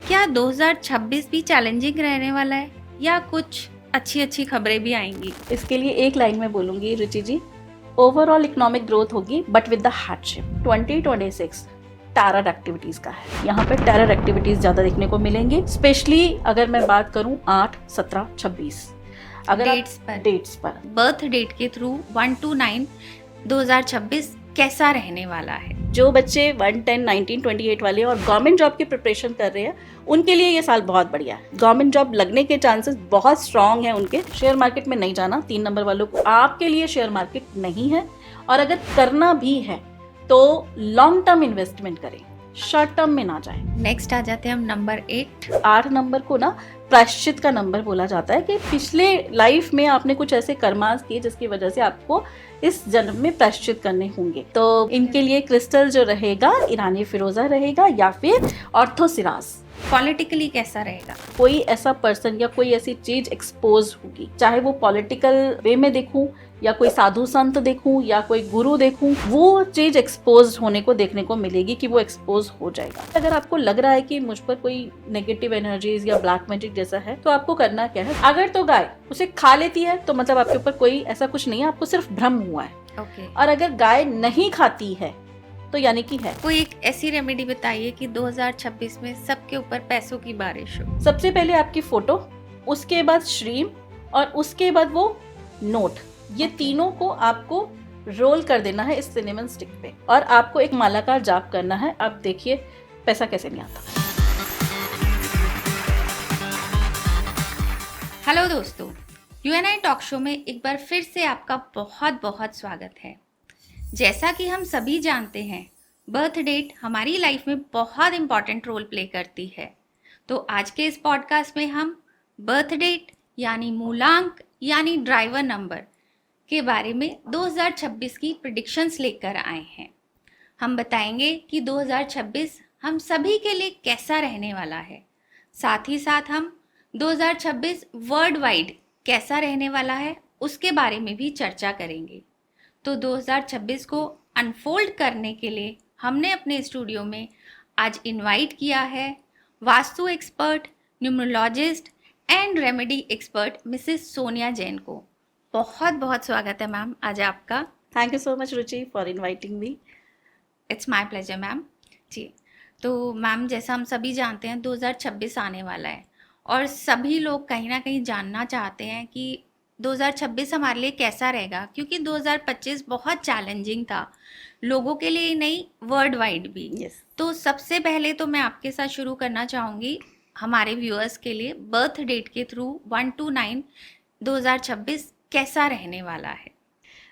क्या 2026 भी चैलेंजिंग रहने वाला है या कुछ अच्छी अच्छी खबरें भी आएंगी? इसके लिए एक लाइन में बोलूंगी रुचि जी, ओवरऑल इकोनॉमिक ग्रोथ होगी but with the hardship. 2026 terror activities का है। यहाँ पे टेरर एक्टिविटीज ज्यादा देखने को मिलेंगी, स्पेशली अगर मैं बात करूँ 8, 17, 26 अगर डेट्स पर बर्थ डेट के थ्रू 1 to 9 2026 कैसा रहने वाला है? जो बच्चे 1, 10, 19, 28 वाले और गवर्नमेंट जॉब की प्रिपरेशन कर रहे हैं उनके लिए ये साल बहुत बढ़िया है। गवर्नमेंट जॉब लगने के चांसेस बहुत स्ट्रांग है उनके। शेयर मार्केट में नहीं जाना 3 नंबर वालों को, आपके लिए शेयर मार्केट नहीं है। और अगर करना भी है तो लॉन्ग टर्म इन्वेस्टमेंट करें, शॉर्ट टर्म में ना जाए। नेक्स्ट आ जाते हैं हम नंबर 8। 8 नंबर को ना प्रायश्चित का नंबर बोला जाता है कि पिछले लाइफ में आपने कुछ ऐसे कर्मास किए जिसकी वजह से आपको इस जन्म में प्रायश्चित करने होंगे। तो इनके लिए क्रिस्टल जो रहेगा ईरानी फिरोजा रहेगा या फिर ऑर्थोसिरास। पॉलिटिकली कैसा रहेगा? कोई ऐसा पर्सन या कोई ऐसी चीज एक्सपोज होगी, चाहे वो पॉलिटिकल वे में देखूं या कोई साधु संत देखूं या कोई गुरु देखूं, वो चीज एक्सपोज होने को देखने को मिलेगी कि वो एक्सपोज हो जाएगा। अगर आपको लग रहा है कि मुझ पर कोई नेगेटिव एनर्जीज या ब्लैक मैजिक जैसा है तो आपको करना क्या है, अगर तो गाय उसे खा लेती है तो मतलब आपके ऊपर कोई ऐसा कुछ नहीं है, आपको सिर्फ भ्रम हुआ है। Okay. और अगर गाय नहीं खाती है तो यानी कि है। कोई एक ऐसी रेमेडी बताइए कि 2026 में सबके ऊपर पैसों की बारिश हो। सबसे पहले आपकी फोटो, उसके बाद श्रीम और उसके बाद वो नोट, ये तीनों को आपको रोल कर देना है इस सिनेमन स्टिक पे और आपको एक माला का जाप करना है। आप देखिए पैसा कैसे नहीं आता। हेलो दोस्तों, यूएनआई टॉक शो में एक बार फिर से आपका बहुत बहुत स्वागत है। जैसा कि हम सभी जानते हैं, बर्थ डेट हमारी लाइफ में बहुत इंपॉर्टेंट रोल प्ले करती है। तो आज के इस पॉडकास्ट में हम बर्थ डेट यानी मूलांक यानी ड्राइवर नंबर के बारे में 2026 की प्रेडिक्शंस लेकर आए हैं। हम बताएंगे कि 2026 हम सभी के लिए कैसा रहने वाला है। साथ ही साथ हम 2026 वर्ल्ड वाइड कैसा रहने वाला है उसके बारे में भी चर्चा करेंगे। तो 2026 को अनफोल्ड करने के लिए हमने अपने स्टूडियो में आज इनवाइट किया है vastu expert, numerologist and remedy expert Mrs Sonia Jain को। बहुत बहुत स्वागत है मैम आज आपका। Thank you so much Ruchi for inviting me. It's my pleasure ma'am ji. तो मैम, जैसा हम सभी जानते हैं 2026 आने वाला है और सभी लोग कहीं ना कहीं जानना चाहते हैं कि 2026 हमारे लिए कैसा रहेगा, क्योंकि 2025 बहुत चैलेंजिंग था लोगों के लिए ही नहीं, वर्ल्ड वाइड भी। yes. तो सबसे पहले तो मैं आपके साथ शुरू करना चाहूँगी हमारे व्यूअर्स के लिए बर्थ डेट के थ्रू 1 to 9 2026 कैसा रहने वाला है।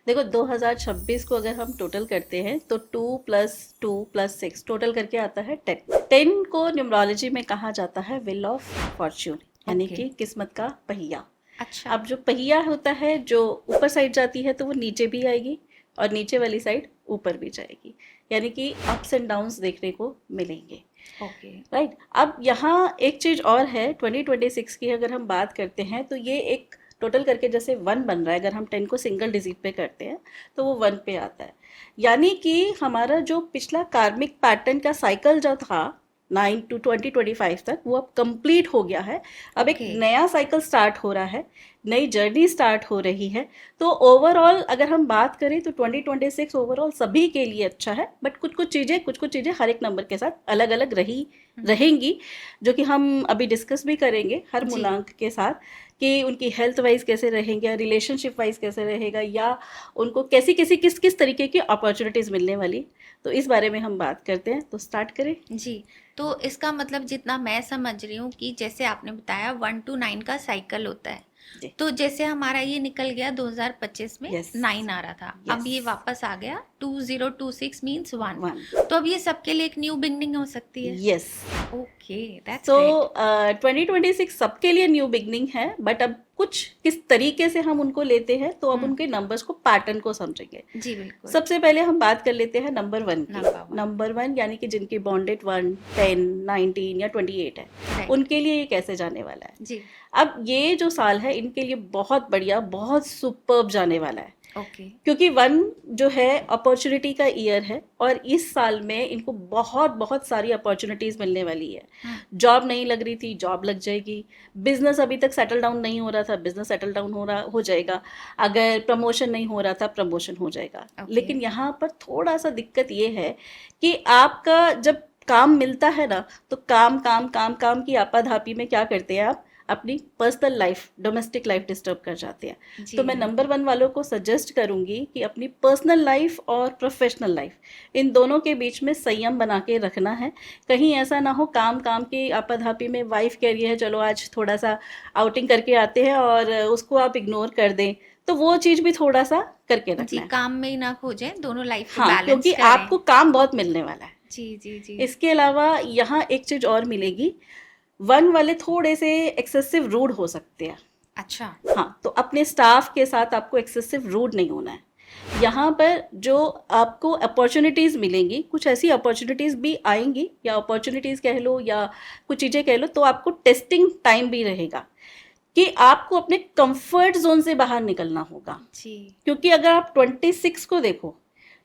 देखो 2026 को अगर हम टोटल करते हैं तो 2 + 2 + 6 टोटल करके आता है 10। 10 को न्यूमरोलॉजी में कहा जाता है व्हील ऑफ फॉर्च्यून, यानी कि किस्मत का पहिया। अच्छा। अब जो पहिया होता है, जो ऊपर साइड जाती है तो वो नीचे भी आएगी और नीचे वाली साइड ऊपर भी जाएगी, यानी कि अप्स एंड डाउन्स देखने को मिलेंगे। Okay right. अब यहाँ एक चीज और है, 2026 की अगर हम बात करते हैं तो ये एक टोटल करके जैसे 1 बन रहा है। अगर हम 10 को सिंगल डिजिट पे करते हैं तो वो 1 पे आता है, यानी कि हमारा जो पिछला कार्मिक पैटर्न का साइकिल जो था 9 to 2025 तक, वो अब कंप्लीट हो गया है। अब एक नया साइकिल स्टार्ट हो रहा है, नई जर्नी स्टार्ट हो रही है। तो ओवरऑल अगर हम बात करें तो 2026 ओवरऑल सभी के लिए अच्छा है, बट कुछ कुछ चीज़ें हर एक नंबर के साथ अलग अलग रहेंगी, जो कि हम अभी डिस्कस भी करेंगे हर मूलांक के साथ, कि उनकी हेल्थ वाइज कैसे रहेंगे, रिलेशनशिप वाइज कैसे रहेगा, या उनको किस तरीके की अपॉर्चुनिटीज़ मिलने वाली। तो इस बारे में हम बात करते हैं। तो स्टार्ट करें जी। तो इसका मतलब जितना मैं समझ रही हूँ कि जैसे आपने बताया 1 to 9 का साइकिल होता है, तो जैसे हमारा ये निकल गया 2025 में 9 आ रहा था, अब ये वापस आ गया 2026 मीन्स 1। तो अब ये सबके लिए एक न्यू बिगनिंग हो सकती है। Yes, okay, that's great. 2026 सबके लिए न्यू बिगनिंग है, बट अब कुछ किस तरीके से हम उनको लेते हैं तो अब उनके नंबर्स को, पैटर्न को समझेंगे। जी बिल्कुल। सबसे पहले हम बात कर लेते हैं नंबर 1 की। नंबर 1 यानी कि जिनकी बॉन्डेड 1, 10, 19 या 28 है, उनके लिए ये कैसे जाने वाला है। जी। अब ये जो साल है इनके लिए बहुत बढ़िया, बहुत सुपर्ब जाने वाला है। ओके। क्योंकि वन जो है अपॉर्चुनिटी का ईयर है और इस साल में इनको बहुत बहुत सारी अपॉर्चुनिटीज़ मिलने वाली है। जॉब नहीं लग रही थी, जॉब लग जाएगी। बिजनेस अभी तक सेटल डाउन नहीं हो रहा था, बिजनेस सेटल डाउन हो जाएगा। अगर प्रमोशन नहीं हो रहा था, प्रमोशन हो जाएगा। Okay. लेकिन यहाँ पर थोड़ा सा दिक्कत ये है कि आपका जब काम मिलता है ना, तो काम काम काम काम की आपाधापी में क्या करते हैं आप, अपनी personal life, domestic life disturb कर जाते हैं। जी तो मैं नंबर 1 वालों को सजेस्ट करूंगी कि अपनी पर्सनल लाइफ और प्रोफेशनल लाइफ इन दोनों के बीच में संयम बना के रखना है। कहीं ऐसा ना हो काम काम की आपाधापी में वाइफ कह रही है चलो आज थोड़ा सा आउटिंग करके आते हैं और उसको आप इग्नोर कर दें, तो वो चीज़ भी थोड़ा सा करके जी, रखना है। काम में ही ना खोजें, दोनों लाइफ को हाँ, बैलेंस क्योंकि करें। आपको काम बहुत मिलने वाला है। जी जी जी। इसके अलावा यहाँ एक चीज और मिलेगी, वन वाले थोड़े से एक्सेसिव रूड हो सकते हैं। अच्छा। हाँ, तो अपने स्टाफ के साथ आपको एक्सेसिव रूड नहीं होना है। यहाँ पर जो आपको अपॉर्चुनिटीज़ मिलेंगी, कुछ ऐसी अपॉर्चुनिटीज़ भी आएंगी, या अपॉर्चुनिटीज़ कह लो या कुछ चीज़ें कह लो, तो आपको टेस्टिंग टाइम भी रहेगा कि आपको अपने कंफर्ट जोन से बाहर निकलना होगा। जी। क्योंकि अगर आप 26 को देखो,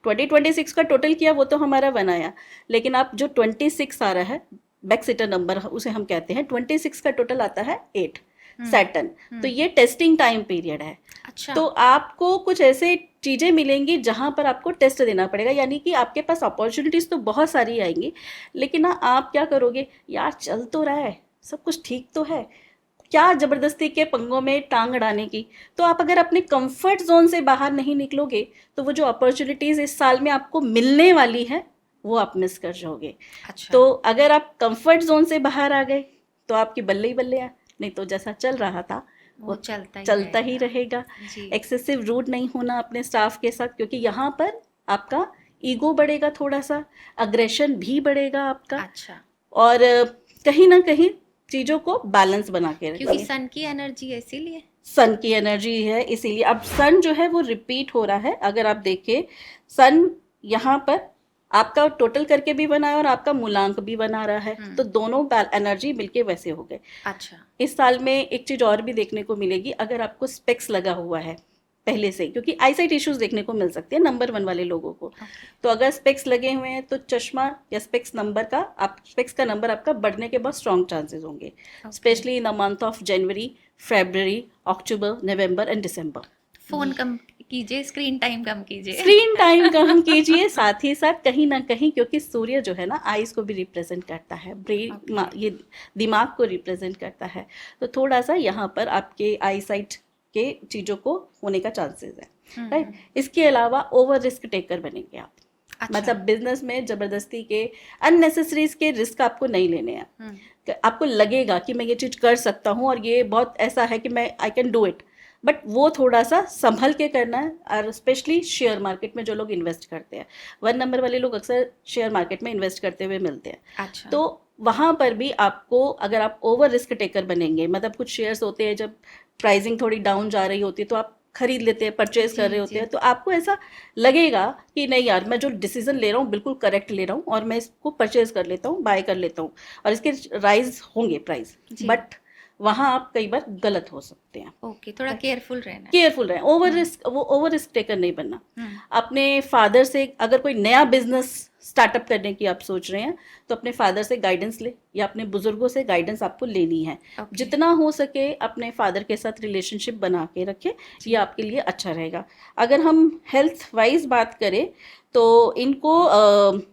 2026 का टोटल किया वो तो हमारा बनाया, लेकिन आप जो 26 आ रहा है बैक सीटर नंबर उसे हम कहते हैं, 26 का टोटल आता है 8 सैटर्न। तो ये टेस्टिंग टाइम पीरियड है। अच्छा। तो आपको कुछ ऐसे चीज़ें मिलेंगी जहां पर आपको टेस्ट देना पड़ेगा, यानी कि आपके पास अपॉर्चुनिटीज़ तो बहुत सारी आएंगी, लेकिन ना आप क्या करोगे, यार चल तो रहा है, सब कुछ ठीक तो है, क्या ज़बरदस्ती के पंगों में टांग अड़ाने की। तो आप अगर अपने कंफर्ट जोन से बाहर नहीं निकलोगे तो वो जो अपॉर्चुनिटीज़ इस साल में आपको मिलने वाली है वो आप मिस कर जाओगे। अच्छा। तो अगर आप कंफर्ट जोन से बाहर आ गए तो आपकी बल्ले ही बल्ले है, नहीं तो जैसा चल रहा था वो चलता ही रहेगा। जी। एक्सेसिव रूड नहीं होना अपने स्टाफ के साथ, क्योंकि यहाँ पर आपका ईगो बढ़ेगा, थोड़ा सा अग्रेशन भी बढ़ेगा आपका। अच्छा। और कहीं ना कहीं चीज़ों को बैलेंस बना के क्योंकि रखिए। सन की एनर्जी है, इसीलिए सन की एनर्जी है, इसीलिए अब सन जो है वो रिपीट हो रहा है। अगर आप देखें, सन यहाँ पर आपका टोटल करके भी बना है और आपका मूलांक भी बना रहा है, तो दोनों एनर्जी मिलके वैसे हो गए। अच्छा। इस साल में एक चीज और भी देखने को मिलेगी, अगर आपको स्पेक्स लगा हुआ है पहले से, क्योंकि आईसाइट इश्यूज देखने को मिल सकते हैं नंबर 1 वाले लोगों को। तो अगर स्पेक्स लगे हुए हैं तो चश्मा या स्पेक्स का नंबर आपका बढ़ने के बहुत स्ट्रॉन्ग चांसेस होंगे, specially in the month of January, February, October, November and December. Phone कम कीजिए, स्क्रीन टाइम कम कीजिए। स्क्रीन टाइम कम कीजिए, साथ ही साथ कहीं ना कहीं, क्योंकि सूर्य जो है ना आईज को भी रिप्रेजेंट करता है, ब्रेन ये दिमाग को रिप्रेजेंट करता है, तो थोड़ा सा यहाँ पर आपके आई साइट के चीज़ों को होने का चांसेस है, राइट। इसके अलावा ओवर रिस्क टेकर बनेंगे आप। अच्छा। मतलब बिजनेस में जबरदस्ती के अननेसेसरीज के रिस्क आपको नहीं लेने हैं। आपको लगेगा कि मैं ये चीज़ कर सकता हूँ और ये बहुत ऐसा है कि मैं I can do it, but वो थोड़ा सा संभल के करना है। और स्पेशली शेयर मार्केट में जो लोग इन्वेस्ट करते हैं, 1 नंबर वाले लोग अक्सर शेयर मार्केट में इन्वेस्ट करते हुए मिलते हैं। अच्छा। तो वहाँ पर भी आपको, अगर आप ओवर रिस्क टेकर बनेंगे, मतलब कुछ शेयर्स होते हैं जब प्राइसिंग थोड़ी डाउन जा रही होती है तो आप खरीद लेते हैं, परचेज कर रहे होते हैं, तो आपको ऐसा लगेगा कि नहीं यार, मैं जो डिसीजन ले रहा हूँ बिल्कुल करेक्ट ले रहा हूँ और मैं इसको परचेज कर लेता हूँ, बाय कर लेता हूँ, और इसके राइज होंगे प्राइस, बट वहाँ आप कई बार गलत हो सकते हैं। ओके, थोड़ा केयरफुल रहना है। केयरफुल रहें, ओवर रिस्क टेकर नहीं बनना। अपने फादर से, अगर कोई नया बिजनेस स्टार्टअप करने की आप सोच रहे हैं तो अपने फादर से गाइडेंस ले, या अपने बुजुर्गों से गाइडेंस आपको लेनी है। जितना हो सके अपने फादर के साथ रिलेशनशिप बना के रखें, ये आपके लिए अच्छा रहेगा। अगर हम हेल्थ वाइज बात करें तो इनको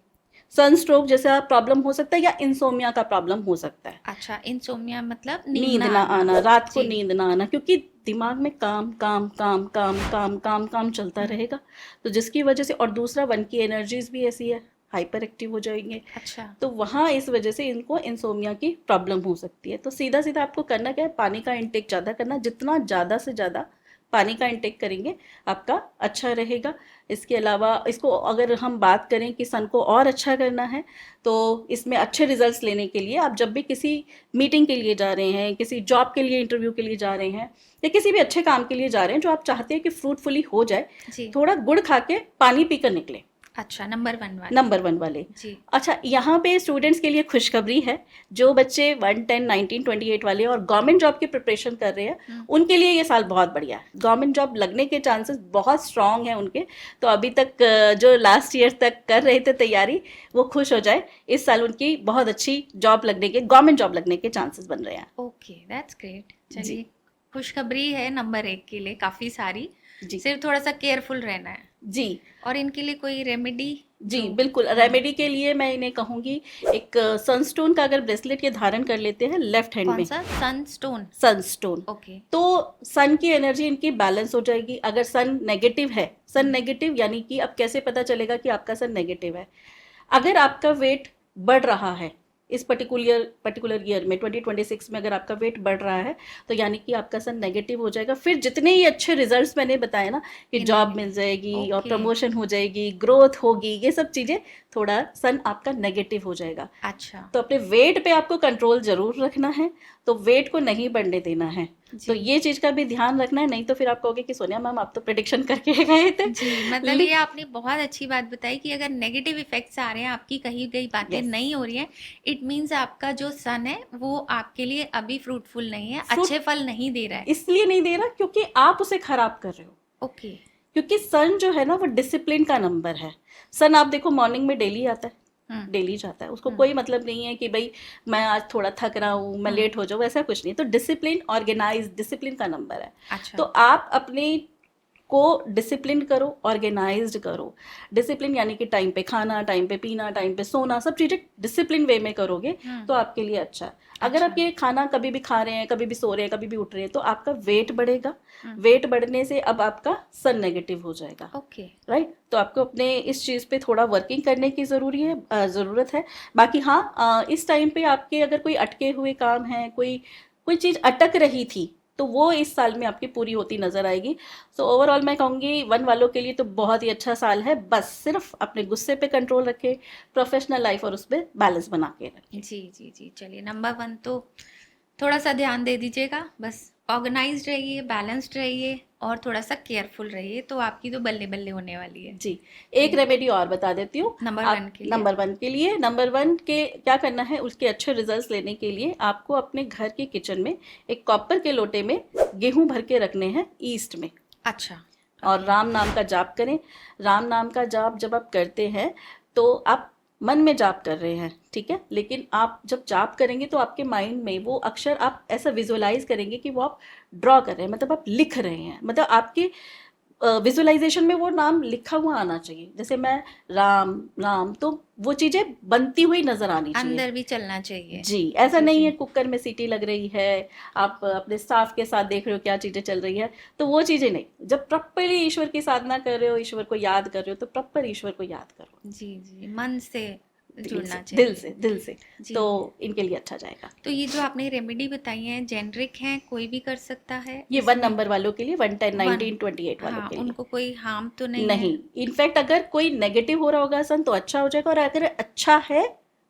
सनस्ट्रोक जैसा प्रॉब्लम हो सकता है, या इंसोमिया का प्रॉब्लम हो सकता है। अच्छा, इंसोमिया मतलब नींद ना आना, रात को नींद ना आना, क्योंकि दिमाग में काम काम काम काम काम काम काम चलता रहेगा, तो जिसकी वजह से, और दूसरा 1 की एनर्जीज भी ऐसी है, हाइपर एक्टिव हो जाएंगे। अच्छा। तो वहाँ इस वजह से इनको इंसोमिया की प्रॉब्लम हो सकती है। तो सीधा सीधा आपको करना क्या है, पानी का इंटेक ज़्यादा करना, जितना ज़्यादा से ज़्यादा पानी का इंटेक करेंगे आपका अच्छा रहेगा। इसके अलावा इसको अगर हम बात करें कि सन को और अच्छा करना है, तो इसमें अच्छे रिजल्ट्स लेने के लिए आप जब भी किसी मीटिंग के लिए जा रहे हैं, किसी जॉब के लिए इंटरव्यू के लिए जा रहे हैं, या किसी भी अच्छे काम के लिए जा रहे हैं जो आप चाहते हैं कि फ्रूटफुली हो जाए, थोड़ा गुड़ खा के पानी पीकर निकले। अच्छा, नंबर 1 वाले। नंबर 1 वाले। जी। अच्छा, यहाँ पे स्टूडेंट्स के लिए खुशखबरी है, जो बच्चे 1, 10, 19, 28 वाले और गवर्नमेंट जॉब की प्रिपरेशन कर रहे हैं, उनके लिए ये साल बहुत बढ़िया है। गवर्नमेंट जॉब लगने के चांसेस बहुत स्ट्रांग हैं उनके। तो अभी तक जो लास्ट ईयर तक कर रहे थे तैयारी, वो खुश हो जाए, इस साल उनकी बहुत अच्छी जॉब लगने के, गवर्नमेंट जॉब लगने के चांसेस बन रहे हैं। Okay, that's great. चलिए, खुशखबरी है नंबर 1 के लिए काफ़ी सारी, जी सिर्फ थोड़ा सा केयरफुल रहना है। जी और इनके लिए कोई रेमेडी? जी बिल्कुल, रेमेडी के लिए मैं इन्हें कहूंगी, एक सनस्टोन का अगर ब्रेसलेट ये धारण कर लेते हैं लेफ्ट हैंड कौन में। सा? सनस्टोन? सनस्टोन। ओके। तो सन की एनर्जी इनकी बैलेंस हो जाएगी। अगर सन नेगेटिव है, सन नेगेटिव यानी कि अब कैसे पता चलेगा कि आपका सन नेगेटिव है? अगर आपका वेट बढ़ रहा है इस पर्टिकुलर ईयर में 2026 में, अगर आपका वेट बढ़ रहा है तो यानी कि आपका सन नेगेटिव हो जाएगा। फिर जितने ही अच्छे रिजल्ट्स मैंने बताए ना कि जॉब मिल जाएगी और प्रमोशन हो जाएगी, ग्रोथ होगी, ये सब चीज़ें, थोड़ा सन आपका नेगेटिव हो जाएगा। अच्छा। तो अपने वेट पे आपको कंट्रोल जरूर रखना है, तो वेट को नहीं बढ़ने देना है। तो ये चीज का भी ध्यान रखना है, नहीं तो फिर आप कहोगे कि सोनिया मैम आप तो प्रेडिक्शन करके गए थे। जी, मतलब ये आपने बहुत अच्छी बात बताई कि अगर नेगेटिव इफेक्ट्स आ रहे हैं, आपकी कही गई बातें नहीं हो रही हैं, इट मीन्स आपका जो सन है वो आपके लिए अभी फ्रूटफुल नहीं है, अच्छे फल नहीं दे रहा है। इसलिए नहीं दे रहा क्योंकि आप उसे खराब कर रहे हो। ओके। क्योंकि सन जो है ना वो डिसिप्लिन का नंबर है। सन आप देखो मॉर्निंग में डेली आता है, डेली जाता है, उसको कोई मतलब नहीं है कि भाई मैं आज थोड़ा थक रहा हूँ, मैं लेट हो जाऊँ, ऐसा कुछ नहीं। तो डिसिप्लिन, ऑर्गेनाइज, डिसिप्लिन का नंबर है। अच्छा। तो आप अपने को डिसिप्लिन करो, ऑर्गेनाइज्ड करो। डिसिप्लिन यानी कि टाइम पे खाना, टाइम पे पीना, टाइम पे सोना, सब चीजें डिसिप्लिन वे में करोगे तो आपके लिए अच्छा है। अगर आप ये खाना कभी भी खा रहे हैं, कभी भी सो रहे हैं, कभी भी उठ रहे हैं, तो आपका वेट बढ़ेगा। वेट बढ़ने से अब आपका सन नेगेटिव हो जाएगा। ओके। राइट। तो आपको अपने इस चीज़ पे थोड़ा वर्किंग करने की ज़रूरत है। बाकी हाँ, इस टाइम पे आपके अगर कोई अटके हुए काम हैं, कोई चीज़ अटक रही थी, तो वो इस साल में आपकी पूरी होती नजर आएगी। सो ओवरऑल मैं कहूँगी 1 वालों के लिए तो बहुत ही अच्छा साल है। बस सिर्फ अपने गुस्से पे कंट्रोल रखें, प्रोफेशनल लाइफ और उस पर बैलेंस बना के रखें। जी जी जी। चलिए, नंबर 1 तो थोड़ा सा ध्यान दे दीजिएगा, बस ऑर्गेनाइज्ड रहिए, बैलेंस्ड रहिए और थोड़ा सा केयरफुल रहिए, तो आपकी तो बल्ले बल्ले होने वाली है। जी। एक रेमेडी और बता देती हूँ नंबर 1 के लिए। नंबर 1 के क्या करना है, उसके अच्छे रिजल्ट्स लेने के लिए आपको अपने घर के किचन में एक कॉपर के लोटे में गेहूं भर के रखने हैं ईस्ट में। अच्छा। और राम नाम का जाप करें। राम नाम का जाप जब आप करते हैं तो आप मन में जाप कर रहे हैं, ठीक है, लेकिन आप जब जाप करेंगे तो आपके माइंड में वो अक्षर आप ऐसा विजुअलाइज करेंगे कि वो आप ड्रॉ कर रहे हैं, मतलब आप लिख रहे हैं, मतलब आपके विजुअलाइजेशन में वो नाम लिखा हुआ आना चाहिए। जैसे मैं राम राम, तो वो चीजें बनती हुई नजर आनी चाहिए, अंदर भी चलना चाहिए। जी। ऐसा नहीं है कुकर में सीटी लग रही है, आप अपने स्टाफ के साथ देख रहे हो क्या चीजें चल रही है, तो वो चीजें नहीं। जब प्रॉपरली ईश्वर की साधना कर रहे हो, ईश्वर को याद कर रहे हो, तो प्रॉपर ईश्वर को याद करो। जी जी, मन से जुड़ना चाहिए, दिल से। तो इनके लिए अच्छा जाएगा। तो ये जो आपने रेमेडी बताई है जेनरिक है, कोई भी कर सकता है? ये 1 नंबर वालों के लिए, 1, 10, 19, 28 वालों के लिए। उनको कोई हार्म तो नहीं? नहीं, इनफैक्ट अगर कोई नेगेटिव हो रहा होगा सन तो अच्छा हो जाएगा, और अगर अच्छा है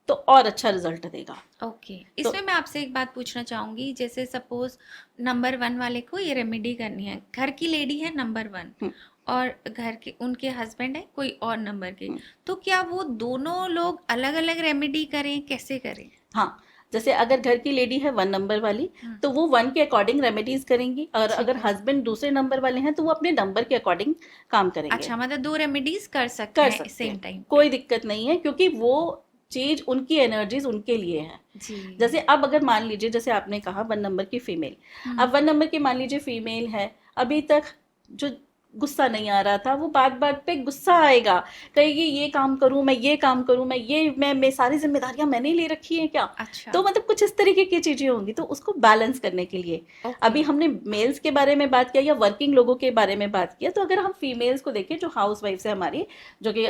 तो और अच्छा रिजल्ट देगा। ओके। इसमें मैं आपसे एक बात पूछना चाहूंगी, जैसे सपोज नंबर 1 वाले को ये रेमेडी करनी है, घर की लेडी है नंबर 1 और घर के उनके हस्बैंड है कोई और नंबर के, तो क्या वो दोनों लोग अलग अलग रेमेडी करें, कैसे करें? हाँ, जैसे अगर घर की लेडी है 1 नंबर वाली तो वो 1 के अकॉर्डिंग रेमेडीज करेंगी, और अगर हस्बैंड दूसरे नंबर वाले हैं तो वो अपने नंबर के अकॉर्डिंग काम करेंगे। अच्छा, मतलब 2 रेमेडीज कर सकते हैं सेम टाइम? कोई दिक्कत नहीं है, क्योंकि वो चीज, उनकी एनर्जीज उनके लिए है। जैसे अब अगर मान लीजिए, जैसे आपने कहा 1 नंबर की फीमेल, अब 1 नंबर की मान लीजिए फीमेल है, अभी तक जो गुस्सा नहीं आ रहा था, वो बात बात पे गुस्सा आएगा, कहेगी ये काम करूं मैं, ये काम करूं मैं सारी जिम्मेदारियां मैंने ले रखी है क्या? अच्छा। तो मतलब कुछ इस तरीके की चीजें होंगी, तो उसको बैलेंस करने के लिए अभी हमने मेल्स के बारे में बात किया या वर्किंग लोगों के बारे में बात किया, तो अगर हम फीमेल्स को देखें जो हाउस वाइफ है हमारी, जो कि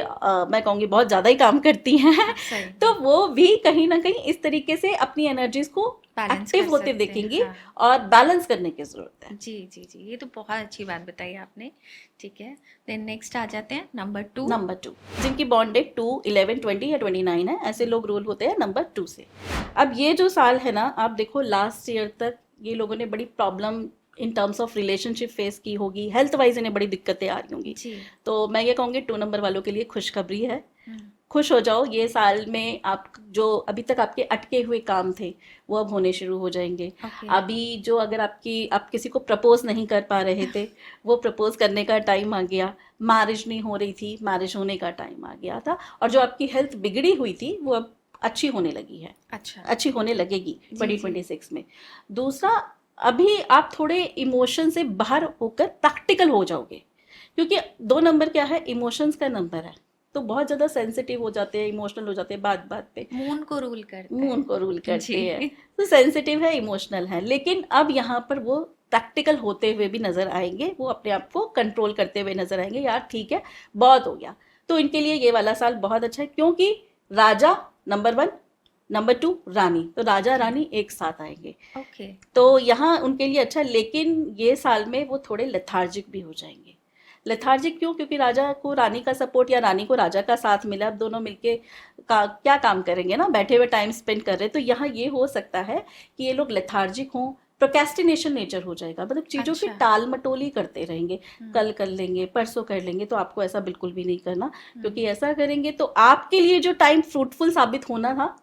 मैं कहूँगी बहुत ज्यादा ही काम करती हैं, तो वो भी कहीं ना कहीं इस तरीके से अपनी एनर्जीज को एक्टिव होते देखेंगी और बैलेंस करने की जरूरत है। जी जी जी, ये तो बहुत अच्छी बात बताई आपने। ठीक है, देन नेक्स्ट आ जाते हैं नंबर 2। जिनकी बॉन्ड डेट 2, 11, 20 या 29 है, ऐसे लोग रूल होते हैं नंबर 2 से। अब ये जो साल है ना, आप देखो लास्ट ईयर तक ये लोगों ने बड़ी problem in terms of relationship face की होगी, हेल्थ वाइज इन्हें बड़ी दिक्कतें आ रही होंगी। जी। तो मैं ये कहूँगी 2 नंबर वालों के लिए खुशखबरी है। हम्म, खुश हो जाओ, ये साल में आप जो अभी तक आपके अटके हुए काम थे वो अब होने शुरू हो जाएंगे। ओके। अभी जो अगर आप किसी को प्रपोज नहीं कर पा रहे थे वो प्रपोज करने का टाइम आ गया। मैरिज नहीं हो रही थी, मैरिज होने का टाइम आ गया था। और जो आपकी हेल्थ बिगड़ी हुई थी वो अब अच्छी होने लगी है, अच्छा। अच्छी होने लगेगी जी, 2026 में। दूसरा, अभी आप थोड़े इमोशन से बाहर होकर प्रैक्टिकल हो जाओगे, क्योंकि 2 नंबर क्या है, इमोशंस का नंबर है। तो बहुत ज़्यादा सेंसिटिव हो जाते हैं, इमोशनल हो जाते हैं बात बात पे, मून को रूल करता है। मून को रूल करते जी। हैं। तो सेंसिटिव है, इमोशनल है, लेकिन अब यहाँ पर वो प्रैक्टिकल होते हुए भी नजर आएंगे, वो अपने आप को कंट्रोल करते हुए नजर आएंगे, यार ठीक है बहुत हो गया। तो इनके लिए ये वाला साल बहुत अच्छा है, क्योंकि राजा नंबर 1, नंबर 2 रानी, तो राजा रानी एक साथ आएंगे। ओके। तो यहाँ उनके लिए अच्छा, लेकिन ये साल में वो थोड़े लेथार्जिक भी हो जाएंगे। लेथार्जिक क्यों? क्योंकि राजा को रानी का सपोर्ट या रानी को राजा का साथ मिला, अब दोनों मिलके क्या काम करेंगे ना, बैठे हुए टाइम स्पेंड कर रहे हैं। तो यहाँ ये हो सकता है कि ये लोग लेथार्जिक हों, प्रोकेस्टिनेशन नेचर हो जाएगा, मतलब चीज़ों की अच्छा। टाल मटोली करते रहेंगे, हम्म, कल कर लेंगे, परसों कर लेंगे। तो आपको ऐसा बिल्कुल भी नहीं करना, क्योंकि हम्म, ऐसा करेंगे तो आपके लिए जो टाइम फ्रूटफुल साबित होना था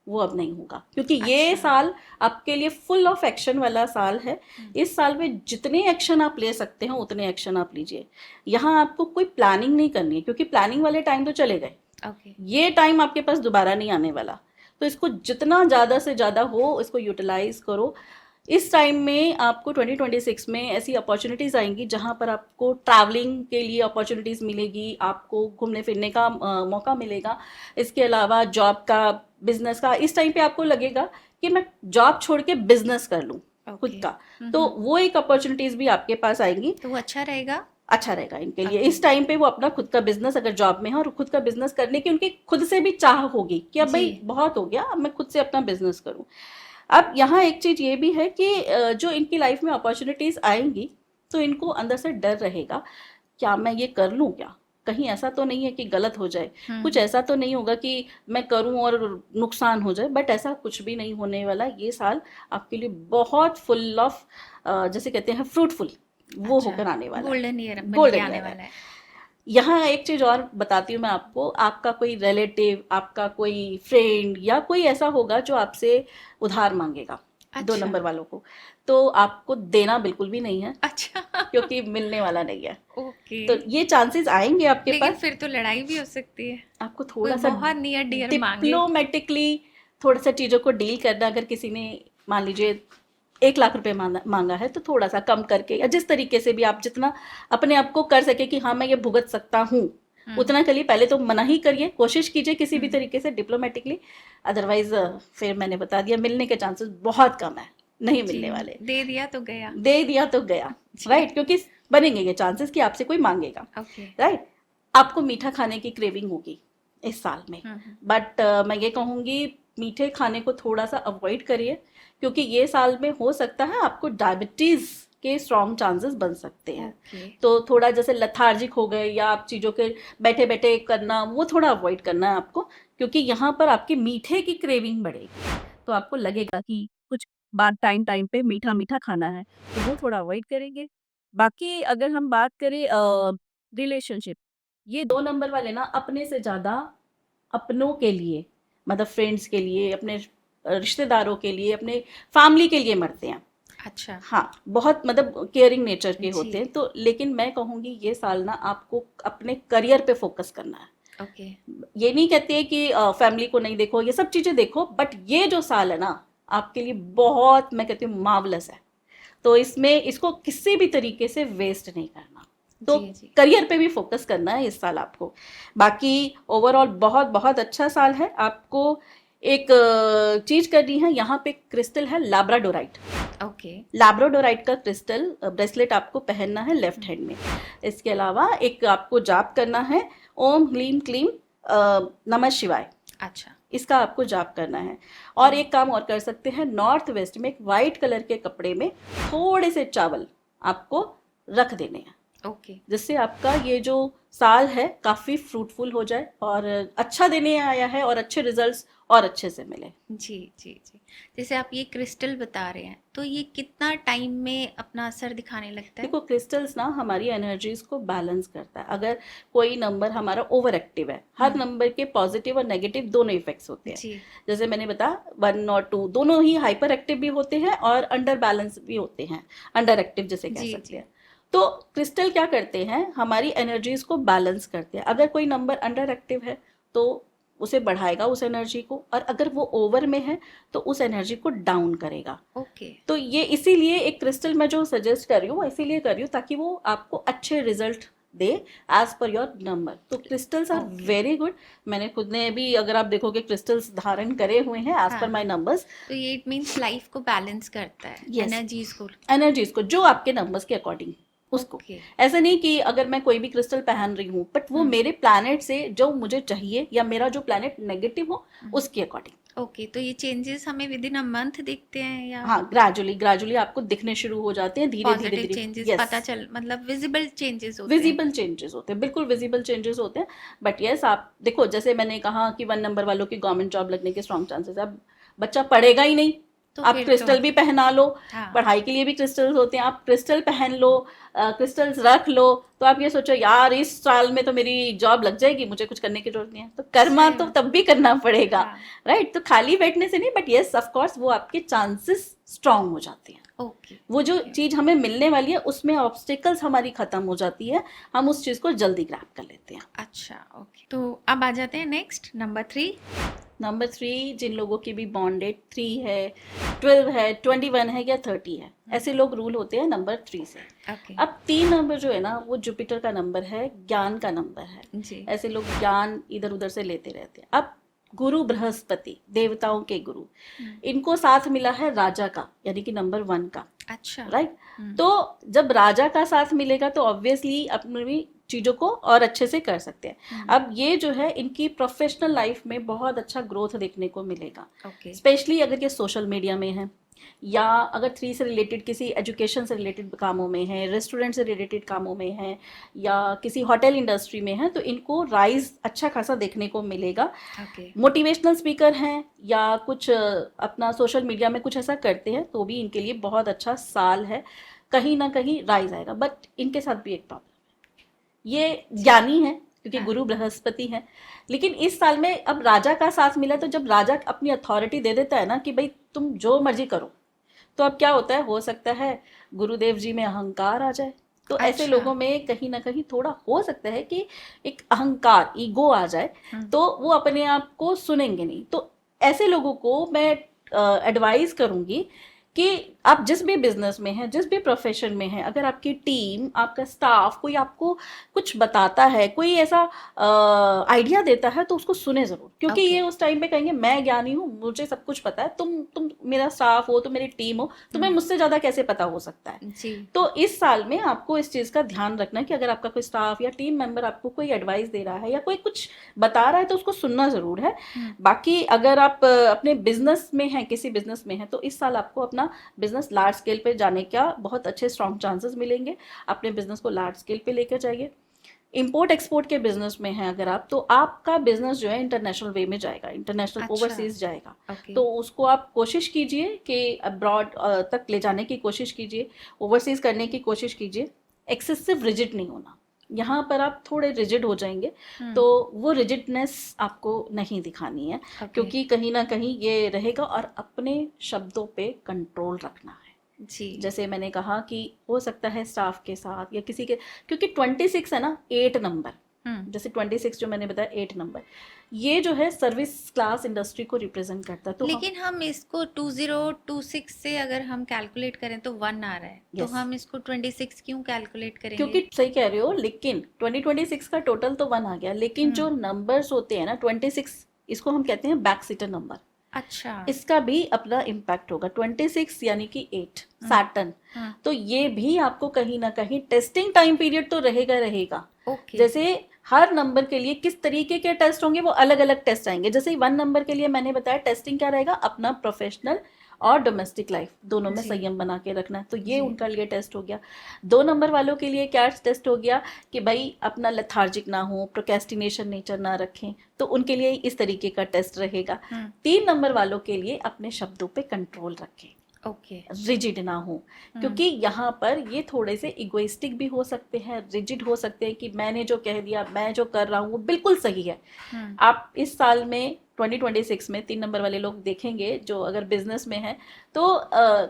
वो अब नहीं होगा, क्योंकि ये अच्छा। साल आपके लिए फुल ऑफ एक्शन वाला साल है। इस साल में जितने एक्शन आप ले सकते हो उतने एक्शन आप लीजिए। यहाँ आपको कोई प्लानिंग नहीं करनी है, क्योंकि प्लानिंग वाले टाइम तो चले गए, ओके। ये टाइम आपके पास दोबारा नहीं आने वाला। तो इसको जितना ज़्यादा से ज़्यादा हो इसको यूटिलाइज करो। इस टाइम में आपको 2026 में ऐसी अपॉर्चुनिटीज़ आएंगी जहाँ पर आपको ट्रैवलिंग के लिए अपॉर्चुनिटीज़ मिलेगी, आपको घूमने फिरने का मौका मिलेगा। इसके अलावा जॉब का, बिजनेस का, इस टाइम पे आपको लगेगा कि मैं जॉब छोड़ के बिजनेस कर लूँ खुद ओके। का, तो वो एक अपॉर्चुनिटीज़ भी आपके पास आएंगी। तो वो अच्छा रहेगा। अच्छा रहेगा इनके लिए। ओके। इस टाइम पे वो अपना खुद का बिजनेस, अगर जॉब में है और खुद का बिजनेस करने की उनकी खुद से भी चाह होगी कि अब भाई जी। बहुत हो गया, अब मैं खुद से अपना बिजनेस करूं। अब यहाँ एक चीज ये भी है कि जो इनकी लाइफ में अपॉर्चुनिटीज आएंगी तो इनको अंदर से डर रहेगा, क्या मैं ये कर लूँ क्या, कहीं ऐसा तो नहीं है कि गलत हो जाए, कुछ ऐसा तो नहीं होगा कि मैं करूं और नुकसान हो जाए। बट ऐसा कुछ भी नहीं होने वाला। ये साल आपके लिए बहुत फुल ऑफ, जैसे कहते हैं फ्रूटफुल, वो अच्छा। होकर आने वाला है, गोल्डन ईयर बन के गोल्डन आने ईयर है। वाला है। यहाँ एक चीज और बताती हूँ मैं आपको, आपका कोई रिलेटिव, आपका कोई फ्रेंड या कोई ऐसा होगा जो आपसे उधार मांगेगा, 2 अच्छा। नंबर वालों को, तो आपको देना बिल्कुल भी नहीं है, अच्छा। क्योंकि मिलने वाला नहीं है। ओके। तो ये चांसेस आएंगे आपके लेकिन पास। फिर तो लड़ाई भी हो सकती है, आपको कोई थोड़ा सा बहुत नियर डियर मांगे। डिप्लोमेटिकली थोड़ा सा चीज़ों को डील करना। अगर किसी ने मान लीजिए 1 लाख रुपए मांगा है, तो थोड़ा सा कम करके, या जिस तरीके से भी आप जितना अपने आप को कर सके कि हाँ मैं ये भुगत सकता हूँ, उतना करिए। पहले तो मना ही करिए, कोशिश कीजिए किसी भी तरीके से डिप्लोमेटिकली। अदरवाइज फिर मैंने बता दिया, मिलने के चांसेस बहुत कम है, नहीं जी, मिलने वाले। दे दिया तो गया। दे दिया तो गया, जी। राइट, क्योंकि बनेंगे ये चांसेस कि आपसे कोई मांगेगा, ओके। राइट। आपको मीठा खाने की क्रेविंग होगी इस साल में, बट मैं ये कहूँगी मीठे खाने को थोड़ा सा अवॉइड करिए, क्योंकि ये साल में हो सकता है आपको डायबिटीज के स्ट्रॉन्ग चांसेस बन सकते हैं। ओके। तो थोड़ा जैसे लथार्जिक हो गए या आप चीज़ों के बैठे बैठे करना, वो थोड़ा अवॉइड करना है आपको, क्योंकि यहाँ पर आपकी मीठे की क्रेविंग बढ़ेगी, तो आपको लगेगा कि कुछ बात टाइम टाइम पे मीठा मीठा खाना है, तो वो थोड़ा अवॉइड करेंगे। बाकी अगर हम बात करें रिलेशनशिप, ये 2 नंबर वाले ना अपने से ज़्यादा अपनों के लिए, मतलब फ्रेंड्स के लिए, अपने रिश्तेदारों के लिए, अपने फैमिली के लिए मरते हैं। अच्छा। हाँ, बहुत मतलब केयरिंग नेचर के जी। होते हैं। तो लेकिन मैं कहूँगी ये साल ना आपको अपने करियर पे फोकस करना है। ओके। ये नहीं कहते हैं कि फैमिली को नहीं देखो, ये सब चीज़ें देखो, बट ये जो साल है ना आपके लिए बहुत, मैं कहती हूँ मार्वलस है। तो इसमें इसको किसी भी तरीके से वेस्ट नहीं करना, तो जी, जी। करियर पे भी फोकस करना है इस साल आपको। बाकी ओवरऑल बहुत बहुत अच्छा साल है। आपको एक चीज करनी है, यहाँ पे क्रिस्टल है लैब्राडोराइट। ओके। लैब्राडोराइट का क्रिस्टल ब्रेसलेट आपको पहनना है लेफ्ट हैंड में। इसके अलावा एक आपको जाप करना है, ओम ह्लीम क्लीम नमः शिवाय, अच्छा। इसका आपको जाप करना है। और एक काम और कर सकते हैं, नॉर्थ वेस्ट में एक वाइट कलर के कपड़े में थोड़े से चावल आपको रख देने हैं, ओके। जिससे आपका ये जो साल है काफ़ी फ्रूटफुल हो जाए और अच्छा देने आया है और अच्छे रिजल्ट्स और अच्छे से मिले। जी जी जी। जैसे आप ये क्रिस्टल बता रहे हैं, तो ये कितना टाइम में अपना असर दिखाने लगता है? देखो क्रिस्टल्स ना हमारी एनर्जीज को बैलेंस करता है। अगर कोई नंबर हमारा ओवर एक्टिव है, हर नंबर के पॉजिटिव और नेगेटिव दोनों इफेक्ट्स होते हैं। जी जैसे मैंने बताया 1 और 2 दोनों ही हाइपर एक्टिव भी होते हैं और अंडर बैलेंस भी होते हैं, अंडर एक्टिव जिसे कह जी सकते जी। हैं। तो क्रिस्टल क्या करते हैं, हमारी एनर्जीज को बैलेंस करते हैं। अगर कोई नंबर अंडर एक्टिव है तो उसे बढ़ाएगा उस एनर्जी को, और अगर वो ओवर में है तो उस एनर्जी को डाउन करेगा। ओके तो ये इसीलिए एक क्रिस्टल मैं जो सजेस्ट कर रही हूँ वो इसीलिए कर रही हूँ ताकि वो आपको अच्छे रिजल्ट दे एज पर योर नंबर। तो क्रिस्टल्स आर वेरी गुड। मैंने खुद ने भी, अगर आप देखोगे, क्रिस्टल्स धारण करे हुए हैं एज पर माई नंबर्स। तो ये इट मीन्स लाइफ को बैलेंस करता है, Yes. एनर्जीज को जो आपके नंबर्स के अकॉर्डिंग उसको। Okay. ऐसा नहीं कि अगर मैं कोई भी क्रिस्टल पहन रही हूँ बट वो मेरे प्लैनेट से जो मुझे चाहिए या मेरा जो प्लैनेट नेगेटिव हो उसके अकॉर्डिंग। ओके तो ये चेंजेस हमें विद इन अ मंथ दिखते हैं या हाँ, ग्रेजुअली आपको दिखने शुरू हो जाते हैं, धीरे धीरे पॉजिटिव चेंजेस पता चल, मतलब विजिबल चेंजेस होते हैं? विजिबल चेंजेस होते हैं, बिल्कुल विजिबल चेंजेस होते हैं। बट यस, आप देखो जैसे मैंने कहा कि 1 नंबर वालों की गवर्नमेंट जॉब लगने के स्ट्रॉन्ग चांसेस है। अब बच्चा पढ़ेगा ही नहीं, तो आप फिर क्रिस्टल तो भी पहना लो। हाँ। पढ़ाई के लिए भी क्रिस्टल्स होते हैं, आप क्रिस्टल पहन लो, क्रिस्टल्स रख लो, तो आप ये सोचो यार इस साल में तो मेरी जॉब लग जाएगी, मुझे कुछ करने की जरूरत नहीं है। तो कर्मा सही तो बात। तब भी करना पड़ेगा, हाँ। राइट? तो खाली बैठने से नहीं, बट यस ऑफ कोर्स वो आपके चांसेस स्ट्रांग हो जाते हैं। ओके वो जो चीज हमें मिलने वाली है उसमें ऑब्स्टिकल्स हमारी खत्म हो जाती है, हम उस चीज को जल्दी ग्रैब कर लेते हैं। अच्छा ओके। तो अब आ जाते हैं नेक्स्ट नंबर 3। नंबर 3, जिन लोगों की भी बॉन्ड डेट 3 है, 12 है, 21 है या 30 है, ऐसे लोग रूल होते हैं नंबर 3 से। ओके अब 3 नंबर जो है ना वो जुपिटर का नंबर है, ज्ञान का नंबर है। जी ऐसे लोग ज्ञान इधर उधर से लेते रहते हैं। अब गुरु बृहस्पति, देवताओं के गुरु, इनको साथ मिला है राजा का, यानी कि नंबर 1 का, अच्छा राइट? तो जब राजा का साथ मिलेगा तो ऑब्वियसली अपनी चीजों को और अच्छे से कर सकते हैं। अब ये जो है इनकी प्रोफेशनल लाइफ में बहुत अच्छा ग्रोथ देखने को मिलेगा, ओके स्पेशली अगर ये सोशल मीडिया में है, या अगर 3 से रिलेटेड किसी एजुकेशन से रिलेटेड कामों में है, रेस्टोरेंट से रिलेटेड कामों में है, या किसी होटल इंडस्ट्री में है, तो इनको राइज अच्छा खासा देखने को मिलेगा। ओके मोटिवेशनल स्पीकर हैं या कुछ अपना सोशल मीडिया में कुछ ऐसा करते हैं तो भी इनके लिए बहुत अच्छा साल है, कहीं ना कहीं राइज आएगा। बट इनके साथ भी एक प्रॉब्लम, ये ज्ञानी है क्योंकि गुरु बृहस्पति है, लेकिन इस साल में अब राजा का साथ मिला, तो जब राजा अपनी अथॉरिटी दे देता है ना कि भाई तुम जो मर्जी करो, तो अब क्या होता है, हो सकता है गुरुदेव जी में अहंकार आ जाए। तो ऐसे लोगों में कहीं ना कहीं थोड़ा हो सकता है कि एक अहंकार, ईगो आ जाए, तो वो अपने आप को सुनेंगे नहीं। तो ऐसे लोगों को मैं एडवाइस करूंगी कि आप जिस भी बिजनेस में हैं, जिस भी प्रोफेशन में हैं, अगर आपकी टीम, आपका स्टाफ कोई आपको कुछ बताता है, कोई ऐसा आइडिया देता है, तो उसको सुने जरूर, क्योंकि ये उस टाइम पे कहेंगे मैं ज्ञानी हूँ, मुझे सब कुछ पता है, तुम मेरा स्टाफ हो, तुम मेरी टीम हो, तुम्हें मुझसे ज्यादा कैसे पता हो सकता है जी। तो इस साल में आपको इस चीज का ध्यान रखना है कि अगर आपका कोई स्टाफ या टीम मेंबर आपको कोई एडवाइस दे रहा है या कोई कुछ बता रहा है तो उसको सुनना जरूर है। बाकी अगर आप अपने बिजनेस में हैं, किसी बिजनेस में हैं, तो इस साल आपको अपना बिजनेस लार्ज स्केल पे जाने का बहुत अच्छे स्ट्रॉन्ग चांसेस मिलेंगे। अपने बिजनेस को लार्ज स्केल पे लेकर जाइए। इंपोर्ट एक्सपोर्ट के बिजनेस में हैं अगर आप, तो आपका बिजनेस जो है इंटरनेशनल वे में जाएगा, इंटरनेशनल ओवरसीज जाएगा। तो उसको आप कोशिश कीजिए कि अब्रॉड तक ले जाने की कोशिश कीजिए, ओवरसीज करने की कोशिश कीजिए। एक्सेसिव रिजिड नहीं होना, यहाँ पर आप थोड़े रिजिड हो जाएंगे तो वो रिजिडनेस आपको नहीं दिखानी है, क्योंकि कहीं ना कहीं ये रहेगा। और अपने शब्दों पे कंट्रोल रखना है जी। जैसे मैंने कहा कि हो सकता है स्टाफ के साथ या किसी के, क्योंकि 26 है ना, 8 नंबर, जैसे 26 जो मैंने बताया 8 नंबर, ये जो है सर्विस क्लास इंडस्ट्री को रिप्रेजेंट करता है। तो लेकिन हम इसको 2026 से अगर हम कैलकुलेट करें तो 1 आ रहा है, तो हम इसको 26 क्यों कैलकुलेट करेंगे? क्योंकि सही कह रहे हो, लेकिन 2026 का टोटल तो 1 आ गया, लेकिन जो नंबर्स होते हैं ना 26, इसको हम कहते हैं बैक सीटर नंबर। अच्छा, इसका भी अपना इम्पैक्ट होगा। 26 यानी कि 8 सैटर्न, तो ये भी आपको कहीं ना कहीं टेस्टिंग टाइम पीरियड तो रहेगा। जैसे हर नंबर के लिए किस तरीके के टेस्ट होंगे, वो अलग अलग टेस्ट आएंगे। जैसे 1 नंबर के लिए मैंने बताया टेस्टिंग क्या रहेगा, अपना प्रोफेशनल और डोमेस्टिक लाइफ, दोनों में जी। संयम बना के रखना है। तो ये जी। उनका लिए टेस्ट हो गया। 2 नंबर वालों के लिए क्या टेस्ट हो गया कि भाई अपना लेथार्जिक ना हो, प्रोक्रेस्टिनेशन नेचर ना रखें, तो उनके लिए इस तरीके का टेस्ट रहेगा। 3 नंबर वालों के लिए अपने शब्दों पे कंट्रोल रखें, ओके। रिजिड ना हो, क्योंकि यहाँ पर ये थोड़े से इगोइस्टिक भी हो सकते हैं, रिजिड हो सकते हैं कि मैंने जो कह दिया, मैं जो कर रहा हूँ वो बिल्कुल सही है। आप इस साल में 2026 में 3 नंबर वाले लोग देखेंगे जो अगर बिजनेस में है तो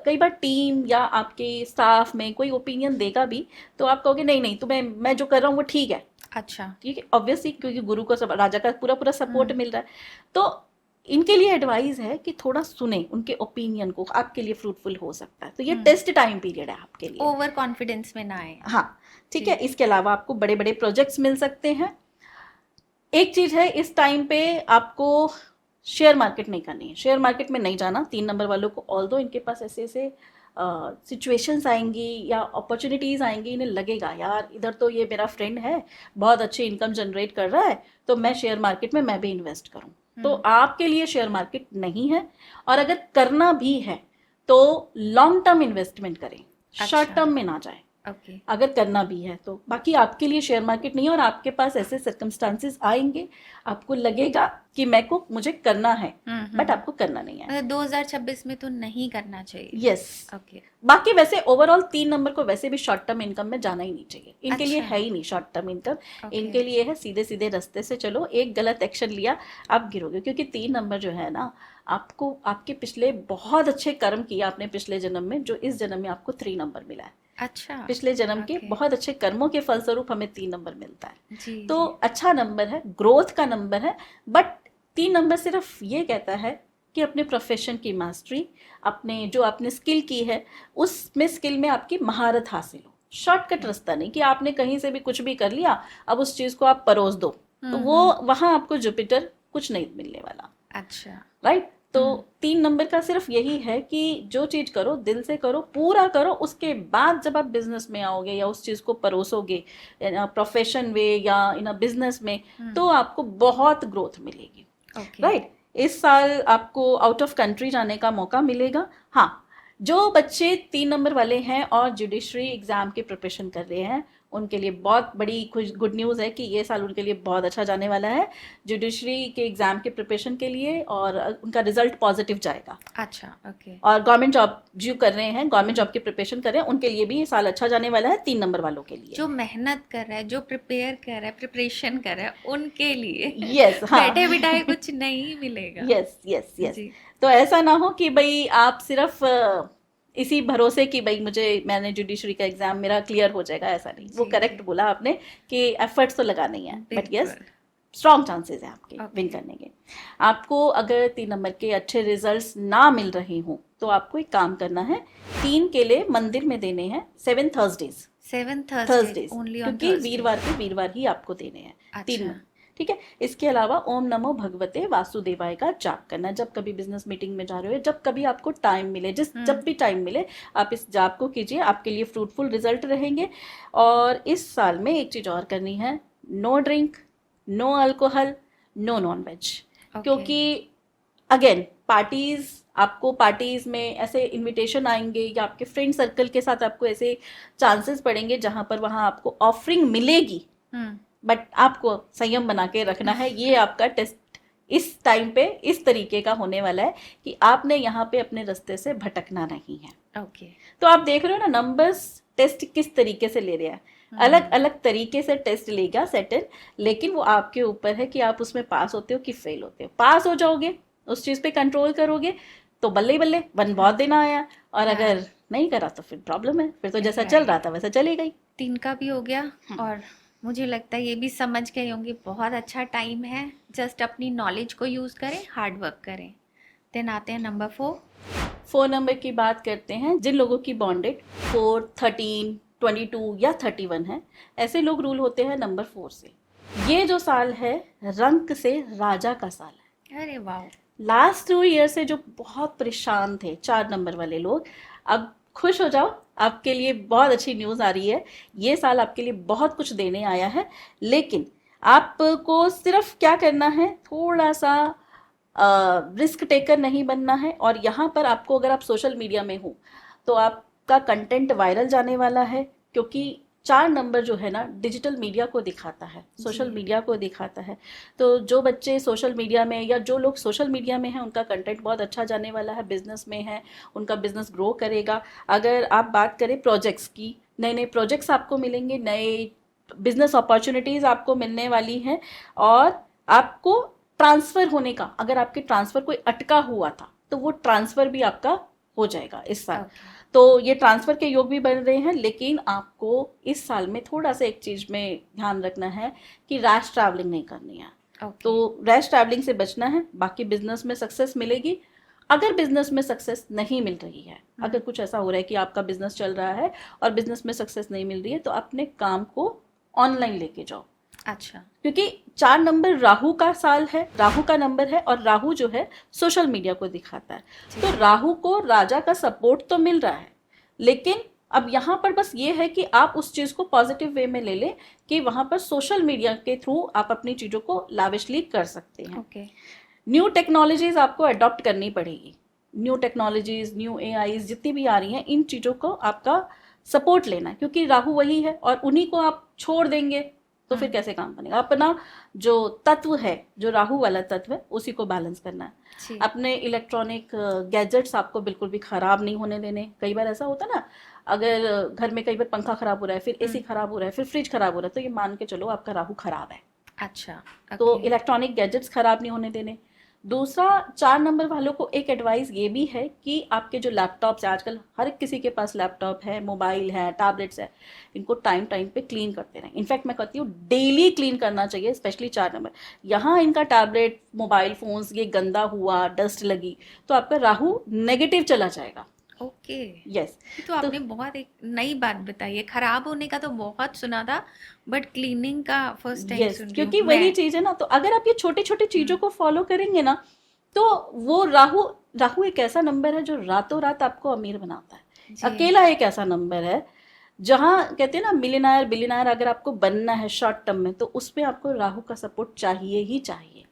कई बार टीम या आपके स्टाफ में कोई ओपिनियन देगा भी तो आप कहोगे नहीं नहीं तुम्हें मैं जो कर रहा हूँ वो ठीक है। अच्छा। ठीक है, ऑब्वियसली क्योंकि गुरु को राजा का पूरा पूरा सपोर्ट मिल रहा है। तो इनके लिए एडवाइस है कि थोड़ा सुने उनके ओपिनियन को, आपके लिए फ्रूटफुल हो सकता है। तो ये टेस्ट टाइम पीरियड है आपके लिए, ओवर कॉन्फिडेंस में ना आए। हाँ ठीक है। इसके अलावा आपको बड़े बड़े प्रोजेक्ट्स मिल सकते हैं। एक चीज है, इस टाइम पे आपको शेयर मार्केट नहीं करनी है, शेयर मार्केट में नहीं जाना 3 नंबर वालों को। ऑल्दो इनके पास ऐसे ऐसे सिचुएशंस आएंगी या अपॉर्चुनिटीज़ आएंगी, इन्हें लगेगा यार इधर तो ये मेरा फ्रेंड है, बहुत अच्छी इनकम जनरेट कर रहा है, तो मैं शेयर मार्केट में मैं भी इन्वेस्ट करूं। तो आपके लिए शेयर मार्केट नहीं है। और अगर करना भी है तो लॉन्ग टर्म इन्वेस्टमेंट करें, शॉर्ट टर्म में ना जाए। ओके। अगर करना भी है तो बाकी आपके लिए शेयर मार्केट नहीं है। और आपके पास ऐसे सर्कमस्टांसेस आएंगे, आपको लगेगा कि मुझे करना है, बट आपको करना नहीं है। 2026 में तो नहीं करना चाहिए। यस। ओके। बाकी वैसे ओवरऑल 3 नंबर को वैसे भी शॉर्ट टर्म इनकम में जाना ही नहीं चाहिए। इनके लिए अच्छा। है ही नहीं शॉर्ट टर्म इनकम। Okay. इनके लिए है सीधे सीधे रास्ते से चलो, एक गलत एक्शन लिया आप गिरोगे। क्योंकि 3 नंबर जो है ना, आपको आपके पिछले बहुत अच्छे कर्म किया आपने पिछले जन्म में, जो इस जन्म में आपको 3 नंबर मिला है। अच्छा। पिछले जन्म के Okay. बहुत अच्छे कर्मों के फलस्वरूप हमें 3 नंबर मिलता है। जी। तो अच्छा नंबर है, ग्रोथ का नंबर है। बट 3 नंबर सिर्फ ये कहता है कि अपने प्रोफेशन की मास्टरी, अपने जो आपने स्किल की है उसमें स्किल में आपकी महारत हासिल हो। शॉर्टकट रास्ता नहीं कि आपने कहीं से भी कुछ भी कर लिया, अब उस चीज को आप परोस दो, तो वो वहां आपको जुपिटर कुछ नहीं मिलने वाला। अच्छा। राइट। तो 3 नंबर का सिर्फ यही है कि जो चीज करो दिल से करो, पूरा करो। उसके बाद जब आप बिजनेस में आओगे या उस चीज को परोसोगे प्रोफेशन वे या इन अ बिजनेस में, तो आपको बहुत ग्रोथ मिलेगी। ओके। राइट। इस साल आपको आउट ऑफ कंट्री जाने का मौका मिलेगा। हाँ, जो बच्चे 3 नंबर वाले हैं और जुडिशरी एग्जाम के प्रिपरेशन कर रहे हैं, उनके लिए बहुत बड़ी गुड न्यूज़ है कि ये साल उनके लिए बहुत अच्छा जाने वाला है जुडिशरी के एग्जाम के प्रिपरेशन के लिए, और उनका रिजल्ट पॉजिटिव जाएगा। अच्छा। ओके। और गवर्नमेंट जॉब जो कर रहे हैं, गवर्नमेंट जॉब की प्रिपरेशन कर रहे हैं, उनके लिए भी ये साल अच्छा जाने वाला है 3 नंबर वालों के लिए। जो मेहनत कर रहा है, जो प्रिपेयर कर रहा है, प्रिपरेशन कर रहा है, उनके लिए यस। हाँ, बैठे बिठाए कुछ नहीं मिलेगा। Yes yes yes. जी। तो ऐसा ना हो कि भाई आप सिर्फ इसी भरोसे कि भाई मैंने जुडिशरी का एग्जाम मेरा क्लियर हो जाएगा, ऐसा नहीं। वो जी, करेक्ट बोला आपने कि एफर्ट्स तो लगाने ही है, बट बिल्कुल। यस स्ट्रॉन्ग चांसेस है आपके Okay. विन करने के। आपको अगर 3 नंबर के अच्छे रिजल्ट्स ना मिल रहे हों तो आपको एक काम करना है, 3 केले मंदिर में देने हैं 7 Thursdays 7 Thursdays, Thursday only on क्योंकि वीरवार के वीरवार ही आपको देने हैं 3। ठीक है। इसके अलावा ओम नमो भगवते वासुदेवाय का जाप करना है। जब कभी बिजनेस मीटिंग में जा रहे हो, जब कभी आपको टाइम मिले, जब भी टाइम मिले आप इस जाप को कीजिए, आपके लिए फ्रूटफुल रिजल्ट रहेंगे। और इस साल में एक चीज और करनी है, no drink, no alcohol, no non veg. क्योंकि अगेन आपको पार्टीज में ऐसे इनविटेशन आएंगे या आपके फ्रेंड सर्कल के साथ आपको ऐसे चांसेस पड़ेंगे जहां पर वहां आपको ऑफरिंग मिलेगी, बट आपको संयम बना के रखना है। ये आपका टेस्ट इस टाइम पे इस तरीके का होने वाला है कि आपने यहाँ पे अपने रास्ते से भटकना नहीं है। ओके। तो आप देख रहे हो ना, नंबर्स टेस्ट किस तरीके से ले रहे हैं, अलग अलग तरीके से टेस्ट लेगा सेटन, लेकिन वो आपके ऊपर है कि आप उसमें पास होते हो कि फेल होते हो। पास हो जाओगे, उस चीज पे कंट्रोल करोगे तो बल्ले ही बल्ले 1 बहुत दिन आया, और अगर नहीं करा तो फिर प्रॉब्लम है, फिर तो जैसा चल रहा था वैसा चलेगा ही। 3 का भी हो गया, और मुझे लगता है ये भी समझ गए होंगे बहुत अच्छा टाइम है, जस्ट अपनी नॉलेज को यूज करें, हार्ड वर्क करें। देन आते हैं नंबर 4 नंबर की बात करते हैं। जिन लोगों की बॉन्डेड 4, 13, 22 या 31 है, ऐसे लोग रूल होते हैं नंबर 4 से। ये जो साल है रंक से राजा का साल है। अरे वाह। लास्ट 2 ईयर से जो बहुत परेशान थे 4 नंबर वाले लोग, अब खुश हो जाओ, आपके लिए बहुत अच्छी न्यूज़ आ रही है। ये साल आपके लिए बहुत कुछ देने आया है, लेकिन आपको सिर्फ क्या करना है, थोड़ा सा रिस्क टेकर नहीं बनना है। और यहाँ पर आपको, अगर आप सोशल मीडिया में हो तो आपका कंटेंट वायरल जाने वाला है, क्योंकि 4 नंबर जो है ना डिजिटल मीडिया को दिखाता है, सोशल मीडिया को दिखाता है। तो जो बच्चे सोशल मीडिया में, या जो लोग सोशल मीडिया में हैं, उनका कंटेंट बहुत अच्छा जाने वाला है, बिजनेस में है, उनका बिजनेस ग्रो करेगा। अगर आप बात करें प्रोजेक्ट्स की, नए नए प्रोजेक्ट्स आपको मिलेंगे, नए बिजनेस अपॉर्चुनिटीज़ आपको मिलने वाली हैं। और आपको ट्रांसफ़र होने का, अगर आपके ट्रांसफ़र कोई अटका हुआ था तो वो ट्रांसफ़र भी आपका हो जाएगा इस साल। तो ये ट्रांसफ़र के योग भी बन रहे हैं। लेकिन आपको इस साल में थोड़ा सा एक चीज़ में ध्यान रखना है कि रैश ट्रैवलिंग नहीं करनी है। तो रैश ट्रैवलिंग से बचना है। बाकी बिजनेस में सक्सेस मिलेगी। अगर बिजनेस में सक्सेस नहीं मिल रही है, अगर कुछ ऐसा हो रहा है कि आपका बिजनेस चल रहा है और बिजनेस में सक्सेस नहीं मिल रही है, तो अपने काम को ऑनलाइन लेके जाओ। अच्छा, क्योंकि 4 नंबर राहु का साल है, राहु का नंबर है, और राहु जो है सोशल मीडिया को दिखाता है। तो राहु को राजा का सपोर्ट तो मिल रहा है, लेकिन अब यहाँ पर बस ये है कि आप उस चीज़ को पॉजिटिव वे में ले लें कि वहाँ पर सोशल मीडिया के थ्रू आप अपनी चीज़ों को लाविशली कर सकते हैं। न्यू टेक्नोलॉजीज आपको अडॉप्ट करनी पड़ेगी। न्यू टेक्नोलॉजीज, न्यू एआईज जितनी भी आ रही हैं, इन चीज़ों को आपका सपोर्ट लेना है, क्योंकि राहु वही है और उन्हीं को आप छोड़ देंगे तो फिर कैसे काम बनेगा। अपना जो तत्व है, जो राहु वाला तत्व है, उसी को बैलेंस करना है। अपने इलेक्ट्रॉनिक गैजेट्स आपको बिल्कुल भी खराब नहीं होने देने। कई बार ऐसा होता ना, अगर घर में कई बार पंखा खराब हो रहा है, फिर एसी खराब हो रहा है, फिर फ्रिज खराब हो रहा है, तो ये मान के चलो आपका राहु खराब है। अच्छा, तो इलेक्ट्रॉनिक गैजेट्स खराब नहीं होने देने। दूसरा, 4 नंबर वालों को एक एडवाइस ये भी है कि आपके जो लैपटॉप्स है, आजकल हर किसी के पास लैपटॉप है, मोबाइल है, टैबलेट्स है, इनको टाइम टाइम पे क्लीन करते रहें। इनफैक्ट मैं कहती हूँ डेली क्लीन करना चाहिए, स्पेशली 4 नंबर। यहाँ इनका टैबलेट, मोबाइल फोन्स ये गंदा हुआ, डस्ट लगी, तो आपका राहु नेगेटिव चला जाएगा। Okay, yes. तो आपने बहुत एक नई बात बताई है। खराब होने का तो बहुत सुना था, बट क्लीनिंग का फर्स्ट टाइम सुन रही हूँ। क्योंकि वही चीज है ना, तो अगर आप ये छोटे छोटे चीजों को फॉलो करेंगे ना, तो वो राहु एक ऐसा नंबर है जो रातों रात आपको अमीर बनाता है। अकेला एक ऐसा नंबर है जहाँ कहते हैं ना, मिलियनायर बिलियनायर अगर आपको बनना है शॉर्ट टर्म में, तो उसमें आपको राहु का सपोर्ट चाहिए ही चाहिए।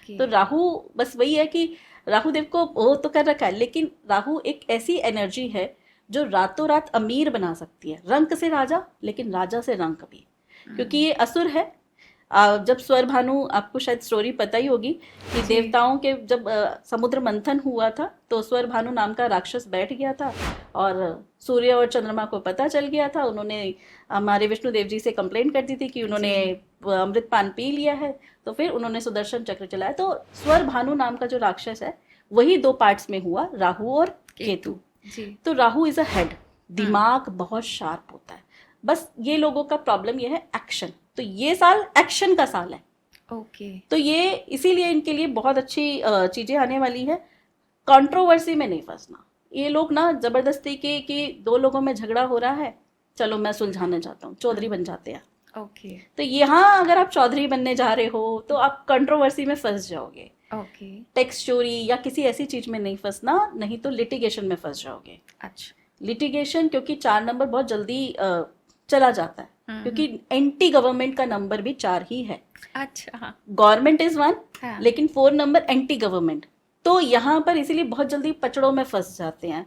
तो राहु बस वही है कि राहु देव को वो तो कर रखा है, लेकिन राहु एक ऐसी एनर्जी है जो रातों रात अमीर बना सकती है। रंक से राजा, लेकिन राजा से रंक भी, क्योंकि ये असुर है। जब स्वर भानु, आपको शायद स्टोरी पता ही होगी कि देवताओं के जब समुद्र मंथन हुआ था, तो स्वर भानु नाम का राक्षस बैठ गया था और सूर्य और चंद्रमा को पता चल गया था। उन्होंने हमारे विष्णुदेव जी से कंप्लेंट कर दी थी कि उन्होंने अमृत पान पी लिया है, तो फिर उन्होंने सुदर्शन चक्र चलाया। तो स्वर भानु नाम का जो राक्षस है, वही 2 पार्ट्स में हुआ, राहु और केतु। तो राहु इज अ हेड, दिमाग बहुत शार्प होता है। बस ये लोगों का प्रॉब्लम ये है एक्शन। तो ये साल एक्शन का साल है। तो ये इसीलिए इनके लिए बहुत अच्छी चीजें आने वाली है। कंट्रोवर्सी में नहीं फंसना। ये लोग ना जबरदस्ती के कि 2 लोगों में झगड़ा हो रहा है, चलो मैं सुलझाना चाहता हूँ, चौधरी बन जाते हैं। तो यहाँ अगर आप चौधरी बनने जा रहे हो तो आप कंट्रोवर्सी में फंस जाओगे। टेक्स्ट चोरी या किसी ऐसी चीज में नहीं फंसना, नहीं तो लिटिगेशन में फंस जाओगे। अच्छा, लिटिगेशन, क्योंकि 4 नंबर बहुत जल्दी चला जाता है, क्योंकि एंटी गवर्नमेंट का नंबर भी 4 ही है। अच्छा, गवर्नमेंट इज 1, लेकिन 4 नंबर एंटी गवर्नमेंट, तो यहाँ पर इसीलिए बहुत जल्दी पचड़ों में फंस जाते हैं।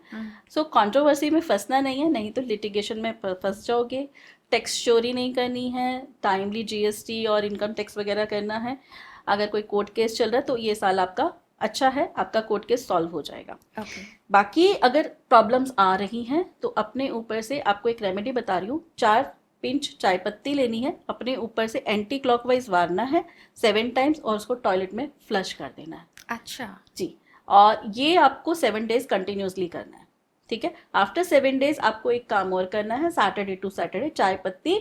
सो कंट्रोवर्सी में फंसना नहीं है, नहीं तो लिटिगेशन में फंस जाओगे। टैक्स चोरी नहीं करनी है, टाइमली जीएसटी और इनकम टैक्स वगैरह करना है। अगर कोई कोर्ट केस चल रहा है तो ये साल आपका अच्छा है, आपका कोर्ट केस सॉल्व हो जाएगा। बाकी अगर प्रॉब्लम्स आ रही हैं तो अपने ऊपर से, आपको एक रेमेडी बता रही हूँ, 4 पिंच चाय पत्ती लेनी है, अपने ऊपर से एंटी क्लॉकवाइज वारना है 7 टाइम्स और उसको टॉयलेट में फ्लश कर देना है। अच्छा जी, और ये आपको 7 डेज कंटिन्यूसली करना है। ठीक है, आफ्टर 7 डेज आपको एक काम और करना है, सैटरडे टू सैटरडे चाय पत्ती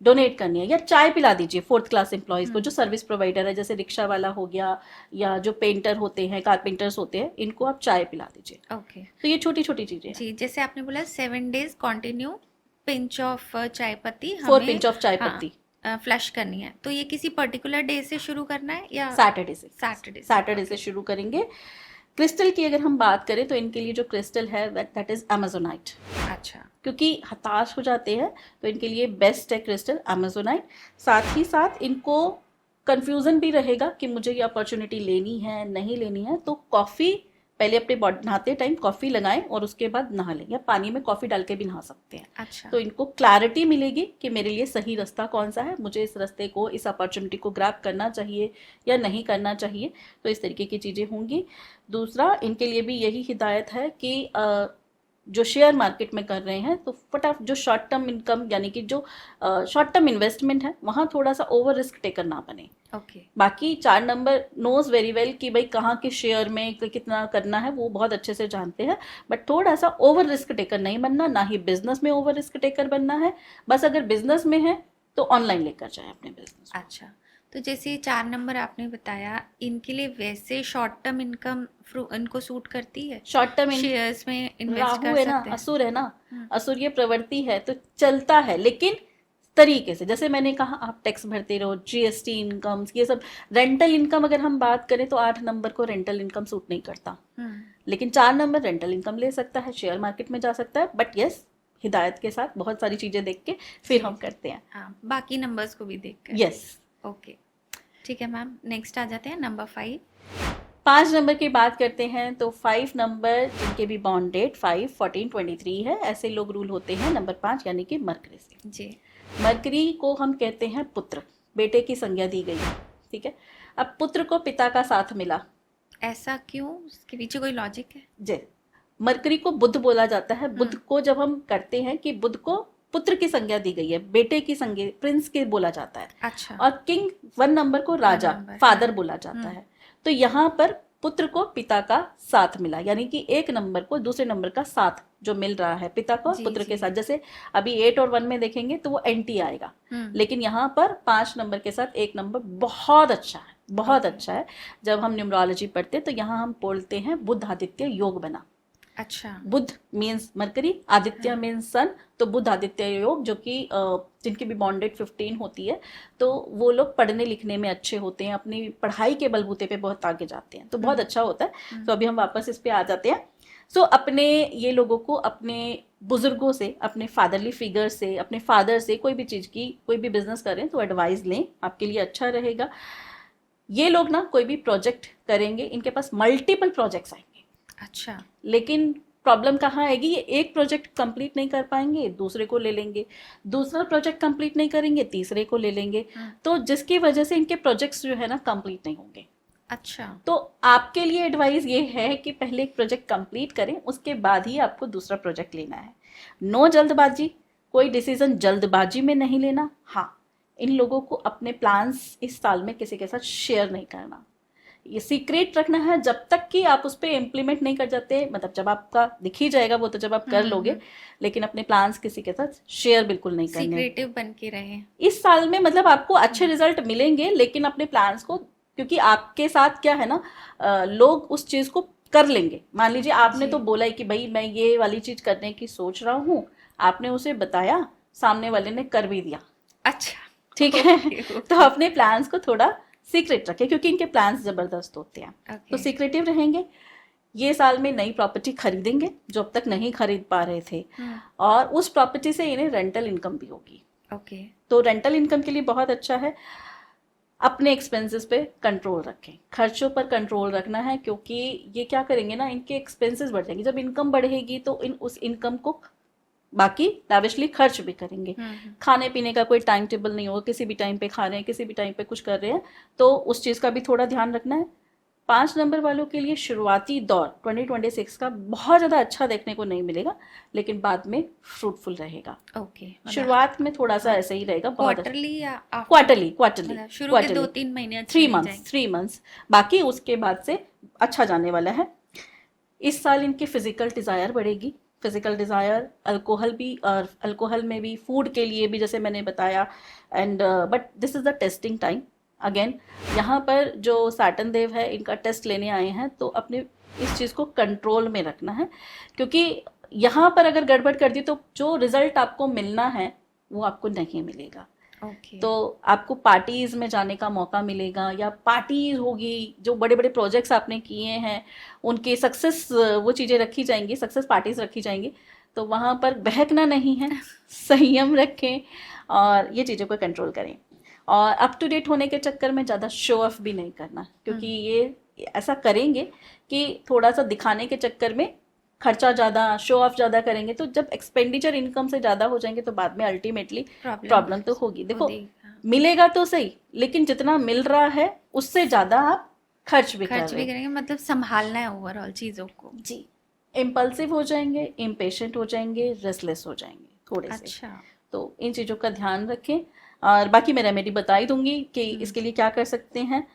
डोनेट करनी है, या चाय पिला दीजिए 4th क्लास एम्प्लॉयज को, जो सर्विस प्रोवाइडर है, जैसे रिक्शा वाला हो गया या जो पेंटर होते हैं, कारपेंटर्स होते हैं, इनको आप चाय पिला दीजिए। ओके, तो ये छोटी छोटी चीजें जी। जैसे आपने बोला 7 डेज कंटिन्यू पिंच ऑफ चाय पत्ती, 4 पिंच ऑफ चाय पत्ती फ्लश करनी है। तो ये किसी पर्टिकुलर डे से शुरू करना है या सैटरडे से शुरू करेंगे। क्रिस्टल की अगर हम बात करें तो इनके लिए जो क्रिस्टल है दैट इज अमेजोनाइट। अच्छा, क्योंकि हताश हो जाते हैं तो इनके लिए बेस्ट है क्रिस्टल अमेजोनाइट। साथ ही साथ इनको कंफ्यूजन भी रहेगा कि मुझे ये अपॉर्चुनिटी लेनी है नहीं लेनी है, तो कॉफ़ी पहले अपने बॉडी नहाते टाइम कॉफ़ी लगाएं और उसके बाद नहा लें, या पानी में कॉफ़ी डाल के भी नहा सकते हैं। अच्छा। तो इनको क्लैरिटी मिलेगी कि मेरे लिए सही रास्ता कौन सा है, मुझे इस रास्ते को, इस अपॉर्चुनिटी को ग्रैब करना चाहिए या नहीं करना चाहिए। तो इस तरीके की चीज़ें होंगी। दूसरा, इनके लिए भी यही हिदायत है कि जो शेयर मार्केट में कर रहे हैं तो फटाफट जो शॉर्ट टर्म इनकम यानी कि जो शॉर्ट टर्म इन्वेस्टमेंट है वहाँ थोड़ा सा ओवर रिस्क टेकर ना बने। ओके। बाकी 4 नंबर नोज वेरी वेल कि भाई कहाँ के शेयर में कितना करना है, वो बहुत अच्छे से जानते हैं, बट थोड़ा सा ओवर रिस्क टेकर नहीं बनना, ना ही बिजनेस में ओवर रिस्क टेकर बनना है। बस अगर बिजनेस में है तो ऑनलाइन लेकर जाए अपने बिजनेस। अच्छा, तो जैसे ये 4 नंबर आपने बताया, इनके लिए वैसे शॉर्ट टर्म इनकम इनको सूट करती है? शॉर्ट टर्म शेयर्स में इन्वेस्ट राहु कर है ना, सकते हैं? असुर है ना, असुर ये प्रवृत्ति है तो चलता है, लेकिन तरीके से। जैसे मैंने कहा आप टैक्स भरते रहो, जीएसटी इनकम्स, ये सब। रेंटल इनकम अगर हम बात करें तो 8 नंबर को रेंटल इनकम सूट नहीं करता, लेकिन 4 नंबर रेंटल इनकम ले सकता है, शेयर मार्केट में जा सकता है, बट यस हिदायत के साथ बहुत सारी चीजें देख के फिर हम करते हैं। हाँ, बाकी नंबर्स को भी देख कर। यस। ओके, ठीक है मैम। नेक्स्ट आ जाते हैं नंबर 5। 5 नंबर की बात करते हैं तो 5 नंबर जिनके भी बॉर्न डेट 5, 14, 23 है, ऐसे लोग रूल होते हैं नंबर 5 यानी कि मरकरी से। जी। मरकरी को हम कहते हैं पुत्र, बेटे की संज्ञा दी गई है, ठीक है। अब पुत्र को पिता का साथ मिला, ऐसा क्यों? उसके पीछे कोई लॉजिक है? जी। मरकरी को बुध बोला जाता है। बुध को जब हम करते हैं कि बुध को पुत्र की संज्ञा दी गई है, बेटे की संज्ञा प्रिंस के बोला जाता है। अच्छा। और किंग 1 नंबर को राजा, फादर बोला जाता है। तो यहाँ पर पुत्र को पिता का साथ मिला, यानी कि 1 नंबर को दूसरे नंबर का साथ जो मिल रहा है पिता को पुत्र के साथ। जैसे अभी 8 और 1 में देखेंगे तो वो एंटी आएगा, लेकिन यहाँ पर 5 नंबर के साथ 1 नंबर बहुत अच्छा है, बहुत अच्छा है। जब हम न्यूमरोलॉजी पढ़ते हैं तो यहाँ हम बोलते हैं बुध आदित्य योग बना। अच्छा। बुध मीन्स मरकरी, आदित्य मीन्स सन, तो बुध आदित्य योग, जो कि जिनकी भी बॉन्डेड 15 होती है, तो वो लोग पढ़ने लिखने में अच्छे होते हैं, अपनी पढ़ाई के बलबूते पे बहुत आगे जाते हैं, तो बहुत अच्छा होता है। तो अभी हम वापस इस पे आ जाते हैं। सो अपने ये लोगों को अपने बुजुर्गों से, अपने फादरली फिगर से, अपने फादर से कोई भी चीज़ की, कोई भी बिजनेस करें तो एडवाइस लें, आपके लिए अच्छा रहेगा। ये लोग ना कोई भी प्रोजेक्ट करेंगे, इनके पास मल्टीपल प्रोजेक्ट्स आएंगे। अच्छा। लेकिन प्रॉब्लम कहाँ आएगी, ये एक प्रोजेक्ट कंप्लीट नहीं कर पाएंगे, दूसरे को ले लेंगे, दूसरा प्रोजेक्ट कंप्लीट नहीं करेंगे, तीसरे को ले लेंगे, तो जिसकी वजह से इनके प्रोजेक्ट्स जो है ना कंप्लीट नहीं होंगे। अच्छा। तो आपके लिए एडवाइस ये है कि पहले एक प्रोजेक्ट कंप्लीट करें, उसके बाद ही आपको दूसरा प्रोजेक्ट लेना है। नो जल्दबाजी, कोई डिसीजन जल्दबाजी में नहीं लेना। हाँ, इन लोगों को अपने प्लान्स इस साल में किसी के साथ शेयर नहीं करना, ये सीक्रेट रखना है जब तक कि आप उस पर इम्प्लीमेंट नहीं कर जाते। मतलब जब आपका दिख ही जाएगा वो तो जब आप कर लोगे, लेकिन अपने प्लान्स किसी के साथ शेयर बिल्कुल नहीं करने। सीक्रेटिव बन के रहे इस साल में। मतलब आपको अच्छे रिजल्ट मिलेंगे, लेकिन अपने प्लान्स को, क्योंकि आपके साथ क्या है ना, लोग उस चीज को कर लेंगे। मान लीजिए आपने तो बोला है कि भाई मैं ये वाली चीज करने की सोच रहा हूँ, आपने उसे बताया, सामने वाले ने कर भी दिया। अच्छा, ठीक है। तो अपने प्लान्स को थोड़ा सीक्रेट रखें, क्योंकि इनके प्लान्स जबरदस्त होते हैं। तो सीक्रेटिव रहेंगे। ये साल में नई प्रॉपर्टी खरीदेंगे जो अब तक नहीं खरीद पा रहे थे, और उस प्रॉपर्टी से इन्हें रेंटल इनकम भी होगी। ओके। तो रेंटल इनकम के लिए बहुत अच्छा है। अपने एक्सपेंसेस पे कंट्रोल रखें, खर्चों पर कंट्रोल रखना है, क्योंकि ये क्या करेंगे ना, इनके एक्सपेंसेस बढ़ जाएंगे। जब इनकम बढ़ेगी तो उस इनकम को बाकी लाविशली खर्च भी करेंगे। खाने पीने का कोई टाइम टेबल नहीं होगा, किसी भी टाइम पे खा रहे हैं, किसी भी टाइम पे कुछ कर रहे हैं, तो उस चीज़ का भी थोड़ा ध्यान रखना है। 5 नंबर वालों के लिए शुरुआती दौर 2026 का बहुत ज़्यादा अच्छा देखने को नहीं मिलेगा, लेकिन बाद में फ्रूटफुल रहेगा। ओके। शुरुआत में थोड़ा सा ऐसे ही रहेगा। क्वार्टरली या क्वार्टरली शुरू के 2-3 महीने 3 मंथ्स, बाकी उसके बाद से अच्छा जाने वाला है। इस साल इनकी फिजिकल डिज़ायर बढ़ेगी। फिजिकल डिज़ायर, अल्कोहल भी, और अल्कोहल में भी, फूड के लिए भी, जैसे मैंने बताया। And but this is the testing time. Again यहाँ पर जो सैटर्न देव है, इनका टेस्ट लेने आए हैं, तो अपने इस चीज़ को कंट्रोल में रखना है, क्योंकि यहाँ पर अगर गड़बड़ कर दी तो जो रिजल्ट आपको मिलना है वो आपको नहीं मिलेगा। तो आपको पार्टीज में जाने का मौका मिलेगा, या पार्टीज होगी, जो बड़े बड़े प्रोजेक्ट्स आपने किए हैं उनके सक्सेस, वो चीज़ें रखी जाएंगी, सक्सेस पार्टीज रखी जाएंगी, तो वहाँ पर बहकना नहीं है, संयम रखें और ये चीज़ों को कंट्रोल करें। और अप टू डेट होने के चक्कर में ज़्यादा शो ऑफ भी नहीं करना, क्योंकि ये ऐसा करेंगे कि थोड़ा सा दिखाने के चक्कर में खर्चा ज़्यादा, शो ऑफ ज़्यादा करेंगे, तो जब एक्सपेंडिचर इनकम से ज़्यादा हो जाएंगे तो बाद में अल्टीमेटली प्रॉब्लम तो होगी। देखो, मिलेगा तो सही, लेकिन जितना मिल रहा है उससे ज़्यादा आप खर्च भी करेंगे, मतलब संभालना है ओवरऑल चीज़ों को। जी, इम्पल्सिव हो जाएंगे, इम्पेशेंट हो जाएंगे, रेस्टलेस हो जाएंगे थोड़े से। अच्छा। तो इन चीज़ों का ध्यान रखें, और बाकी मैं रेमेडी बता ही दूंगी कि इसके लिए क्या कर सकते हैं।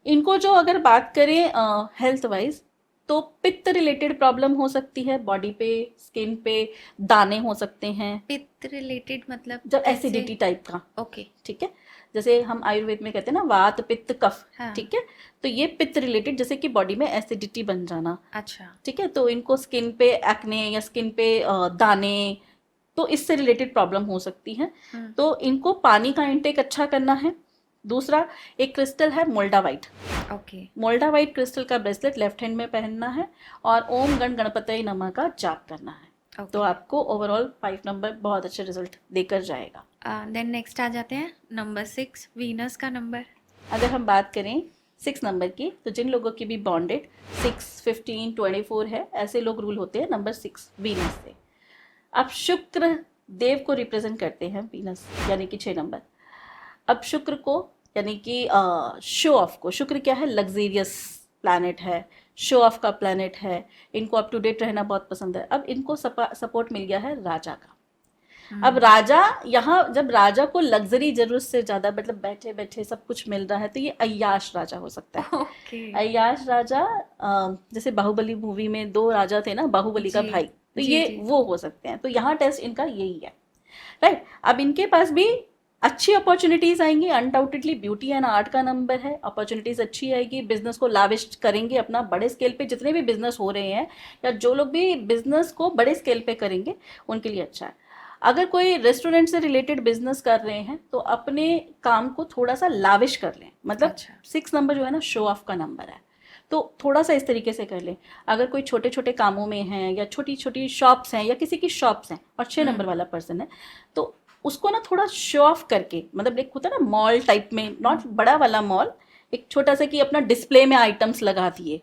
इनको जो अगर बात करें हेल्थ वाइज, तो पित्त रिलेटेड प्रॉब्लम हो सकती है, बॉडी पे, स्किन पे दाने हो सकते हैं। पित्त रिलेटेड मतलब जब एसिडिटी टाइप का, ओके, ठीक है, जैसे हम आयुर्वेद में कहते हैं ना वात पित्त कफ, हाँ। ठीक है, तो ये पित्त रिलेटेड, जैसे कि बॉडी में एसिडिटी बन जाना, अच्छा, ठीक है, तो इनको स्किन पे एक्ने या स्किन पे दाने, तो इससे रिलेटेड प्रॉब्लम हो सकती है। तो इनको पानी का इंटेक अच्छा करना है। दूसरा एक क्रिस्टल है मोल्डावाइट, ओके, मोल्डावाइट क्रिस्टल का ब्रेसलेट लेफ्ट हैंड में पहनना है और ओम गण गणपतये नमः का जाप करना है। तो आपको ओवरऑल 5 नंबर बहुत अच्छे रिजल्ट देकर जाएगा। देन नेक्स्ट आ जाते हैं नंबर 6, वीनस का नंबर। अगर हम बात करें 6 नंबर की, तो जिन लोगों की भी बॉन्डेड 6, 15, 24 है, ऐसे लोग रूल होते हैं नंबर 6 वीनस से। अब शुक्र देव को रिप्रेजेंट करते हैं वीनस, यानी कि 6 नंबर। अब शुक्र को, यानी कि शो ऑफ को, शुक्र क्या है, लग्जेरियस प्लैनेट है, शो ऑफ का प्लैनेट है, इनको अप टू डेट रहना बहुत पसंद है। अब इनको सपोर्ट मिल गया है राजा का। अब राजा, यहाँ जब राजा को लग्जरी जरूरत से ज्यादा, मतलब बैठे बैठे सब कुछ मिल रहा है, तो ये अय्याश राजा हो सकता है। अय्याश राजा, जैसे बाहुबली मूवी में 2 राजा थे ना, बाहुबली का भाई, तो ये वो हो सकते हैं। तो यहाँ टेस्ट इनका यही है, राइट। अब इनके पास भी अच्छी अपॉर्चुनिटीज आएंगी, अनडाउटेडली ब्यूटी एंड आर्ट का नंबर है, अपॉर्चुनिटीज अच्छी आएगी, बिजनेस को लाविश करेंगे अपना बड़े स्केल पे। जितने भी बिजनेस हो रहे हैं या जो लोग भी बिजनेस को बड़े स्केल पे करेंगे उनके लिए अच्छा है। अगर कोई रेस्टोरेंट से रिलेटेड बिजनेस कर रहे हैं तो अपने काम को थोड़ा सा लाविश कर लें, मतलब 6 नंबर जो है ना, शो ऑफ का नंबर है, तो थोड़ा सा इस तरीके से कर लें। अगर कोई छोटे छोटे कामों में है या छोटी छोटी शॉप्स हैं या किसी की शॉप्स हैं और 6 नंबर वाला पर्सन है, तो उसको ना थोड़ा शो ऑफ करके, मतलब एक होता है ना मॉल टाइप में, नॉट बड़ा वाला मॉल, एक छोटा सा कि अपना डिस्प्ले में आइटम्स लगा दिए,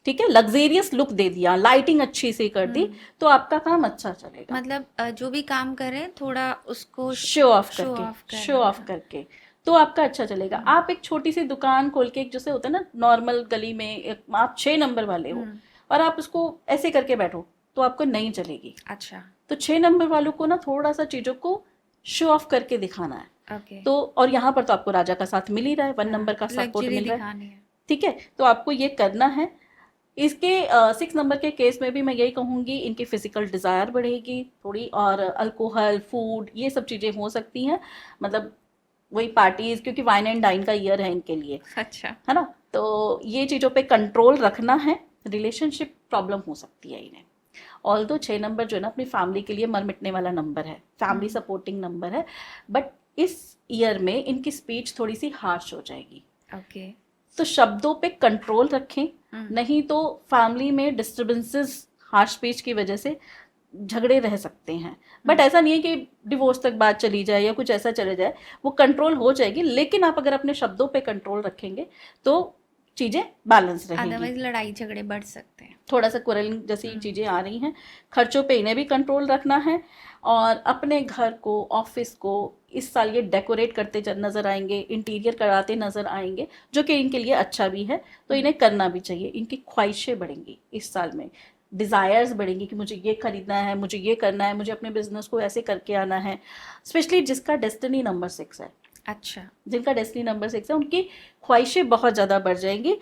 ठीक है, लग्जेरियस लुक दे दिया, लाइटिंग अच्छी से कर दी, तो आपका काम अच्छा चलेगा। मतलब जो भी काम करें थोड़ा उसको शो ऑफ करके तो आपका अच्छा चलेगा। आप एक छोटी सी दुकान खोल के, जैसे होता है ना नॉर्मल गली में, आप 6 नंबर वाले हो और आप उसको ऐसे करके बैठो तो आपको नहीं चलेगी। अच्छा, तो 6 नंबर वालों को ना थोड़ा सा चीजों को शो ऑफ करके दिखाना है। okay. तो और यहाँ पर तो आपको राजा का साथ मिल ही रहा है, 1 नंबर का सपोर्ट मिल रहा है, ठीक है, तो आपको ये करना है। इसके 6 नंबर के केस में भी मैं यही कहूँगी, इनकी फिजिकल डिज़ायर बढ़ेगी थोड़ी, और अल्कोहल, फूड, ये सब चीज़ें हो सकती हैं, मतलब वही पार्टीज, क्योंकि वाइन एंड डाइन का ईयर है इनके लिए, अच्छा है ना, तो ये चीज़ों पे कंट्रोल रखना है। रिलेशनशिप प्रॉब्लम हो सकती है इन्हें। ऑल्दो 6 नंबर जो है ना अपनी फैमिली के लिए मर मिटने वाला नंबर है, फैमिली सपोर्टिंग नंबर है, बट इस ईयर में इनकी स्पीच थोड़ी सी हार्श हो जाएगी। ओके, तो शब्दों पे कंट्रोल रखें, नहीं तो फैमिली में डिस्टर्बेंसेस हार्श स्पीच की वजह से झगड़े रह सकते हैं। बट ऐसा नहीं है कि डिवोर्स तक बात चली जाए या कुछ ऐसा चले जाए, वो कंट्रोल हो जाएगी, लेकिन आप अगर अपने शब्दों पे कंट्रोल रखेंगे तो चीजें बैलेंस रहेंगी। अदरवाइज लड़ाई झगड़े बढ़ सकते हैं, थोड़ा सा क्वारलिंग जैसी चीजें आ रही हैं। खर्चों पे इन्हें भी कंट्रोल रखना है, और अपने घर को, ऑफिस को इस साल ये डेकोरेट करते नजर आएंगे, इंटीरियर कराते नजर आएंगे, जो कि इनके लिए अच्छा भी है, तो इन्हें करना भी चाहिए। इनकी ख्वाहिशें बढ़ेंगी इस साल में, डिज़ायर्स बढ़ेंगी कि मुझे ये खरीदना है, मुझे ये करना है, मुझे अपने बिजनेस को ऐसे करके आना है। स्पेशली जिसका डेस्टिनी नंबर 6 है, अच्छा, जिनका डेस्टिनी नंबर 6 है, उनकी ख्वाहिशें बहुत ज़्यादा बढ़ जाएंगी।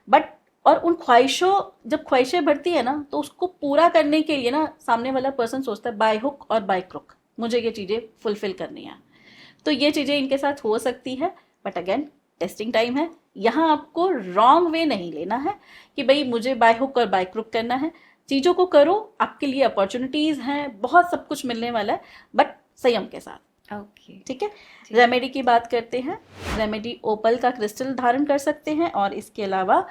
बट और उन ख्वाहिशों, जब ख्वाहिशें बढ़ती है ना, तो उसको पूरा करने के लिए ना सामने वाला पर्सन सोचता है बाय हुक और बाय क्रुक, मुझे ये चीज़ें फुलफिल करनी है। तो ये चीज़ें इनके साथ हो सकती है, बट अगेन टेस्टिंग टाइम है। यहाँ आपको रॉन्ग वे नहीं लेना है कि भाई मुझे बाय हुक और बाय क्रुक करना है। चीज़ों को करो, आपके लिए अपॉर्चुनिटीज़ हैं, बहुत सब कुछ मिलने वाला है, बट संयम के साथ। ओके, ठीक है। रेमेडी की बात करते हैं। रेमेडी ओपल का क्रिस्टल धारण कर सकते हैं, और इसके अलावा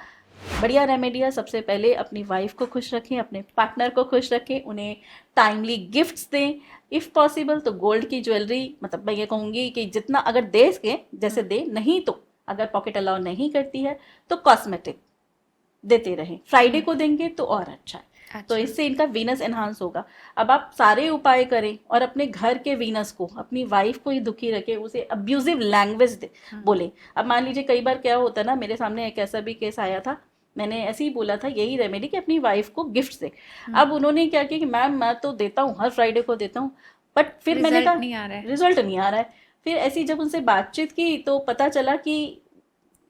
बढ़िया रेमेडी है। सबसे पहले अपनी वाइफ को खुश रखें, अपने पार्टनर को खुश रखें, उन्हें टाइमली गिफ्ट्स दें, इफ़ पॉसिबल तो गोल्ड की ज्वेलरी, मतलब मैं ये कहूँगी कि जितना अगर दे सकें जैसे दे, नहीं तो अगर पॉकेट अलाउ नहीं करती है तो कॉस्मेटिक देते रहें। फ्राइडे को देंगे तो और अच्छा है। तो इससे इनका वीनस एनहांस होगा। अब आप सारे उपाय करें और अपने घर के वीनस को, अपनी वाइफ को ही दुखी रखें, उसे अब्यूजिव लैंग्वेज बोले। अब मान लीजिए कई बार क्या होता है ना, मेरे सामने एक ऐसा भी केस आया था, मैंने ऐसे ही बोला था यही रेमेडी कि अपनी वाइफ को गिफ्ट दे। अब उन्होंने क्या किया कि मैम मैं तो देता हूँ, हर फ्राइडे को देता हूँ, बट फिर मैंने कहा रिजल्ट नहीं आ रहा है। फिर ऐसी जब उनसे बातचीत की तो पता चला कि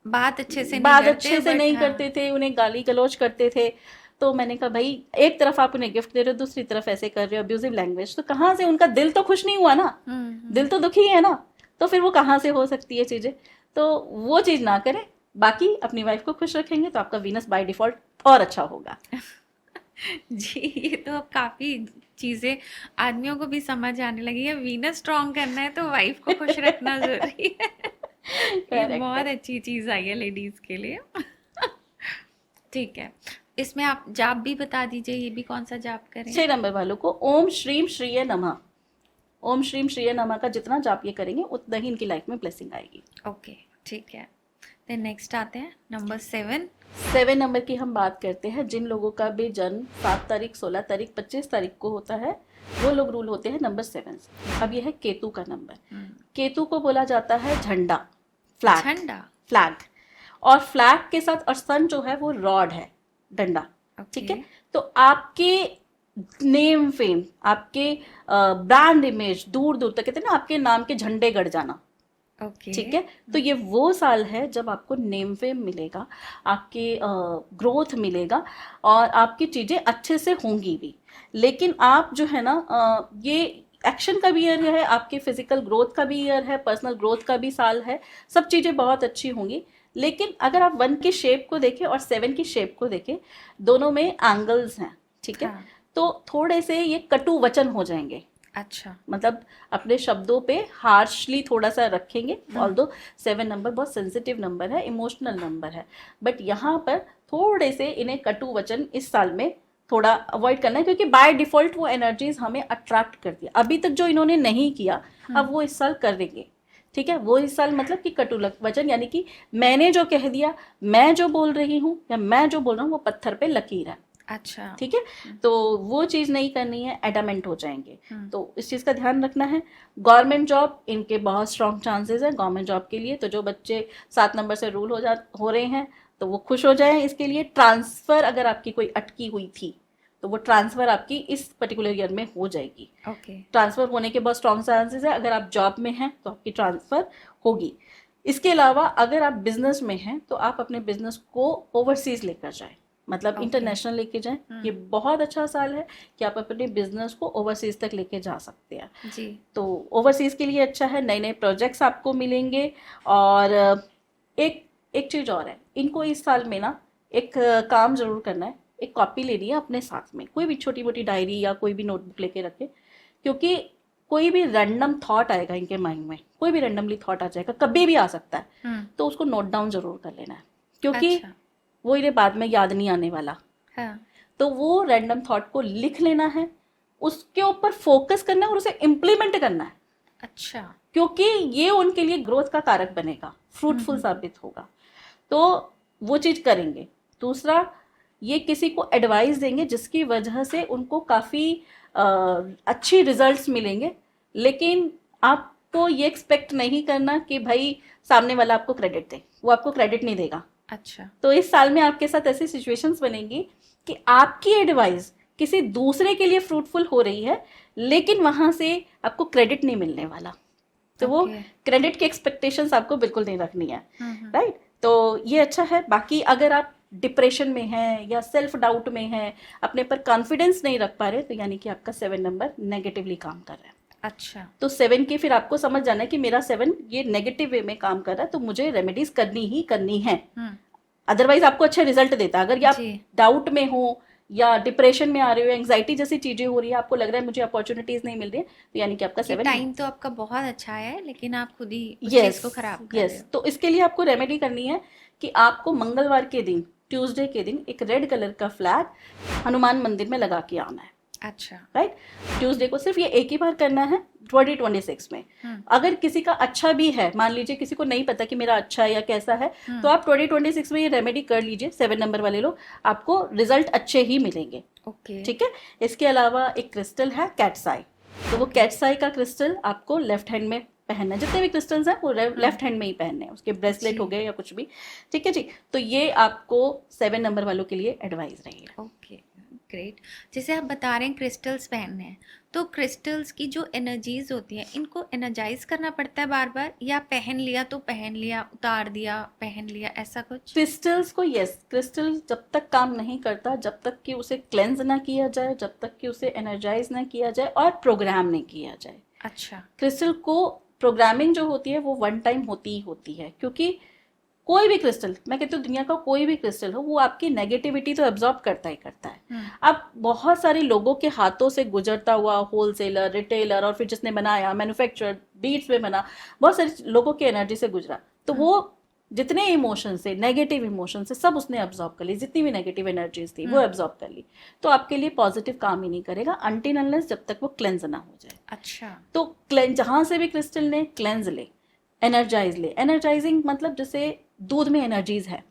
बात अच्छे से नहीं करते थे, उन्हें गाली गलौज करते थे। तो मैंने कहा भाई, एक तरफ आप उन्हें गिफ्ट दे रहे हो, दूसरी तरफ ऐसे कर रहे हो अब्यूजिव लैंग्वेज, तो कहाँ से उनका दिल तो खुश नहीं हुआ ना, दिल तो दुखी है ना, तो फिर वो कहाँ से हो सकती है चीजें। तो वो चीज ना करें। बाकी अपनी वाइफ को खुश रखेंगे तो आपका वीनस बाय डिफॉल्ट और अच्छा होगा। जी, ये तो अब काफी चीजें आदमियों को भी समझ आने लगी है। वीनस स्ट्रॉन्ग करना है तो वाइफ को खुश रखना जरूरी है। ये बहुत अच्छी चीज आई है लेडीज के लिए। ठीक है, इसमें आप जाप भी बता दीजिए, ये भी कौन सा जाप करें? 6 नंबर वालों को ओम श्रीम श्रीय नमः, ओम श्रीम श्रीय नमः का जितना जाप ये करेंगे उतना ही इनकी लाइफ में ब्लेसिंग आएगी। ओके, ठीक है। देन नेक्स्ट आते हैं नंबर 7। 7 नंबर की हम बात करते हैं। जिन लोगों का भी जन्म 7 तारीख, 16 तारीख, 25 तारीख को होता है, वो लोग रूल होते हैं नंबर 7। अब यह है केतु का नंबर। केतु को बोला जाता है झंडा, फ्लैग। और फ्लैग के साथ और सन जो है वो रॉड है, डंडा। ठीक है, तो आपके नेम फेम, आपके ब्रांड इमेज दूर दूर तक, कहते हैं ना आपके नाम के झंडे गड़ जाना। ठीक है, तो ये वो साल है जब आपको नेम फेम मिलेगा, आपके ग्रोथ मिलेगा और आपकी चीजें अच्छे से होंगी भी। लेकिन आप जो है ना, ये एक्शन का भी ईयर है, आपके फिजिकल ग्रोथ का भी ईयर है, पर्सनल ग्रोथ का भी साल है, सब चीजें बहुत अच्छी होंगी। लेकिन अगर आप 1 की शेप को देखें और 7 की शेप को देखें, दोनों में एंगल्स हैं। ठीक है, तो थोड़े से ये कटु वचन हो जाएंगे। अच्छा, मतलब अपने शब्दों पे हार्शली थोड़ा सा रखेंगे। ऑल्दो 7 नंबर बहुत सेंसिटिव नंबर है, इमोशनल नंबर है, बट यहाँ पर थोड़े से इन्हें कटु वचन इस साल में थोड़ा अवॉइड करना है, क्योंकि बाय डिफॉल्ट वो एनर्जीज हमें अट्रैक्ट करती है। अभी तक जो इन्होंने नहीं किया, अब वो इस साल कर देंगे। ठीक है, वो इस साल मतलब कि कटु वचन, यानी कि मैंने जो कह दिया, मैं जो बोल रही हूँ या मैं जो बोल रहा हूँ वो पत्थर पे लकीर है। अच्छा, ठीक है, तो वो चीज नहीं करनी है, एडामेंट हो जाएंगे। तो इस चीज का ध्यान रखना है। गवर्नमेंट जॉब, इनके बहुत स्ट्रॉन्ग चांसेस है गवर्नमेंट जॉब के लिए। तो जो बच्चे 7 नंबर से रूल हो रहे हैं तो वो खुश हो जाएं इसके लिए। ट्रांसफर अगर आपकी कोई अटकी हुई थी तो वो ट्रांसफर आपकी इस पर्टिकुलर ईयर में हो जाएगी। ट्रांसफर होने के बहुत स्ट्रॉन्ग चांसेस है। अगर आप जॉब में हैं तो आपकी ट्रांसफर होगी। इसके अलावा अगर आप बिजनेस में हैं तो आप अपने बिजनेस को ओवरसीज लेकर जाएं, मतलब इंटरनेशनल लेके जाएं। ये बहुत अच्छा साल है कि आप अपने बिजनेस को ओवरसीज तक लेके जा सकते हैं जी। तो ओवरसीज के लिए अच्छा है, नए नए प्रोजेक्ट्स आपको मिलेंगे। और एक चीज और है, इनको इस साल में ना एक काम जरूर करना है, एक कॉपी लेनी है अपने साथ में, कोई भी छोटी मोटी डायरी या कोई भी नोटबुक लेके रखे, क्योंकि कोई भी रैंडम थॉट आएगा इनके माइंड में, कोई भी रैंडमली थॉट आ जाएगा, कभी भी आ सकता है, तो उसको नोट डाउन जरूर कर लेना है, क्योंकि वो इन्हें बाद में याद नहीं आने वाला। तो वो रैंडम थॉट को लिख लेना है, उसके ऊपर फोकस करना है और उसे इम्प्लीमेंट करना है। अच्छा, क्योंकि ये उनके लिए ग्रोथ का कारक बनेगा, फ्रूटफुल साबित होगा, तो वो चीज करेंगे। दूसरा, ये किसी को एडवाइस देंगे जिसकी वजह से उनको काफ़ी अच्छी रिजल्ट्स मिलेंगे। लेकिन आपको ये एक्सपेक्ट नहीं करना कि भाई सामने वाला आपको क्रेडिट दे, वो आपको क्रेडिट नहीं देगा। अच्छा, तो इस साल में आपके साथ ऐसी सिचुएशंस बनेंगी कि आपकी एडवाइस किसी दूसरे के लिए फ्रूटफुल हो रही है, लेकिन वहां से आपको क्रेडिट नहीं मिलने वाला। तो वो क्रेडिट की एक्सपेक्टेशंस आपको बिल्कुल नहीं रखनी है, राइट। तो ये अच्छा है। बाकी अगर आप डिप्रेशन में हैं या सेल्फ डाउट में हैं, अपने पर कॉन्फिडेंस नहीं रख पा रहे, तो यानी कि आपका 7 नंबर नेगेटिवली काम कर रहा है। अच्छा, तो 7 की फिर आपको समझ जाना है कि मेरा 7 ये नेगेटिव वे में काम कर रहा है, तो मुझे रेमेडीज करनी ही करनी है, अदरवाइज आपको अच्छे रिजल्ट देता। अगर आप डाउट में हो या डिप्रेशन में आ रहे हो, एंग्जाइटी जैसी चीजें हो रही है, आपको लग रहा है मुझे अपॉर्चुनिटीज नहीं मिल रही है, तो यानी कि आपका 7 टाइम तो आपका बहुत अच्छा है, लेकिन आप खुद ही उस चीज को खराब कर रहे हो। तो इसके लिए आपको रेमेडी करनी है कि आपको मंगलवार के दिन ट्यूसडे के दिन एक रेड कलर का फ्लैग हनुमान मंदिर में लगा के आना है। अच्छा। राइट, ट्यूसडे को सिर्फ ये एक ही बार करना है 2026 में। अगर किसी का अच्छा भी है, मान लीजिए किसी को नहीं पता कि मेरा अच्छा है या कैसा है, तो आप 2026 में ये रेमेडी कर लीजिए। 7 नंबर वाले लोग, आपको रिजल्ट अच्छे ही मिलेंगे। ओके। ठीक है। इसके अलावा एक क्रिस्टल है कैट्स आई, तो वो कैट्स आई का क्रिस्टल आपको लेफ्ट हैंड में पहनना है। जितने भी क्रिस्टल्स हैं वो लेफ्ट हैंड में ही पहनने हैं, उसके ब्रेसलेट हो गए या कुछ भी। ठीक है जी, तो ये आपको 7 नंबर वालों के लिए एडवाइस रहेगी। Okay, great. जैसे आप बता रहे हैं क्रिस्टल्स पहनने हैं, तो क्रिस्टल्स की जो एनर्जीज होती हैं, इनको एनर्जाइज करना पड़ता है बार बार, या पहन लिया तो पहन लिया, उतार दिया पहन लिया, ऐसा कुछ? क्रिस्टल्स को, यस, क्रिस्टल जब तक काम नहीं करता, जब तक कि उसे क्लेंज ना किया जाए, जब तक कि उसे एनर्जाइज ना किया जाए और प्रोग्राम नहीं किया जाए। अच्छा। क्रिस्टल को प्रोग्रामिंग जो होती है वो वन टाइम होती ही होती है, क्योंकि कोई भी क्रिस्टल, मैं कहती हूँ दुनिया का कोई भी क्रिस्टल हो, वो आपकी नेगेटिविटी तो एब्जॉर्ब करता ही करता है। अब बहुत सारे लोगों के हाथों से गुजरता हुआ, होलसेलर, रिटेलर, और फिर जिसने बनाया, मैन्युफैक्चरर, बीट्स में बना, बहुत सारे लोगों की एनर्जी से गुजरा, तो वो जितने इमोशन से, नेगेटिव इमोशन से, सब उसने एब्जॉर्ब कर ली। जितनी भी नेगेटिव एनर्जीज थी वो एब्जॉर्ब कर ली, तो आपके लिए पॉजिटिव काम ही नहीं करेगा अनटिल अनलेस जब तक वो क्लेंज ना हो जाए। अच्छा। तो क्लेंज, जहां से भी क्रिस्टल ने क्लेंज ले, एनर्जाइज ले। एनर्जाइजिंग मतलब जैसे दूध में एनर्जीज है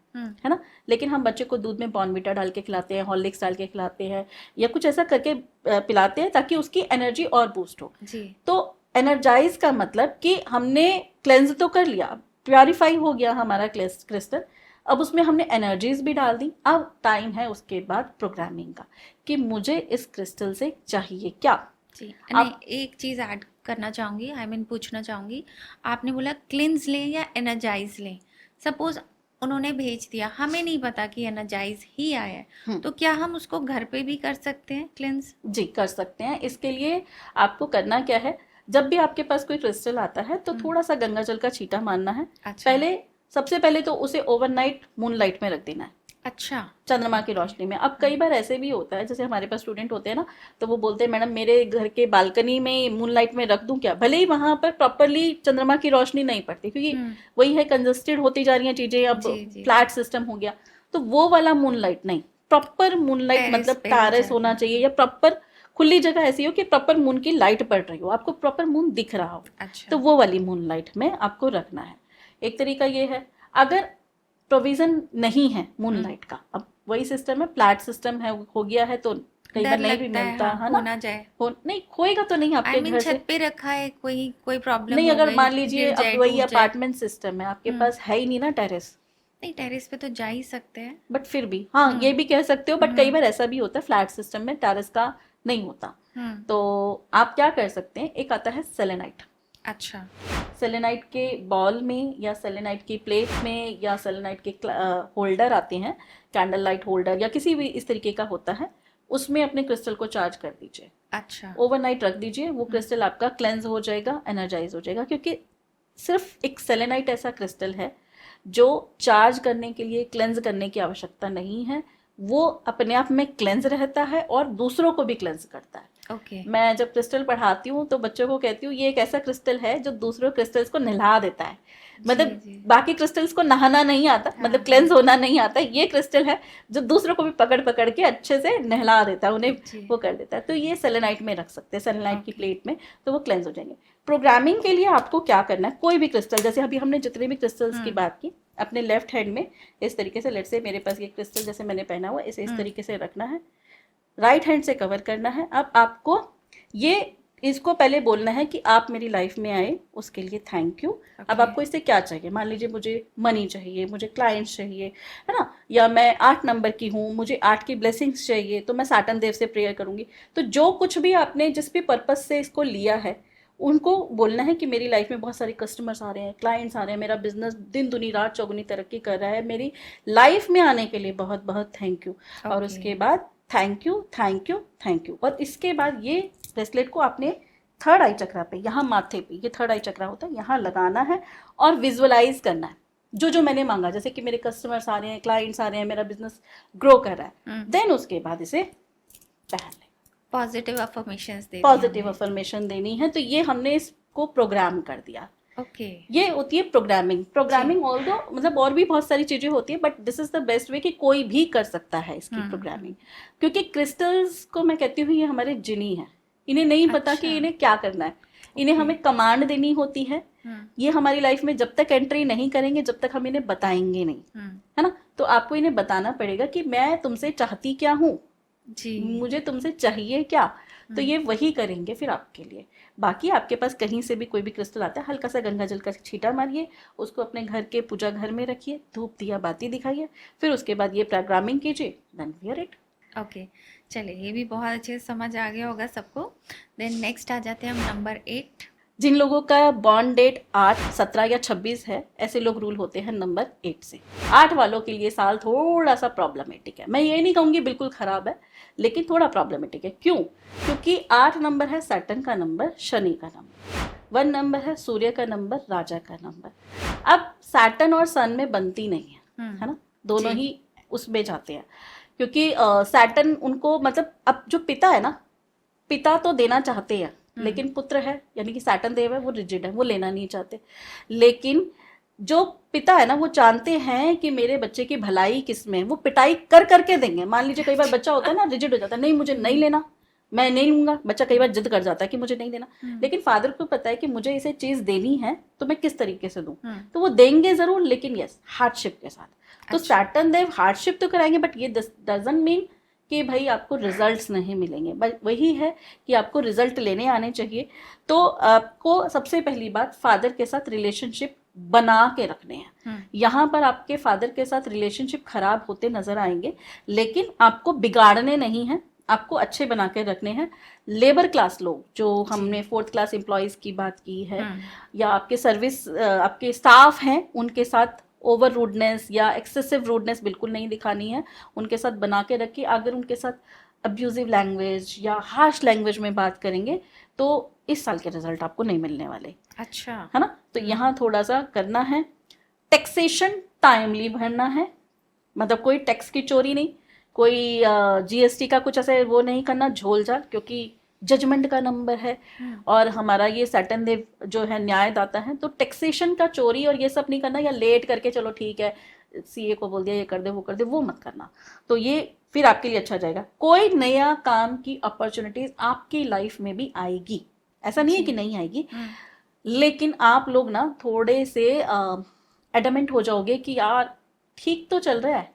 ना, लेकिन हम बच्चे को दूध में बॉर्नविटा डाल के खिलाते हैं, हॉर्लिक्स डाल के खिलाते हैं, या कुछ ऐसा करके पिलाते हैं ताकि उसकी एनर्जी और बूस्ट हो जी। तो एनर्जाइज का मतलब कि हमने क्लेंज तो कर लिया, प्योरीफाई हो गया हमारा क्रिस्टल, अब उसमें हमने एनर्जीज भी डाल दी। अब टाइम है उसके बाद प्रोग्रामिंग का, कि मुझे इस क्रिस्टल से चाहिए क्या। जी, नहीं, एक चीज़ ऐड करना चाहूँगी, पूछना चाहूँगी। आपने बोला क्लिंज लें या एनर्जाइज लें। सपोज उन्होंने भेज दिया, हमें नहीं पता कि एनर्जाइज ही आया है, तो क्या हम उसको घर पे भी कर सकते हैं क्लिंज? जी, कर सकते हैं। इसके लिए आपको करना क्या है, जब भी आपके पास कोई क्रिस्टल आता है तो थोड़ा सा गंगा जल का छींटा मारना है। अच्छा। सबसे पहले तो उसे ओवरनाइट मूनलाइट में रख देना है। अच्छा। चंद्रमा की रोशनी में। अब कई बार ऐसे भी होता है, जैसे हमारे पास स्टूडेंट होते हैं ना, तो वो बोलते हैं मैडम मेरे घर के बालकनी में मूनलाइट में रख दूं क्या? भले ही वहां पर प्रॉपरली चंद्रमा की रोशनी नहीं पड़ती, क्योंकि वही है, कंजस्टेड होती जा रही हैं चीजें, अब फ्लैट सिस्टम हो गया, तो वो वाला मूनलाइट नहीं, प्रॉपर मूनलाइट मतलब टेरेस होना चाहिए, या प्रॉपर खुली जगह ऐसी हो कि प्रॉपर मून की लाइट पड़ रही हो, आपको प्रॉपर मून दिख रहा हो। अच्छा। तो वो वाली मूनलाइट में आपको रखना है। एक तरीका ये है। अगर प्रोविजन नहीं है मूनलाइट का, अब वही सिस्टम है, फ्लैट सिस्टम है, हो गया है, तो कई बार नहीं भी मिलता है ना, होना जाए नहीं खोएगा तो नहीं आपके घर से। छत पे रखा है, कोई प्रॉब्लम नहीं, अगर मान लीजिए अब वही अपार्टमेंट सिस्टम है, आपके पास है ही नहीं ना टेरेस, नहीं, टेरेस पे तो जा ही सकते हैं, बट फिर भी हाँ, ये भी कह सकते हो, बट कई बार ऐसा भी होता है फ्लैट सिस्टम में टेरेस का नहीं होता, तो आप क्या कर सकते हैं, एक आता है सेलेनाइट। अच्छा। सेलेनाइट के बॉल में, या सेलेनाइट की प्लेट में, या सेलेनाइट के होल्डर आते हैं, कैंडल लाइट होल्डर या किसी भी इस तरीके का होता है, उसमें अपने क्रिस्टल को चार्ज कर दीजिए। अच्छा। ओवरनाइट रख दीजिए, वो क्रिस्टल आपका क्लेंज हो जाएगा, एनर्जाइज हो जाएगा, क्योंकि सिर्फ एक सेलेनाइट ऐसा क्रिस्टल है जो चार्ज करने के लिए, क्लेंज करने की आवश्यकता नहीं है, वो अपने आप में क्लेंज रहता है और दूसरों को भी क्लेंज करता है। ओके। मैं जब क्रिस्टल पढ़ाती हूँ तो बच्चों को कहती हूँ ये एक ऐसा क्रिस्टल है जो दूसरों क्रिस्टल्स को नहला देता है, मतलब बाकी क्रिस्टल्स को नहाना नहीं आता, मतलब क्लेंज होना नहीं आता, ये क्रिस्टल है जो दूसरों को भी पकड़ पकड़ के अच्छे से नहला देता है, उन्हें वो कर देता है। तो ये सेलेनाइट में रख सकते हैं, सेलेनाइट की प्लेट में, तो वो क्लेंज हो जाएंगे। प्रोग्रामिंग के लिए आपको क्या करना है, कोई भी क्रिस्टल, जैसे अभी हमने जितने भी क्रिस्टल्स की बात की, अपने लेफ्ट हैंड में इस तरीके से, लेट्स से मेरे पास ये क्रिस्टल जैसे मैंने पहना हुआ, इसे इस तरीके से रखना है, राइट हैंड से कवर करना है। अब आपको इसको पहले बोलना है कि आप मेरी लाइफ में आए, उसके लिए थैंक यू। अब आपको इससे क्या चाहिए, मान लीजिए मुझे मनी चाहिए, मुझे क्लाइंट्स चाहिए, है ना, या मैं 8 नंबर की हूँ, मुझे 8 की ब्लेसिंग्स चाहिए, तो मैं सैटर्न देव से प्रेयर करूंगी। तो जो कुछ भी आपने जिस भी पर्पज से इसको लिया है, उनको बोलना है कि मेरी लाइफ में बहुत सारे कस्टमर्स आ रहे हैं, क्लाइंट्स आ रहे हैं, मेरा बिजनेस दिन दुनी रात चौगुनी तरक्की कर रहा है, मेरी लाइफ में आने के लिए बहुत बहुत थैंक यू। और उसके बाद thank you, thank you, thank you. और इसके बाद ये ब्रेसलेट को आपने थर्ड आई चक्रा पे, यहाँ माथे पे, ये थर्ड आई चक्रा होता है, यहाँ लगाना है और विजुअलाइज करना है जो जो मैंने मांगा, जैसे कि मेरे कस्टमर्स आ रहे हैं, क्लाइंट्स आ रहे हैं, मेरा बिजनेस ग्रो कर रहा है, देन उसके बाद इसे पहन ले। पॉजिटिव अफर्मेशंस देनी है, तो ये हमने इसको प्रोग्राम कर दिया। ओके। ये होती है प्रोग्रामिंग ऑल्दो मतलब और भी बहुत सारी चीजें होती है, but this is the best way कि कोई भी कर सकता है इसकी प्रोग्रामिंग। क्योंकि क्रिस्टल्स को मैं कहती हूँ ये हमारे जिनी है, इन्हें नहीं पता कि अच्छा। इन्हें क्या करना है, इन्हें हमें कमांड देनी होती है। ये हमारी लाइफ में जब तक एंट्री नहीं करेंगे जब तक हम इन्हें बताएंगे नहीं, है ना। तो आपको इन्हें बताना पड़ेगा कि मैं तुमसे चाहती क्या हूँ, जी। मुझे तुमसे चाहिए क्या, तो ये वही करेंगे फिर आपके लिए। बाकी आपके पास कहीं से भी कोई भी क्रिस्टल आता है, हल्का सा गंगा जल का छींटा मारिए, उसको अपने घर के पूजा घर में रखिए, धूप दिया बाती दिखाइए, फिर उसके बाद ये प्रोग्रामिंग कीजिए, देन वियर इट। ओके, चलिए ये भी बहुत अच्छे से समझ आ गया होगा सबको। देन नेक्स्ट आ जाते हैं हम नंबर 8। जिन लोगों का बॉर्न डेट 8, 17 या 26 है, ऐसे लोग रूल होते हैं नंबर 8 से। 8 वालों के लिए साल थोड़ा सा प्रॉब्लमेटिक है, मैं ये नहीं कहूँगी बिल्कुल खराब है, लेकिन थोड़ा प्रॉब्लमेटिक है। क्यों? क्योंकि 8 नंबर है सैटर्न का नंबर, शनि का नंबर। 1 नंबर है सूर्य का नंबर, राजा का नंबर। अब सैटर्न और सन में बनती नहीं है ना, दोनों ही उसमें जाते हैं। क्योंकि सैटर्न उनको मतलब अब जो पिता है ना, पिता तो देना चाहते हैं, लेकिन पुत्र है यानी कि सैटर्न देव है, वो रिजिड है, वो लेना नहीं चाहते। लेकिन जो पिता है ना, वो जानते हैं कि मेरे बच्चे की भलाई किस में है, वो पिटाई कर करके देंगे। मान लीजिए कई बार बच्चा होता है ना, रिजिड हो जाता है, नहीं मुझे नहीं लेना, मैं नहीं लूंगा, बच्चा कई बार जिद कर जाता है कि मुझे नहीं देना। लेकिन फादर को पता है कि मुझे इसे चीज देनी है, तो मैं किस तरीके से दूं, तो वो देंगे जरूर, लेकिन यस हार्डशिप के साथ। तो सैटर्न देव हार्डशिप तो कराएंगे, बट ये डजंट मीन कि भाई आपको रिजल्ट्स नहीं मिलेंगे, बट वही है कि आपको रिजल्ट लेने आने चाहिए। तो आपको सबसे पहली बात फादर के साथ रिलेशनशिप बना के रखने हैं। यहाँ पर आपके फादर के साथ रिलेशनशिप खराब होते नजर आएंगे, लेकिन आपको बिगाड़ने नहीं है, आपको अच्छे बना के रखने हैं। लेबर क्लास लोग, जो हमने 4th क्लास एम्प्लॉयज की बात की है, या आपके सर्विस आपके स्टाफ हैं, उनके साथ ओवर रूडनेस या एक्सेसिव रूडनेस बिल्कुल नहीं दिखानी है, उनके साथ बना के रखिए। अगर उनके साथ अब्यूजिव लैंग्वेज या हार्श लैंग्वेज में बात करेंगे तो इस साल के रिजल्ट आपको नहीं मिलने वाले। अच्छा, है ना। तो यहाँ थोड़ा सा करना है, टैक्सेशन टाइमली भरना है, मतलब कोई टैक्स की चोरी नहीं, कोई जीएसटी का कुछ ऐसे वो नहीं करना झोल झाल, क्योंकि जजमेंट का नंबर है और हमारा ये सैटर्न देव जो है न्यायदाता है। तो टैक्सेशन का चोरी और ये सब नहीं करना, या लेट करके चलो ठीक है सीए को बोल दिया ये कर दे वो कर दे, वो मत करना। तो ये फिर आपके लिए अच्छा जाएगा। कोई नया काम की अपॉर्चुनिटीज आपकी लाइफ में भी आएगी, ऐसा नहीं है कि नहीं आएगी, लेकिन आप लोग ना थोड़े से एडमेंट हो जाओगे कि यार ठीक तो चल रहा है,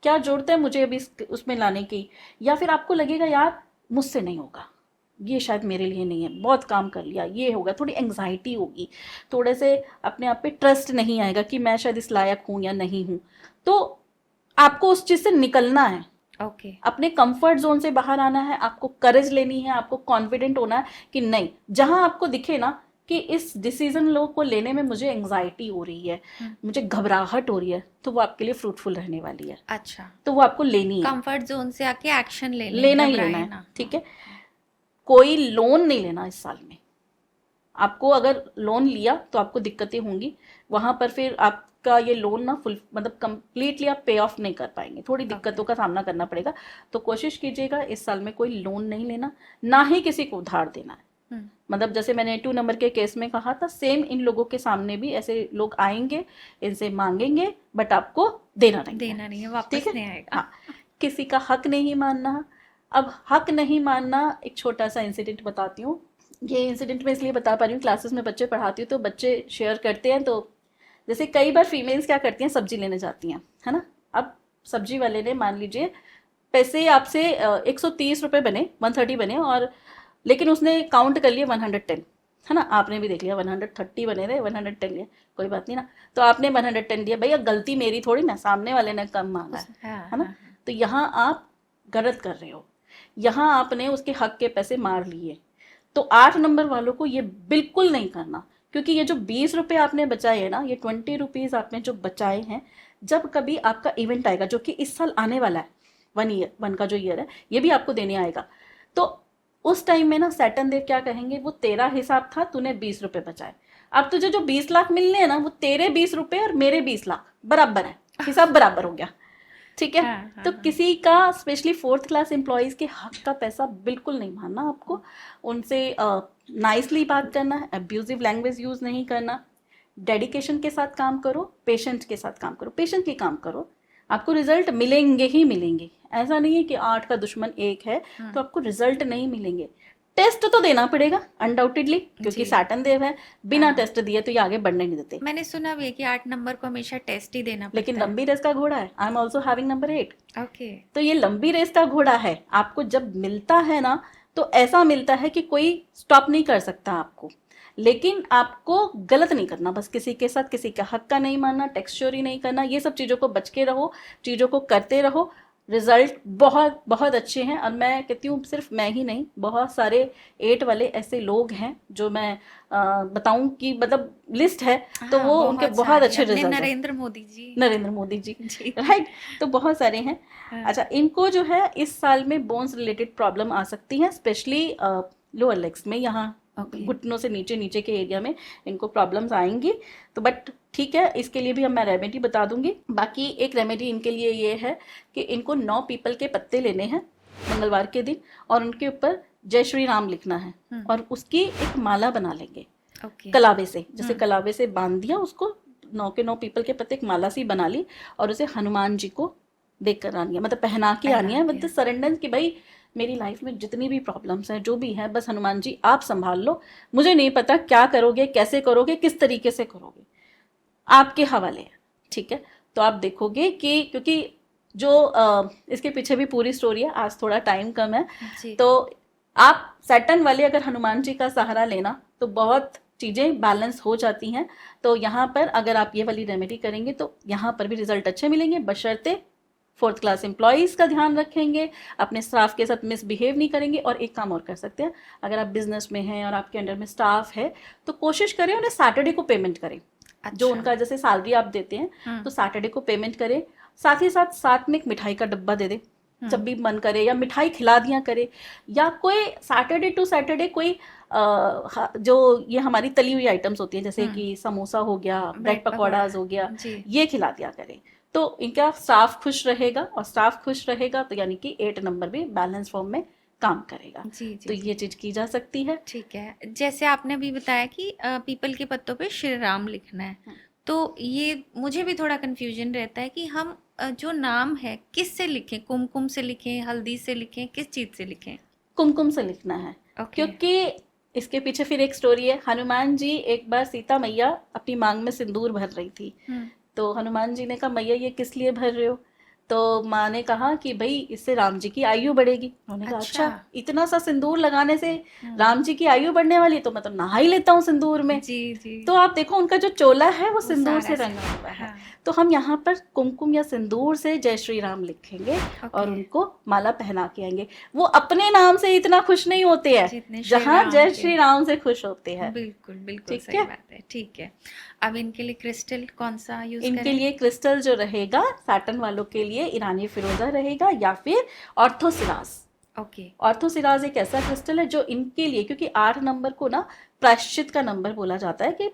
क्या जरूरत है मुझे अभी उसमें लाने की, या फिर आपको लगेगा यार मुझसे नहीं होगा, ये शायद मेरे लिए नहीं है, बहुत काम कर लिया, ये होगा, थोड़ी एंग्जाइटी होगी, थोड़े से अपने आप पे ट्रस्ट नहीं आएगा कि मैं शायद इस लायक हूँ या नहीं हूँ। तो आपको उस चीज से निकलना है, अपने कंफर्ट जोन से बाहर आना है, आपको करेज लेनी है, आपको कॉन्फिडेंट होना है कि नहीं, जहां आपको दिखे ना कि इस डिसीजन लो को लेने में मुझे एंग्जाइटी हो रही है, मुझे घबराहट हो रही है, तो वो आपके लिए फ्रूटफुल रहने वाली है। अच्छा, तो वो आपको लेनी है, कंफर्ट जोन से आके एक्शन लेना ही लेना है, ठीक है। कोई लोन नहीं लेना इस साल में। आपको अगर लोन लिया तो आपको दिक्कतें होंगी वहां पर, फिर आपका ये लोन ना फुल मतलब कंप्लीटली आप पे ऑफ नहीं कर पाएंगे, थोड़ी दिक्कतों का सामना करना पड़ेगा। तो कोशिश कीजिएगा इस साल में कोई लोन नहीं लेना, ना ही किसी को उधार देना है। मतलब जैसे मैंने 2 नंबर के केस में कहा था, सेम इन लोगों के सामने भी ऐसे लोग आएंगे, इनसे मांगेंगे, बट आपको देना नहीं है, वापस नहीं आएगा। हाँ, किसी का हक नहीं मानना। अब हक नहीं मानना, एक छोटा सा इंसिडेंट बताती हूँ। ये इंसिडेंट मैं इसलिए बता पा रही हूँ, क्लासेस में बच्चे पढ़ाती हूँ तो बच्चे शेयर करते हैं। तो जैसे कई बार फीमेल्स क्या करती हैं, सब्जी लेने जाती हैं, है ना। अब सब्जी वाले ने मान लीजिए पैसे आपसे 130 रुपये बने, 130 बने, और लेकिन उसने काउंट कर लिया 110, है ना। आपने भी देख लिया 130 बने थे, 110 लिया, कोई बात नहीं ना। तो आपने 110 दिया, भैया गलती मेरी थोड़ी ना, सामने वाले ने कम मांगा है ना। तो यहाँ आप गलत कर रहे हो, यहाँ आपने उसके हक के पैसे मार लिए। तो 8 नंबर वालों को ये बिल्कुल नहीं करना, क्योंकि ये जो 20 रुपये आपने बचाए हैं ना, ये 20 रुपीज आपने जो बचाए हैं, जब कभी आपका इवेंट आएगा जो कि इस साल आने वाला है, 1 का जो ईयर है, ये भी आपको देने आएगा, तो उस टाइम में ना सैटर्न देव क्या कहेंगे, वो तेरा हिसाब था, तूने 20 रुपये बचाए, अब तुझे जो 20 लाख मिलने हैं ना, वो तेरे 20 रुपये और मेरे 20 लाख बराबर है, हिसाब बराबर हो गया, ठीक है। तो किसी का स्पेशली 4th क्लास एम्प्लॉयज के हक का पैसा बिल्कुल नहीं मानना आपको, उनसे नाइसली बात करना है, अब्यूजिव लैंग्वेज यूज नहीं करना, डेडिकेशन के साथ काम करो, पेशेंस के साथ काम करो, पेशेंटली काम करो, आपको रिजल्ट मिलेंगे ही मिलेंगे। ऐसा नहीं है कि 8 का दुश्मन 1 है तो आपको रिजल्ट नहीं मिलेंगे। टेस्ट तो देना पड़ेगा अनडाउटेडली, क्योंकि सैटर्न देव है, बिना टेस्ट दिए तो ये आगे बढ़ने नहीं देते। मैंने सुना भी है कि 8 नंबर को हमेशा टेस्ट ही देना पड़ता लेकिन लंबी रेस का घोड़ा है। I am also having number 8। Okay. तो ये लंबी रेस का घोड़ा है। आपको जब मिलता है ना तो ऐसा मिलता है कि कोई स्टॉप नहीं कर सकता आपको, लेकिन आपको गलत नहीं करना, बस किसी के साथ किसी का हक का नहीं मानना, टैक्स चोरी नहीं करना, ये सब चीज़ों को बच के रहो, चीज़ों को करते रहो। रिजल्ट बहुत बहुत अच्छे हैं। और मैं कहती हूँ सिर्फ मैं ही नहीं, बहुत सारे 8 वाले ऐसे लोग हैं जो मैं बताऊं कि मतलब लिस्ट है तो वो उनके बहुत अच्छे रिजल्ट। नरेंद्र मोदी जी राइट, तो बहुत सारे हैं। अच्छा, इनको जो है इस साल में बोन्स रिलेटेड प्रॉब्लम आ सकती है, स्पेशली लोअर लेग्स में, यहाँ घुटनों से नीचे नीचे के एरिया में इनको प्रॉब्लम्स आएंगी। तो बट ठीक है, इसके लिए भी मैं रेमेडी बता दूंगी। बाकी एक रेमेडी इनके लिए ये है कि इनको 9 पीपल के पत्ते लेने हैं मंगलवार के दिन और उनके ऊपर जय श्री राम लिखना है और उसकी एक माला बना लेंगे कलावे से। जैसे कलावे से बांध दिया उसको, 9 के 9 पीपल के पत्ते एक माला सी बना ली और उसे हनुमान जी को देकर आनी है, मतलब पहना के आनी है विद सरेंडर कि भाई मेरी लाइफ में जितनी भी प्रॉब्लम्स हैं, जो भी है, बस हनुमान जी आप संभाल लो, मुझे नहीं पता क्या करोगे, कैसे करोगे, किस तरीके से करोगे, आपके हवाले है। ठीक है, तो आप देखोगे कि क्योंकि जो इसके पीछे भी पूरी स्टोरी है, आज थोड़ा टाइम कम है, तो आप सैटर्न वाले अगर हनुमान जी का सहारा लेना तो बहुत चीज़ें बैलेंस हो जाती हैं। तो यहाँ पर अगर आप ये वाली रेमेडी करेंगे तो यहाँ पर भी रिजल्ट अच्छे मिलेंगे, बशर्ते 4th क्लास एम्प्लॉयज़ का ध्यान रखेंगे, अपने स्टाफ के साथ मिसबिहेव नहीं करेंगे। और एक काम और कर सकते हैं, अगर आप बिजनेस में हैं और आपके अंडर में स्टाफ है तो कोशिश करें उन्हें सैटरडे को पेमेंट करें। अच्छा। जो उनका जैसे सैलरी आप देते हैं तो सैटरडे को पेमेंट करें, साथ ही साथ में एक मिठाई का डब्बा दे दे जब भी मन करे, या मिठाई खिला दिया करे, या कोई सैटरडे टू सैटरडे कोई जो ये हमारी तली हुई आइटम्स होती है जैसे कि समोसा हो गया, ब्रेड पकौड़ाज हो गया, ये खिला दिया करें। तो इनका स्टाफ खुश रहेगा और स्टाफ खुश रहेगा तो यानी कि 8 नंबर भी बैलेंस फॉर्म में काम करेगा। तो ये चीज की जा सकती है। ठीक है, जैसे आपने भी बताया कि पीपल के पत्तों पे श्री राम लिखना है, तो ये मुझे भी थोड़ा कंफ्यूजन रहता है कि हम जो नाम है किस से लिखें, कुमकुम से लिखें, हल्दी से लिखें, किस चीज से लिखें? कुमकुम से लिखना है। क्योंकि इसके पीछे फिर एक स्टोरी है। हनुमान जी एक बार सीता मैया अपनी मांग में सिंदूर भर रही थी, तो हनुमान जी ने कहा मैया ये किस लिए भर रहे हो? तो माँ ने कहा कि भाई इससे राम जी की आयु बढ़ेगी। उन्होंने कहा अच्छा, इतना सा सिंदूर लगाने से राम जी की आयु बढ़ने वाली, तो मैं तो नहा ही लेता हूँ सिंदूर में। जी। तो आप देखो उनका जो चोला है वो सिंदूर से रंगा हुआ है। तो हम यहाँ पर कुमकुम या सिंदूर से जय श्री राम लिखेंगे और उनको माला पहना के आएंगे। वो अपने नाम से इतना खुश नहीं होते हैं जहाँ जय श्री राम से खुश होते हैं। बिल्कुल बिल्कुल सही बात है। ठीक है, अब इनके लिए क्रिस्टल कौन सा यूज करें? इनके लिए क्रिस्टल जो रहेगा सैटर्न वालों के लिए ईरानी फिरोजा रहेगा या फिर ऑर्थोसिराज। ऑर्थोसिराज एक ऐसा क्रिस्टल है जो इनके लिए, क्योंकि 8 नंबर को ना प्रायश्चित का नंबर बोला जाता है कि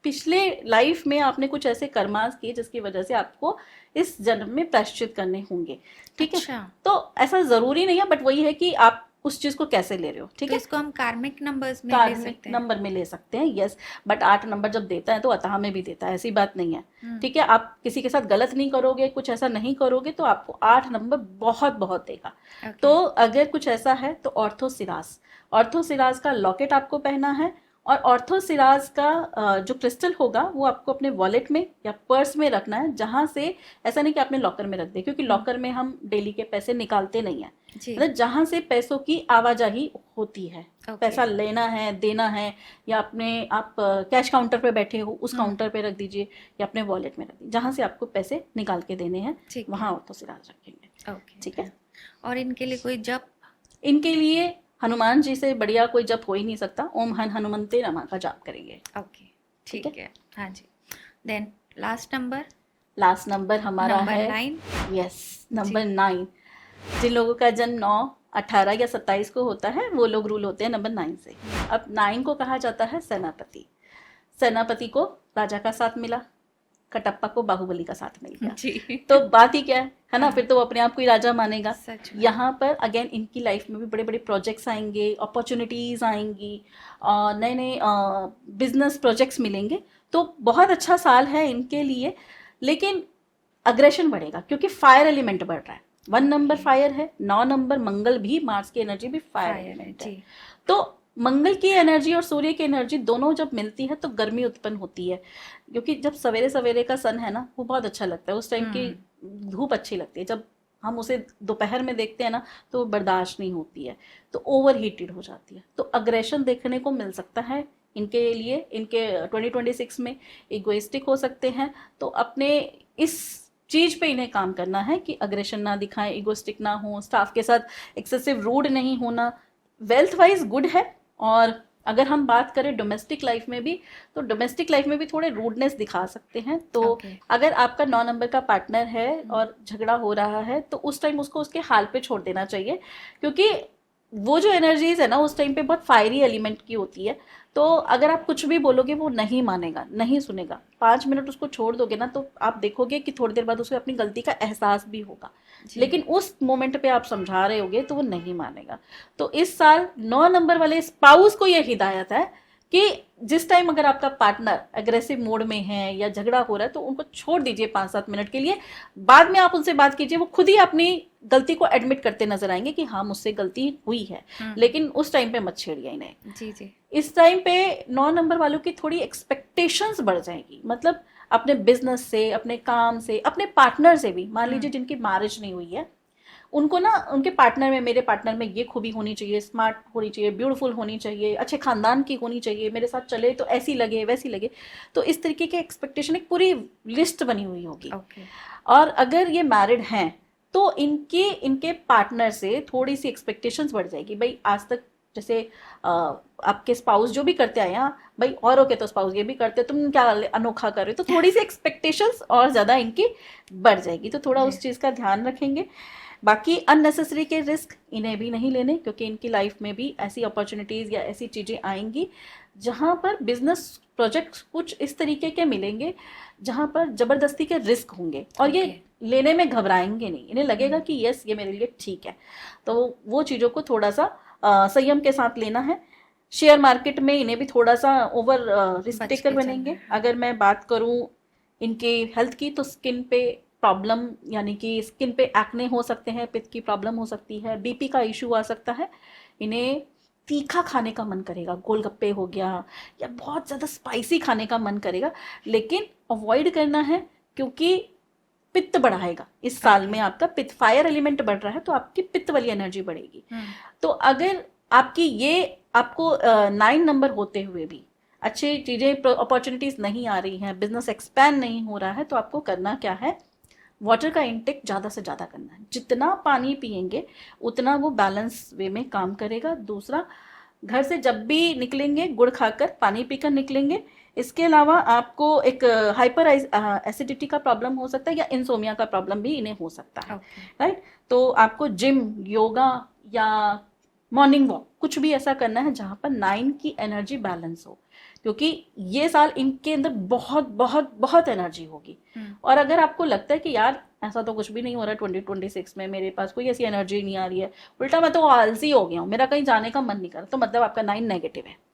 पिछले लाइफ में आपने कुछ ऐसे कर्मास किए जिसकी वजह से आपको इस जन्म में प्रायश्चित करने होंगे। ठीक है, तो ऐसा जरूरी नहीं है, बट वही है कि आप उस चीज को कैसे ले रहे हो। ठीक है, इसको हम कार्मिक नंबर्स में ले सकते हैं। नंबर में ले सकते हैं, यस। बट 8 नंबर जब देता है तो अतः में भी देता है, ऐसी बात नहीं है। ठीक है, आप किसी के साथ गलत नहीं करोगे, कुछ ऐसा नहीं करोगे तो आपको 8 नंबर बहुत बहुत देगा। तो अगर कुछ ऐसा है तो ऑर्थोसिराज का लॉकेट आपको पहना है, और ऑर्थोसिराज का जो क्रिस्टल होगा वो आपको अपने वॉलेट में या पर्स में रखना है, जहाँ से ऐसा नहीं कि आपने लॉकर में रख दे, क्योंकि लॉकर में हम डेली के पैसे निकालते नहीं हैं। मतलब जहाँ से पैसों की आवाजाही होती है, पैसा लेना है, देना है, या अपने आप कैश काउंटर पे बैठे हो उस काउंटर पे रख दीजिए या अपने वॉलेट में रख दीजिए, जहाँ से आपको पैसे निकाल के देने हैं वहाँ ऑर्थोसिराज रखेंगे। ठीक है, और इनके लिए कोई जप? इनके लिए हनुमान जी से बढ़िया कोई जप हो ही नहीं सकता। ओम हन हनुमंते नमः का जाप करेंगे। ठीक है। हाँ जी। देन लास्ट नंबर हमारा है 9। Yes, number 9। जिन लोगों का जन्म 9, 18 या 27 को होता है वो लोग रूल होते हैं नंबर 9 से। अब 9 को कहा जाता है सेनापति। सेनापति को राजा का साथ मिला, कटप्पा को बाहुबली का साथ मिल गया, जी। तो बात ही क्या है ना, फिर तो वो अपने आप को ही राजा मानेगा। सच में। यहाँ पर अगेन इनकी लाइफ में भी बड़े बड़े प्रोजेक्ट्स आएंगे, अपॉर्चुनिटीज आएंगी, नए नए बिजनेस प्रोजेक्ट्स मिलेंगे। तो बहुत अच्छा साल है इनके लिए, लेकिन अग्रेशन बढ़ेगा क्योंकि फायर एलिमेंट बढ़ रहा है। 1 नंबर फायर है, 9 नंबर मंगल भी, मार्स की एनर्जी भी फायर फायर है एलिमेंट है। जी। तो मंगल की एनर्जी और सूर्य की एनर्जी दोनों जब मिलती है तो गर्मी उत्पन्न होती है, क्योंकि जब सवेरे सवेरे का सन है ना वो बहुत अच्छा लगता है, उस टाइम की धूप अच्छी लगती है। जब हम उसे दोपहर में देखते हैं ना तो वो बर्दाश्त नहीं होती है, तो ओवर हीटेड हो जाती है। तो अग्रेशन देखने को मिल सकता है इनके लिए। इनके 2026 में इगोइस्टिक हो सकते हैं, तो अपने इस चीज पे इन्हें काम करना है कि अग्रेशन ना दिखाएं, इगोस्टिक ना हो, स्टाफ के साथ एक्सेसिव रूड नहीं होना। वेल्थ वाइज गुड है। और अगर हम बात करें डोमेस्टिक लाइफ में भी, तो डोमेस्टिक लाइफ में भी थोड़े रूडनेस दिखा सकते हैं। तो Okay. अगर आपका 9 नंबर का पार्टनर है और झगड़ा हो रहा है तो उस टाइम उसको उसके हाल पे छोड़ देना चाहिए, क्योंकि वो जो एनर्जीज है ना उस टाइम पे बहुत फायरी एलिमेंट की होती है। तो अगर आप कुछ भी बोलोगे वो नहीं मानेगा, नहीं सुनेगा। 5 मिनट उसको छोड़ दोगे ना तो आप देखोगे कि थोड़ी देर बाद उसे अपनी गलती का एहसास भी होगा, लेकिन उस मोमेंट पे आप समझा रहे होगे तो वो नहीं मानेगा। तो इस साल 9 नंबर वाले स्पाउस को यह हिदायत है कि जिस टाइम अगर आपका पार्टनर एग्रेसिव मोड में है या झगड़ा हो रहा है तो उनको छोड़ दीजिए 5-7 मिनट के लिए। बाद में आप उनसे बात कीजिए, वो खुद ही अपनी गलती को एडमिट करते नजर आएंगे कि हाँ मुझसे गलती हुई है, लेकिन उस टाइम पे मत छेड़िए इन्हें। जी जी। इस टाइम पे 9 नंबर वालों की थोड़ी एक्सपेक्टेशंस बढ़ जाएगी, मतलब अपने बिजनेस से, अपने काम से, अपने पार्टनर से भी। मान लीजिए जिनकी मैरिज नहीं हुई है, उनको ना उनके पार्टनर में, मेरे पार्टनर में ये खूबी होनी चाहिए, स्मार्ट होनी चाहिए, ब्यूटीफुल होनी चाहिए, अच्छे खानदान की होनी चाहिए, मेरे साथ चले तो ऐसी लगे वैसी लगे। तो इस तरीके के एक्सपेक्टेशन एक पूरी लिस्ट बनी हुई होगी। और अगर ये मैरिड हैं तो इनके पार्टनर से थोड़ी सी एक्सपेक्टेशंस बढ़ जाएगी। भाई आज तक जैसे आपके स्पाउस जो भी करते आए हैं, भाई औरों के तो स्पाउस ये भी करते, तुम क्या अनोखा कर रहे हो, तो थोड़ी सी एक्सपेक्टेशंस और ज्यादा इनकी बढ़ जाएगी। तो थोड़ा उस चीज का ध्यान रखेंगे। बाकी अननेसेसरी के रिस्क इन्हें भी नहीं लेने, क्योंकि इनकी लाइफ में भी ऐसी अपॉर्चुनिटीज या ऐसी चीजें आएंगी जहां पर बिजनेस प्रोजेक्ट कुछ इस तरीके के मिलेंगे जहां पर जबरदस्ती के रिस्क होंगे, और ये लेने में घबराएंगे नहीं, इन्हें लगेगा कि यस ये मेरे लिए ठीक है। तो वो चीजों को थोड़ा सा संयम के साथ लेना है। शेयर मार्केट में इन्हें भी थोड़ा सा ओवर रिस्क टेकर बनेंगे। अगर मैं बात करूं इनके हेल्थ की, तो स्किन पे प्रॉब्लम, यानी कि स्किन पे एक्ने हो सकते हैं, पित्त की प्रॉब्लम हो सकती है, बीपी का इशू आ सकता है। इन्हें तीखा खाने का मन करेगा, गोलगप्पे हो गया या बहुत ज़्यादा स्पाइसी खाने का मन करेगा, लेकिन अवॉइड करना है क्योंकि पित्त बढ़ाएगा। इस साल में आपका पित्त, फायर एलिमेंट बढ़ रहा है तो आपकी पित्त वाली एनर्जी बढ़ेगी। तो अगर आपकी ये आपको 9 नंबर होते हुए भी अच्छी चीज़ें, अपॉर्चुनिटीज नहीं आ रही हैं, बिजनेस एक्सपैंड नहीं हो रहा है, तो आपको करना क्या है, वाटर का इंटेक ज़्यादा से ज़्यादा करना है। जितना पानी पिएंगे उतना वो बैलेंस वे में काम करेगा। दूसरा, घर से जब भी निकलेंगे गुड़ खाकर, पानी पीकर निकलेंगे। इसके अलावा आपको एक हाइपर एसिडिटी का प्रॉब्लम हो सकता है या इंसोमिया का प्रॉब्लम भी इन्हें हो सकता है, राइट। तो आपको जिम, योगा या मॉर्निंग वॉक कुछ भी ऐसा करना है जहां पर 9 की एनर्जी बैलेंस हो, क्योंकि ये साल इनके अंदर बहुत बहुत बहुत एनर्जी होगी। और अगर आपको लगता है कि यार ऐसा तो कुछ भी नहीं हो रहा 2026 में, मेरे पास कोई ऐसी एनर्जी नहीं आ रही है, उल्टा मैं तो आलसी हो गया हूँ, मेरा कहीं जाने का मन नहीं कर रहा, तो मतलब आपका 9 नेगेटिव है।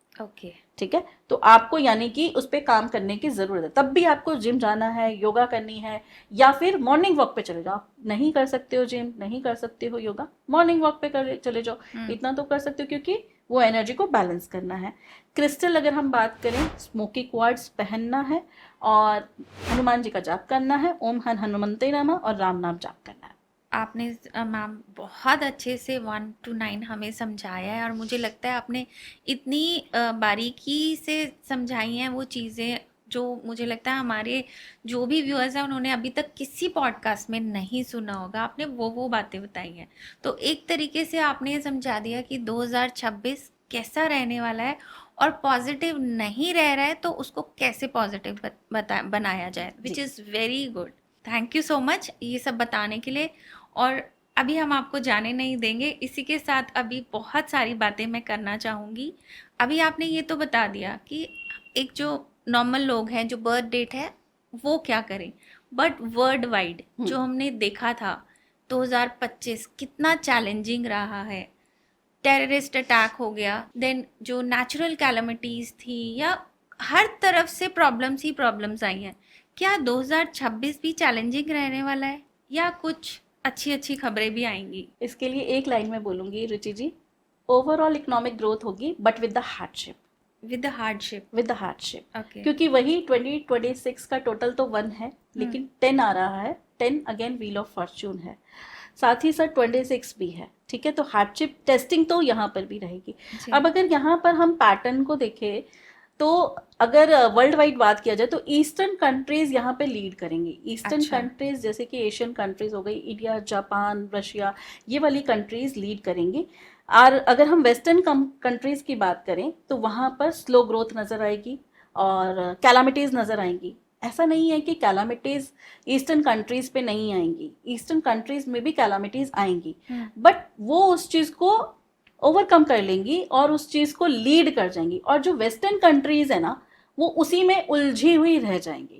ठीक है, तो आपको यानी कि उस पर काम करने की जरूरत है। तब भी आपको जिम जाना है, योगा करनी है, या फिर मॉर्निंग वॉक पे चले जाओ। नहीं कर सकते हो जिम, नहीं कर सकते हो योगा, मॉर्निंग वॉक पे चले जाओ, इतना तो कर सकते हो, क्योंकि वो एनर्जी को बैलेंस करना है। क्रिस्टल अगर हम बात करें, स्मोकी क्वार्ट्ज पहनना है और हनुमान जी का जाप करना है, ओम हन हनुमंते नमः, और राम नाम जाप करना है। आपने मैम बहुत अच्छे से 1 to 9 हमें समझाया है, और मुझे लगता है आपने इतनी बारीकी से समझाई हैं वो चीज़ें जो मुझे लगता है हमारे जो भी व्यूअर्स हैं उन्होंने अभी तक किसी पॉडकास्ट में नहीं सुना होगा। आपने वो बातें बताई हैं, तो एक तरीके से आपने ये समझा दिया कि 2026 कैसा रहने वाला है, और पॉजिटिव नहीं रह रहा है तो उसको कैसे पॉजिटिव बनाया जाए, which is very good. Thank you so much ये सब बताने के लिए। और अभी हम आपको जाने नहीं देंगे, इसी के साथ अभी बहुत सारी बातें मैं करना चाहूँगी। अभी आपने ये तो बता दिया कि एक जो नॉर्मल लोग हैं जो बर्थ डेट है वो क्या करें, बट वर्ल्ड वाइड जो हमने देखा था 2025 कितना चैलेंजिंग रहा है। टेररिस्ट अटैक हो गया, देन जो नेचुरल कैलमिटीज थी, या हर तरफ से प्रॉब्लम्स ही प्रॉब्लम्स आई हैं। क्या 2026 भी चैलेंजिंग रहने वाला है या कुछ अच्छी अच्छी खबरें भी आएंगी? इसके लिए एक लाइन में बोलूंगी रुचि जी, ओवरऑल इकोनॉमिक ग्रोथ होगी but with the hardship. With the hardship okay. क्योंकि वही 2026 का टोटल तो 1 है, लेकिन 10 आ रहा है। 10 अगेन व्हील ऑफ फॉर्च्यून है, साथ ही साथ 26 भी है, ठीक है। तो हार्डशिप टेस्टिंग तो यहाँ पर भी रहेगी। अब अगर यहाँ पर हम पैटर्न को देखें तो अगर वर्ल्ड वाइड बात किया जाए तो ईस्टर्न कंट्रीज यहाँ पे लीड करेंगी। ईस्टर्न कंट्रीज जैसे कि एशियन कंट्रीज हो गई, इंडिया, जापान, रशिया, ये वाली कंट्रीज लीड करेंगी। और अगर हम वेस्टर्न कंट्रीज की बात करें तो वहाँ पर स्लो ग्रोथ नजर आएगी और कैलामिटीज नजर आएंगी। ऐसा नहीं है कि कैलामिटीज ईस्टर्न कंट्रीज पे नहीं आएंगी, ईस्टर्न कंट्रीज में भी कैलामिटीज आएंगी, बट वो उस चीज को ओवरकम कर लेंगी और उस चीज को लीड कर जाएंगी। और जो वेस्टर्न कंट्रीज है ना, वो उसी में उलझी हुई रह जाएंगी।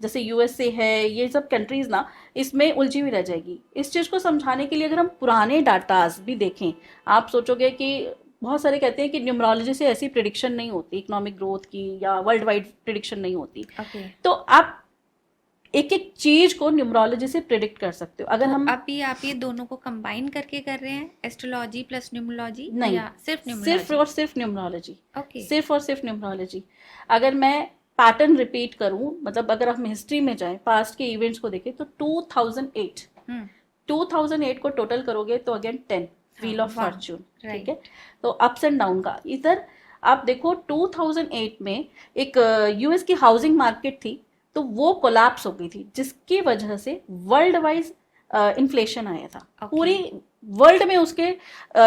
जैसे यूएसए है, ये सब कंट्रीज ना इसमें उलझी हुई रह जाएगी। इस चीज को समझाने के लिए अगर हम पुराने डाटाज भी देखें, आप सोचोगे कि बहुत सारे कहते हैं कि न्यूमरोलॉजी से ऐसी प्रिडिक्शन नहीं होती इकोनॉमिक ग्रोथ की, या वर्ल्ड वाइड प्रिडिक्शन नहीं होती। तो आप एक एक चीज को न्यूमरोलॉजी से प्रिडिक्ट कर सकते हो। अगर तो हम आप ये दोनों को कंबाइन करके कर रहे हैं, एस्ट्रोलॉजी प्लस न्यूमरोलॉजी, नहीं, या सिर्फ न्यूमरोलॉजी? ओके। सिर्फ और सिर्फ न्यूमरोलॉजी। अगर मैं पैटर्न रिपीट करूं, मतलब अगर हम हिस्ट्री में जाएं, पास्ट के इवेंट्स को देखें, तो 2008 को टोटल करोगे तो अगेन 10 व्हील ऑफ फॉर्च्यून, ठीक है। तो अप्स एंड डाउन का इधर आप देखो 2008 में एक यूएस की हाउसिंग मार्केट थी, तो वो कोलैप्स हो गई थी, जिसकी वजह से वर्ल्ड वाइज इन्फ्लेशन आया था। पूरी वर्ल्ड में उसके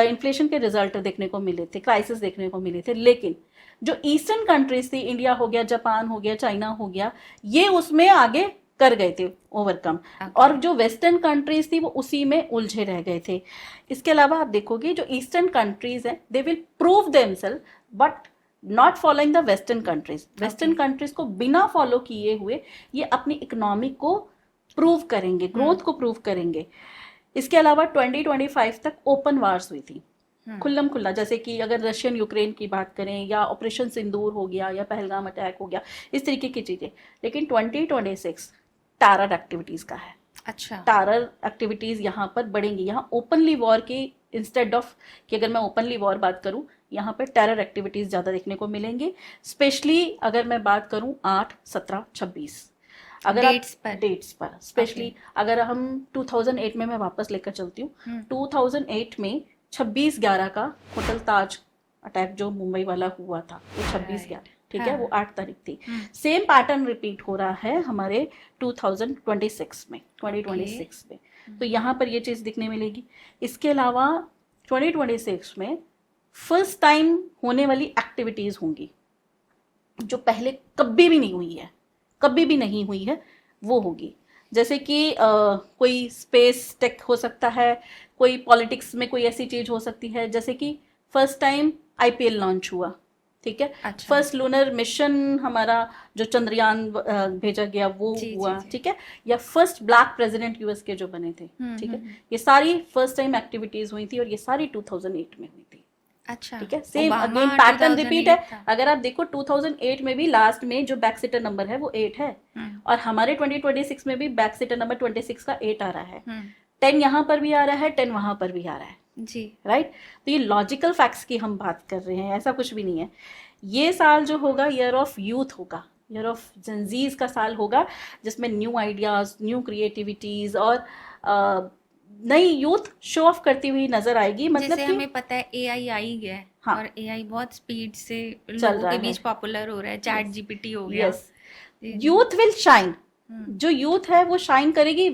इन्फ्लेशन के रिजल्ट देखने को मिले थे, क्राइसिस देखने को मिले थे। लेकिन जो ईस्टर्न कंट्रीज थी, इंडिया हो गया, जापान हो गया, चाइना हो गया, ये उसमें आगे कर गए थे ओवरकम। और जो वेस्टर्न कंट्रीज थी वो उसी में उलझे रह गए थे। इसके अलावा आप देखोगे जो ईस्टर्न कंट्रीज हैं, they will prove themselves but not following the western countries. Western countries को बिना फॉलो किए हुए ये अपनी इकोनॉमी को प्रूव करेंगे, ग्रोथ को प्रूव करेंगे। इसके अलावा 2025 तक ओपन वार्स हुई थी, खुल्लम खुल्ला, जैसे कि अगर रशियन यूक्रेन की बात करें, या ऑपरेशन सिंदूर हो गया, या पहलगाम अटैक हो गया, इस तरीके की चीजें। लेकिन 2026 टेरर एक्टिविटीज का है। अच्छा। टेरर एक्टिविटीज यहाँ पर बढ़ेंगी। यहाँ ओपनली वॉर की इंस्टेड ऑफ कि अगर मैं ओपनली वॉर बात करूँ, यहाँ पर टेरर एक्टिविटीज ज़्यादा देखने को मिलेंगी। स्पेशली अगर मैं बात करूँ 8, 17, 26 अगर डेट्स पर स्पेशली अगर हम 2008 में मैं वापस लेकर चलती हूँ, 2008 में 26/11 का होटल ताज अटैक जो मुंबई वाला हुआ था, वो 26/11, ठीक है, वो 8 तारीख थी। सेम पैटर्न रिपीट हो रहा है हमारे 2026 में। तो यहाँ पर ये चीज़ दिखने मिलेगी। इसके अलावा 2026 में फर्स्ट टाइम होने वाली एक्टिविटीज़ होंगी जो पहले कभी भी नहीं हुई है, वो होगी। जैसे कि कोई स्पेस टेक हो सकता है, कोई पॉलिटिक्स में कोई ऐसी चीज हो सकती है, जैसे कि फर्स्ट टाइम आईपीएल लॉन्च हुआ, ठीक है। अच्छा। फर्स्ट लूनर मिशन हमारा जो चंद्रयान भेजा गया वो हुआ, ठीक है। या फर्स्ट ब्लैक प्रेसिडेंट यूएस के जो बने थे, ठीक है। ये सारी फर्स्ट टाइम एक्टिविटीज हुई थी और ये सारी 2008 में हुई थी। अच्छा, ठीक है। सेम अगेन पैटर्न रिपीट है। अगर आप देखो 2008 में भी लास्ट में जो बैक सीटर नंबर है वो 8 है, और हमारे 2026 में भी बैक सीटर नंबर 26 का 8 आ रहा है। 10 यहाँ पर भी आ रहा है, 10 वहां पर भी आ रहा है जी, राइट। तो ये लॉजिकल फैक्ट्स की हम बात कर रहे हैं, ऐसा कुछ भी नहीं है। ये साल जो होगा ईयर ऑफ यूथ होगा, ईयर ऑफ जेनजीज का साल होगा, जिसमें न्यू आइडियाज, न्यू क्रिएटिविटीज और नई यूथ शो ऑफ करती हुई नजर आएगी। मतलब जैसे हमें पता है एआई आ ही गया है। हाँ। और एआई बहुत स्पीड से लोगों के बीच पॉपुलर हो रहा है, चैट जीपीटी हो गया। Yes, youth will shine. जो यूथ है वो शाइन करेगी,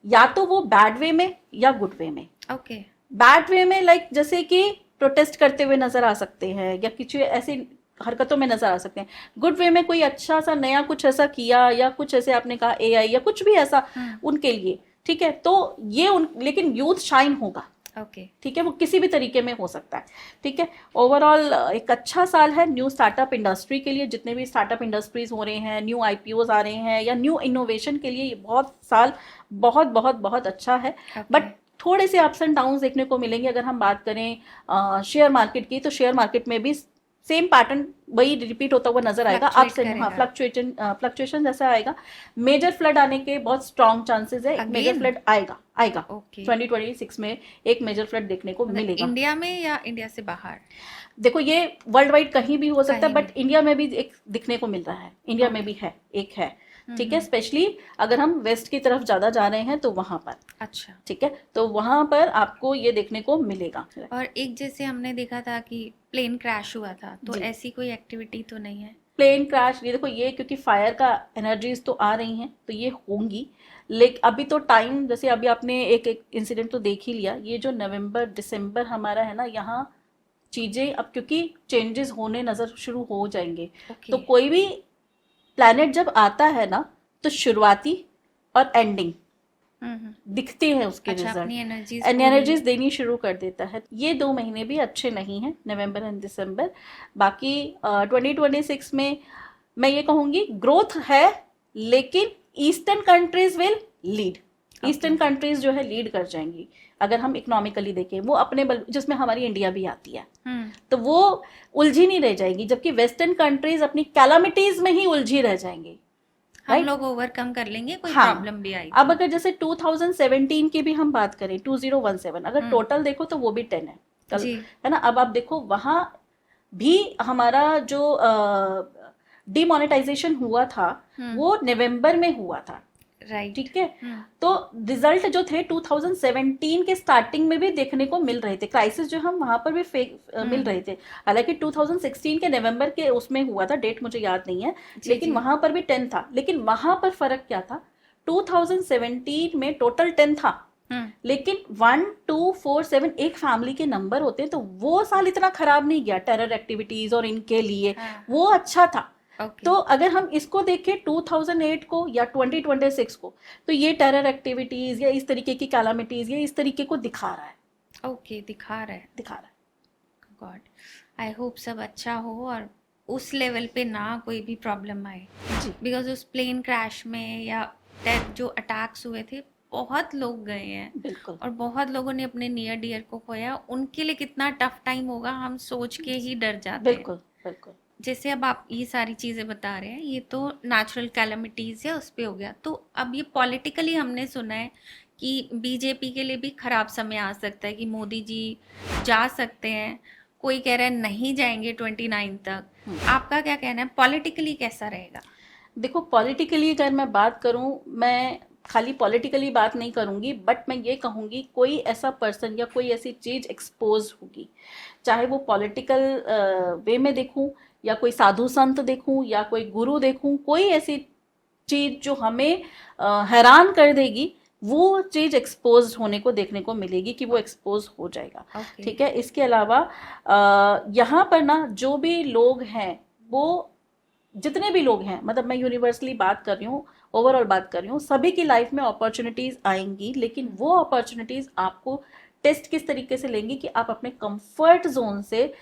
या तो वो बैड वे में या गुड वे में। ओके। बैड वे में लाइक जैसे कि प्रोटेस्ट करते हुए नजर आ सकते हैं, या किसी ऐसी हरकतों में नजर आ सकते हैं। गुड वे में कोई अच्छा सा नया कुछ ऐसा किया, या कुछ ऐसे आपने कहा एआई या कुछ भी ऐसा उनके लिए, ठीक है। तो ये लेकिन यूथ शाइन होगा। ओके। ठीक है, वो किसी भी तरीके में हो सकता है। ठीक है, ओवरऑल एक अच्छा साल है न्यू स्टार्टअप इंडस्ट्री के लिए। जितने भी स्टार्टअप इंडस्ट्रीज हो रहे हैं, न्यू आईपीओज आ रहे हैं या न्यू इनोवेशन के लिए, ये बहुत साल बहुत बहुत बहुत अच्छा है। बट थोड़े से अप्स एंड डाउन्स देखने को मिलेंगे। अगर हम बात करें शेयर मार्केट की, तो शेयर मार्केट में भी सेम पैटर्न वही रिपीट होता हुआ नजर आएगा। अप्स एंड फ्लक्चुएशन जैसा आएगा। मेजर फ्लड आने के बहुत स्ट्रॉन्ग चांसेस है। मेजर फ्लड आएगा ओके। 2026 में एक मेजर फ्लड देखने को मिलेगा। इंडिया में या इंडिया से बाहर? देखो, ये वर्ल्ड वाइड कहीं भी हो सकता है, बट इंडिया में भी एक दिखने को मिल रहा है। इंडिया में भी है, एक है। ठीक है, स्पेशली अगर हम वेस्ट की तरफ ज्यादा जा रहे हैं तो वहां पर। अच्छा। ठीक है, तो वहां पर आपको ये देखने को मिलेगा। और एक जैसे हमने देखा था कि प्लेन क्रैश हुआ था, तो ऐसी कोई एक्टिविटी तो नहीं है? प्लेन क्रैश, ये देखो, ये क्योंकि फायर का एनर्जीज तो आ रही हैं तो ये होंगी। लेकिन अभी तो टाइम, जैसे अभी आपने एक इंसिडेंट तो देख ही लिया। ये जो नवंबर दिसंबर हमारा है ना, यहाँ चीजें अब क्योंकि चेंजेस होने नजर शुरू हो जाएंगे। तो कोई भी प्लैनेट जब आता है ना, तो शुरुआती और एंडिंग दिखती है उसके रिजल्ट, एनर्जीज देनी शुरू कर देता है। ये 2 महीने भी अच्छे नहीं हैं, नवंबर एंड दिसंबर। बाकी 2026 में मैं ये कहूँगी ग्रोथ है, लेकिन eastern countries will lead. Eastern countries जो है लीड कर जाएंगी। अगर हम इकोनॉमिकली देखें, वो अपने बल, जिसमें हमारी इंडिया भी आती है, तो वो उलझी नहीं रह जाएगी। जबकि वेस्टर्न कंट्रीज अपनी कैलामिटीज में ही उलझी रह जाएंगी। हम लोग ओवरकम कर लेंगे, कोई प्रॉब्लम भी आई। अब अगर जैसे 2017 की भी हम बात करें, 2017, अगर टोटल देखो तो वो भी 10 है ना। अब आप देखो, वहां भी हमारा जो डिमोनेटाइजेशन हुआ था वो नवंबर में हुआ था। राइट। ठीक है, तो रिजल्ट जो थे 2017 के स्टार्टिंग में भी देखने को मिल रहे थे। क्राइसिस जो हम वहां पर भी मिल रहे थे। हालांकि 2016 के नवंबर के उसमें हुआ था, डेट मुझे याद नहीं है, लेकिन वहां पर भी 10 था। लेकिन वहां पर फर्क क्या था, 2017 में टोटल 10 था, लेकिन 1 2 4 7 एक फैमिली के नंबर होते हैं। तो वो साल इतना खराब नहीं गया टेरर एक्टिविटीज और इनके लिए, वो अच्छा था। तो अगर हम इसको देखें 2008 को या 2026 को, तो ये टेरर एक्टिविटीज या इस तरीके की कैलामिटीज या इस तरीके को दिखा रहा है। दिखा रहा है। गॉड, आई होप सब अच्छा हो और उस लेवल पे ना कोई भी प्रॉब्लम आए। बिकॉज उस प्लेन क्रैश में या जो अटैक्स हुए थे, बहुत लोग गए हैं। बिल्कुल। और बहुत लोगों ने अपने नियर डियर को खोया। उनके लिए कितना टफ टाइम होगा, हम सोच के ही डर जाते हैं। बिल्कुल। जैसे अब आप ये सारी चीज़ें बता रहे हैं, ये तो नेचुरल कैलामिटीज़ है, उस पे हो गया। तो अब ये पॉलिटिकली हमने सुना है कि बीजेपी के लिए भी खराब समय आ सकता है, कि मोदी जी जा सकते हैं, कोई कह रहा है नहीं जाएंगे 29 तक। आपका क्या कहना है, पॉलिटिकली कैसा रहेगा? देखो, पॉलिटिकली अगर मैं बात करूं, मैं खाली पॉलिटिकली बात नहीं करूंगी, बट मैं ये कहूंगी कोई ऐसा पर्सन या कोई ऐसी चीज एक्सपोज होगी, चाहे वो पॉलिटिकल वे में देखूं या कोई साधु संत देखूं या कोई गुरु देखूं, कोई ऐसी चीज जो हमें हैरान कर देगी, वो चीज एक्सपोज होने को देखने को मिलेगी कि वो एक्सपोज हो जाएगा। ठीक है, इसके अलावा यहाँ पर ना जो भी लोग हैं, वो जितने भी लोग हैं, मतलब मैं यूनिवर्सली बात कर रही हूँ, ओवरऑल बात कर रही हूँ, सभी की लाइफ में अपॉर्चुनिटीज आएंगी। लेकिन वो अपॉर्चुनिटीज आपको टेस्ट किस तरीके से लेंगी कि आप अपने कंफर्ट जोन से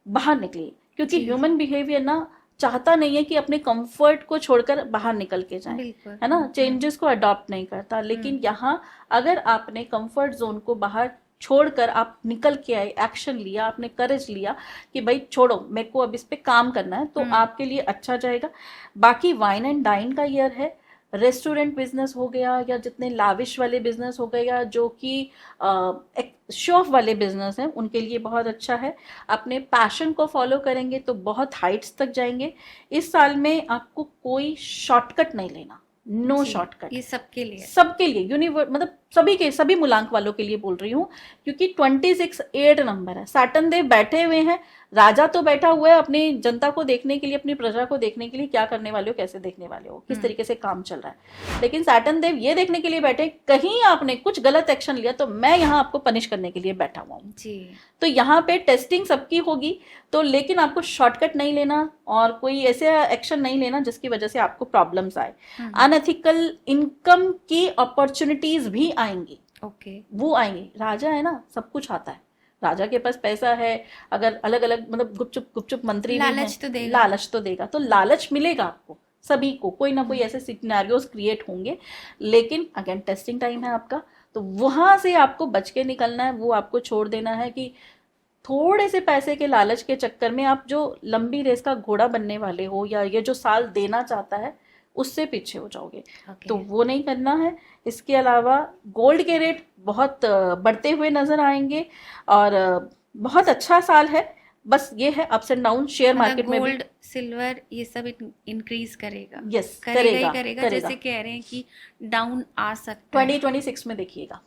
बाहर निकलिए। क्योंकि ह्यूमन बिहेवियर ना चाहता नहीं है कि अपने कंफर्ट को छोड़कर बाहर निकल के जाए, है ना, चेंजेस को अडॉप्ट नहीं करता। लेकिन यहाँ अगर आपने कंफर्ट जोन को बाहर छोड़कर आप निकल के आए, एक्शन लिया, आपने करेज लिया कि भाई छोड़ो, मेरे को अब इस पे काम करना है, तो आपके लिए अच्छा जाएगा। बाकी वाइन एंड डाइन का ईयर है। रेस्टोरेंट बिजनेस हो गया या जितने लाविश वाले बिजनेस हो गए या जो कि एक शो ऑफ वाले बिजनेस हैं, उनके लिए बहुत अच्छा है। अपने पैशन को फॉलो करेंगे तो बहुत हाइट्स तक जाएंगे। इस साल में आपको कोई शॉर्टकट नहीं लेना, नो शॉर्टकट। ये सबके लिए यूनिवर्स, मतलब सभी मूलांक वालों के लिए बोल रही हूँ, क्योंकि 26 8 नंबर है। सैटर्न देव बैठे हुए हैं, राजा तो बैठा हुआ है अपनी जनता को देखने के लिए, अपनी प्रजा को देखने के लिए, क्या करने वाले हो, कैसे देखने वाले हो, किस तरीके से काम चल रहा है। लेकिन सैटर्न देव ये देखने के लिए बैठे, कहीं आपने कुछ गलत एक्शन लिया तो मैं यहाँ आपको पनिश करने के लिए बैठा हुआ हूँ। तो यहाँ पे टेस्टिंग सबकी होगी, तो लेकिन आपको शॉर्टकट नहीं लेना और कोई ऐसे एक्शन नहीं लेना जिसकी वजह से आपको प्रॉब्लम्स आए। अनएथिकल इनकम की अपॉर्चुनिटीज भी आएंगी। ओके। वो आएंगे। राजा है ना, सब कुछ आता है, राजा के पास पैसा है, अगर अलग अलग मतलब गुपचुप गुपचुप मंत्री भी हैं, लालच तो देगा। लालच तो देगा, तो लालच मिलेगा आपको सभी को, कोई ना कोई ऐसे सिनेरियोज क्रिएट होंगे। लेकिन अगेन टेस्टिंग टाइम है आपका, तो वहां से आपको बच के निकलना है, वो आपको छोड़ देना है कि थोड़े से पैसे के लालच के चक्कर में आप जो लंबी रेस का घोड़ा बनने वाले हो या ये जो साल देना चाहता है उससे पीछे हो जाओगे। ओके। तो वो नहीं करना है। इसके अलावा गोल्ड के रेट बहुत बढ़ते हुए नजर आएंगे और बहुत अच्छा साल है। बस ये है अप्स एंड डाउन शेयर मतलब मार्केट में भी। गोल्ड सिल्वर ये सब इंक्रीज करेगा। यस, करेगा करेगा ही करेगा, करेगा। जैसे कह रहे हैं कि डाउन आ सकता है। 2026 में देखिएगा,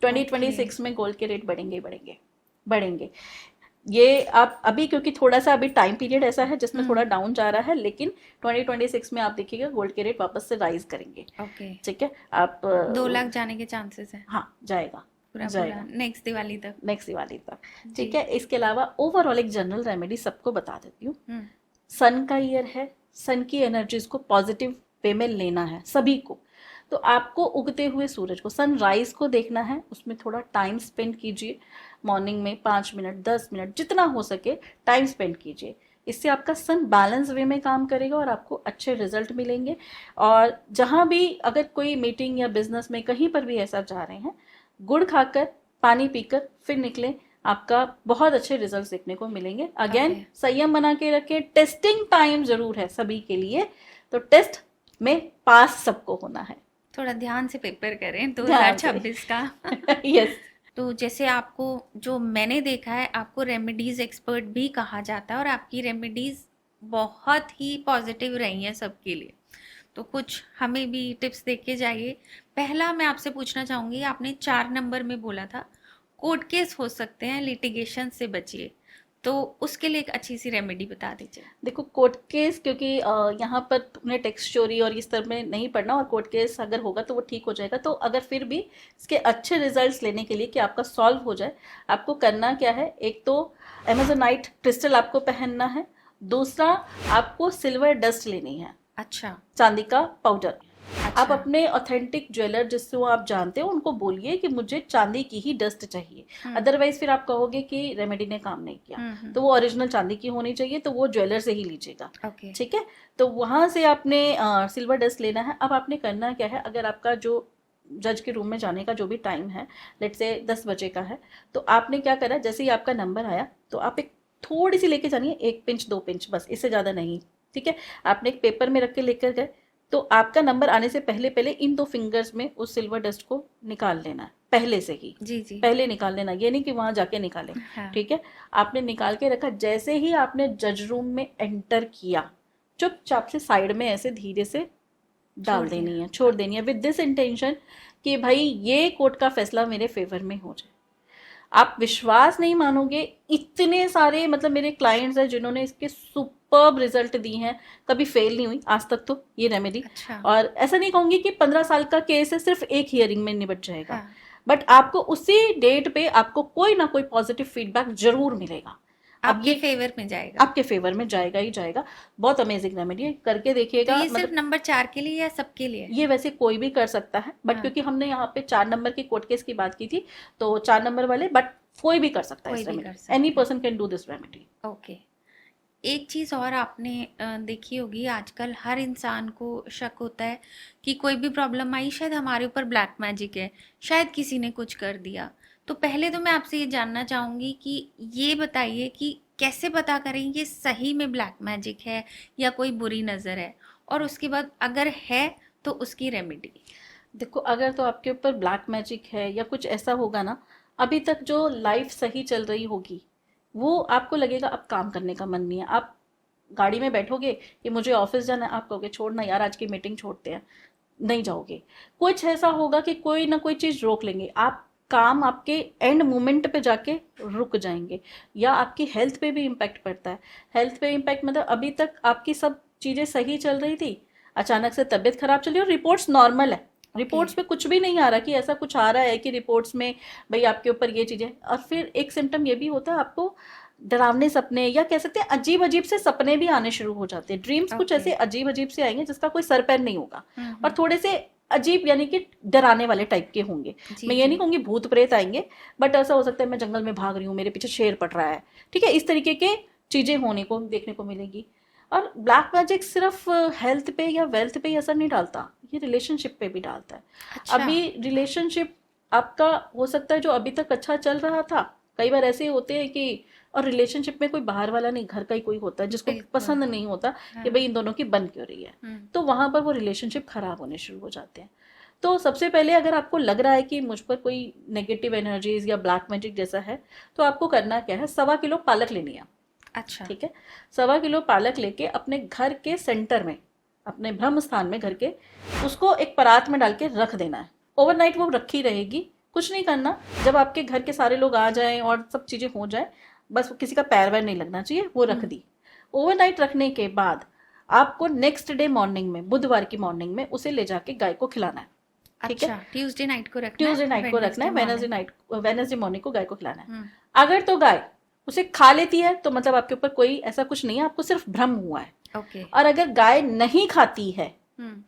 2026 में गोल्ड के रेट बढ़ेंगे ही बढ़ेंगे बढ़ेंगे। ये आप अभी, क्योंकि थोड़ा सा अभी टाइम पीरियड ऐसा है जिसमें थोड़ा डाउन जा रहा है, लेकिन 2026 में आप देखिएगा गोल्ड के रेट वापस से राइज करेंगे। ओके। ठीक है, आप 2 लाख जाने के चांसेस है हाँ जाएगा, पूरा जाएगा नेक्स्ट दिवाली तक। नेक्स्ट दिवाली तक। ठीक है, इसके अलावा ओवरऑल एक जनरल रेमेडी सबको बता देती हूँ। हम्म। सन का ईयर है, सन की एनर्जीज को पॉजिटिव वे में लेना है सभी को। तो आपको उगते हुए सूरज को, सनराइज को देखना है, उसमें थोड़ा टाइम स्पेंड कीजिए। मॉर्निंग में 5 मिनट 10 मिनट जितना हो सके टाइम स्पेंड कीजिए। इससे आपका सन बैलेंस वे में काम करेगा और आपको अच्छे रिजल्ट मिलेंगे। और जहाँ भी अगर कोई मीटिंग या बिजनेस में कहीं पर भी ऐसा जा रहे हैं, गुड़ खाकर पानी पीकर फिर निकलें, आपका बहुत अच्छे रिजल्ट देखने को मिलेंगे। Again Okay. संयम बना के रखें, टेस्टिंग टाइम जरूर है सभी के लिए, तो टेस्ट में पास सबको होना है। थोड़ा ध्यान से पेपर करें ध्यान से। 2026 का। यस। तो जैसे आपको, जो मैंने देखा है, आपको रेमेडीज एक्सपर्ट भी कहा जाता है और आपकी रेमेडीज बहुत ही पॉजिटिव रही हैं सबके लिए। तो कुछ हमें भी टिप्स दे के जाइए। पहला मैं आपसे पूछना चाहूँगी, आपने 4 नंबर में बोला था कोर्ट केस हो सकते हैं, लिटिगेशन से बचिए, तो उसके लिए एक अच्छी सी रेमेडी बता दीजिए। देखो, कोर्ट केस क्योंकि यहाँ पर तुमने टेक्स्ट चोरी और इस तरह में नहीं पढ़ना, और कोर्ट केस अगर होगा तो वो ठीक हो जाएगा। तो अगर फिर भी इसके अच्छे रिजल्ट्स लेने के लिए कि आपका सॉल्व हो जाए, आपको करना क्या है, एक तो एमेजोनाइट क्रिस्टल आपको पहनना है, दूसरा आपको सिल्वर डस्ट लेनी है, अच्छा। चांदी का पाउडर। अच्छा। आप अपने ऑथेंटिक ज्वेलर जिससे वो आप जानते हो उनको बोलिए कि मुझे चांदी की ही डस्ट चाहिए। अदरवाइज फिर आप कहोगे कि रेमेडी ने काम नहीं किया। तो वो ओरिजिनल चांदी की होनी चाहिए, तो वो ज्वेलर से ही लीजिएगा। ओके। ठीक है, तो वहां से आपने सिल्वर डस्ट लेना है। अब आपने करना क्या है, अगर आपका जो जज के रूम में जाने का जो भी टाइम है, लेट से 10 बजे का है, तो आपने क्या करा, जैसे ही आपका नंबर आया तो आप एक थोड़ी सी लेके जानिए, 1 पिंच 2 पिंच, बस इससे ज़्यादा नहीं। ठीक है, आपने एक पेपर में रख के लेकर गए, तो आपका नंबर आने से पहले पहले इन 2 फिंगर्स में उस सिल्वर डस्ट को निकाल लेना है, पहले से ही। जी जी। पहले निकाल लेना, ये नहीं कि वहां जाके निकाले। हाँ। ठीक है, आपने निकाल के रखा। जैसे ही आपने जज रूम में एंटर किया, चुपचाप से साइड में ऐसे धीरे से डाल देनी है, छोड़ देनी है, विद दिस इंटेंशन कि भाई ये कोर्ट का फैसला मेरे फेवर में हो जाए। आप विश्वास नहीं मानोगे, इतने सारे मतलब मेरे क्लाइंट्स हैं जिन्होंने इसके सुपर्ब रिजल्ट दिए हैं, कभी फेल नहीं हुई आज तक तो ये रेमेडी। अच्छा। और ऐसा नहीं कहूंगी कि 15 साल का केस है सिर्फ एक हियरिंग में निपट जाएगा। हाँ। बट आपको उसी डेट पे आपको कोई ना कोई पॉजिटिव फीडबैक जरूर मिलेगा। अब आपके ये फेवर में जाएगा। आपके फेवर में जाएगा ही जाएगा। बहुत अमेजिंग रेमेडी है, करके तो देखिएगा। ये सिर्फ नंबर 4 के लिए या सबके लिए? ये वैसे कोई भी कर सकता है, बट हाँ। क्योंकि हमने यहाँ पे 4 नंबर की कोर्ट केस की बात की थी, तो 4 नंबर वाले, बट कोई भी कर सकता है कोई इस भी रेमेडी। कर सकता एनी है। Person can do this remedy. Okay. एक चीज़ और आपने देखी होगी, आजकल हर इंसान को शक होता है कि कोई भी प्रॉब्लम आई, शायद हमारे ऊपर ब्लैक मैजिक है, शायद किसी ने कुछ कर दिया। तो पहले तो मैं आपसे ये जानना चाहूँगी कि ये बताइए कि कैसे पता करें ये सही में ब्लैक मैजिक है या कोई बुरी नज़र है, और उसके बाद अगर है तो उसकी रेमेडी। देखो, अगर तो आपके ऊपर ब्लैक मैजिक है या कुछ ऐसा होगा ना, अभी तक जो लाइफ सही चल रही होगी, वो आपको लगेगा अब काम करने का मन नहीं है। आप गाड़ी में बैठोगे कि मुझे ऑफिस जाना है, आप कहोगे छोड़ना यार आज की मीटिंग छोड़ते हैं, नहीं जाओगे। कुछ ऐसा होगा कि कोई ना कोई चीज़ रोक लेंगे, आप काम आपके एंड मोमेंट पे जाके रुक जाएंगे। या आपकी हेल्थ पे भी इम्पैक्ट पड़ता है। हेल्थ पे इम्पैक्ट मतलब अभी तक आपकी सब चीज़ें सही चल रही थी, अचानक से तबीयत खराब चली और रिपोर्ट्स नॉर्मल है, रिपोर्ट्स पे कुछ भी नहीं आ रहा कि ऐसा कुछ आ रहा है कि रिपोर्ट्स में भाई आपके ऊपर ये चीज़ें। और फिर एक सिम्टम ये भी होता है, आपको डरावने सपने या कह सकते हैं अजीब अजीब से सपने भी आने शुरू हो जाते हैं। ड्रीम्स कुछ Okay. ऐसे अजीब अजीब से आएंगे जिसका कोई सर पैर नहीं होगा, और थोड़े से अजीब यानी कि डराने वाले टाइप के होंगे। जी मैं ये नहीं जी। कहूँगी भूत प्रेत आएंगे, बट ऐसा हो सकता है मैं जंगल में भाग रही हूँ, मेरे पीछे शेर पड़ रहा है, ठीक है, इस तरीके के चीज़ें होने को देखने को मिलेगी। और ब्लैक मैजिक सिर्फ हेल्थ पे या वेल्थ पे ही असर नहीं डालता, ये रिलेशनशिप पे भी डालता है। अच्छा। अभी रिलेशनशिप आपका हो सकता है जो अभी तक अच्छा चल रहा था, कई बार ऐसे होते हैं कि, और रिलेशनशिप में कोई बाहर वाला नहीं, घर का ही कोई होता है जिसको बिल्कुल। पसंद नहीं होता कि हाँ। भाई इन दोनों की बन क्यों रही है, हम्म। तो वहां पर वो रिलेशनशिप खराब होने शुरू हो जाते हैं। तो सबसे पहले अगर आपको लग रहा है कि मुझ पर कोई नेगेटिव एनर्जीज या ब्लैक मैजिक जैसा है, तो आपको करना क्या है, 1.25 किलो पालक लेनी है, अच्छा। ठीक है। 1.25 किलो पालक लेके अपने घर के सेंटर में, अपने ब्रह्म स्थान में घर के, उसको एक परात में डाल के रख देना है। ओवरनाइट वो रखी रहेगी, कुछ नहीं करना। जब आपके घर के सारे लोग आ जाएं और सब चीज़ें हो जाए, बस किसी का पैर वैर नहीं लगना चाहिए, वो रख दी। ओवरनाइट रखने के बाद आपको नेक्स्ट डे मॉर्निंग में, बुधवार की मॉर्निंग में उसे ले जाके गाय को खिलाना है, ठीक है। अच्छा, ट्यूसडे नाइट को रखना है, ट्यूसडे नाइट को रखना है, वेडनेसडे वेनसडे मॉर्निंग को गाय को खिलाना है। मॉर्निंग। अगर तो गाय उसे खा लेती है तो मतलब आपके ऊपर कोई ऐसा कुछ नहीं है, आपको सिर्फ भ्रम हुआ है। ओके। और अगर गाय नहीं खाती है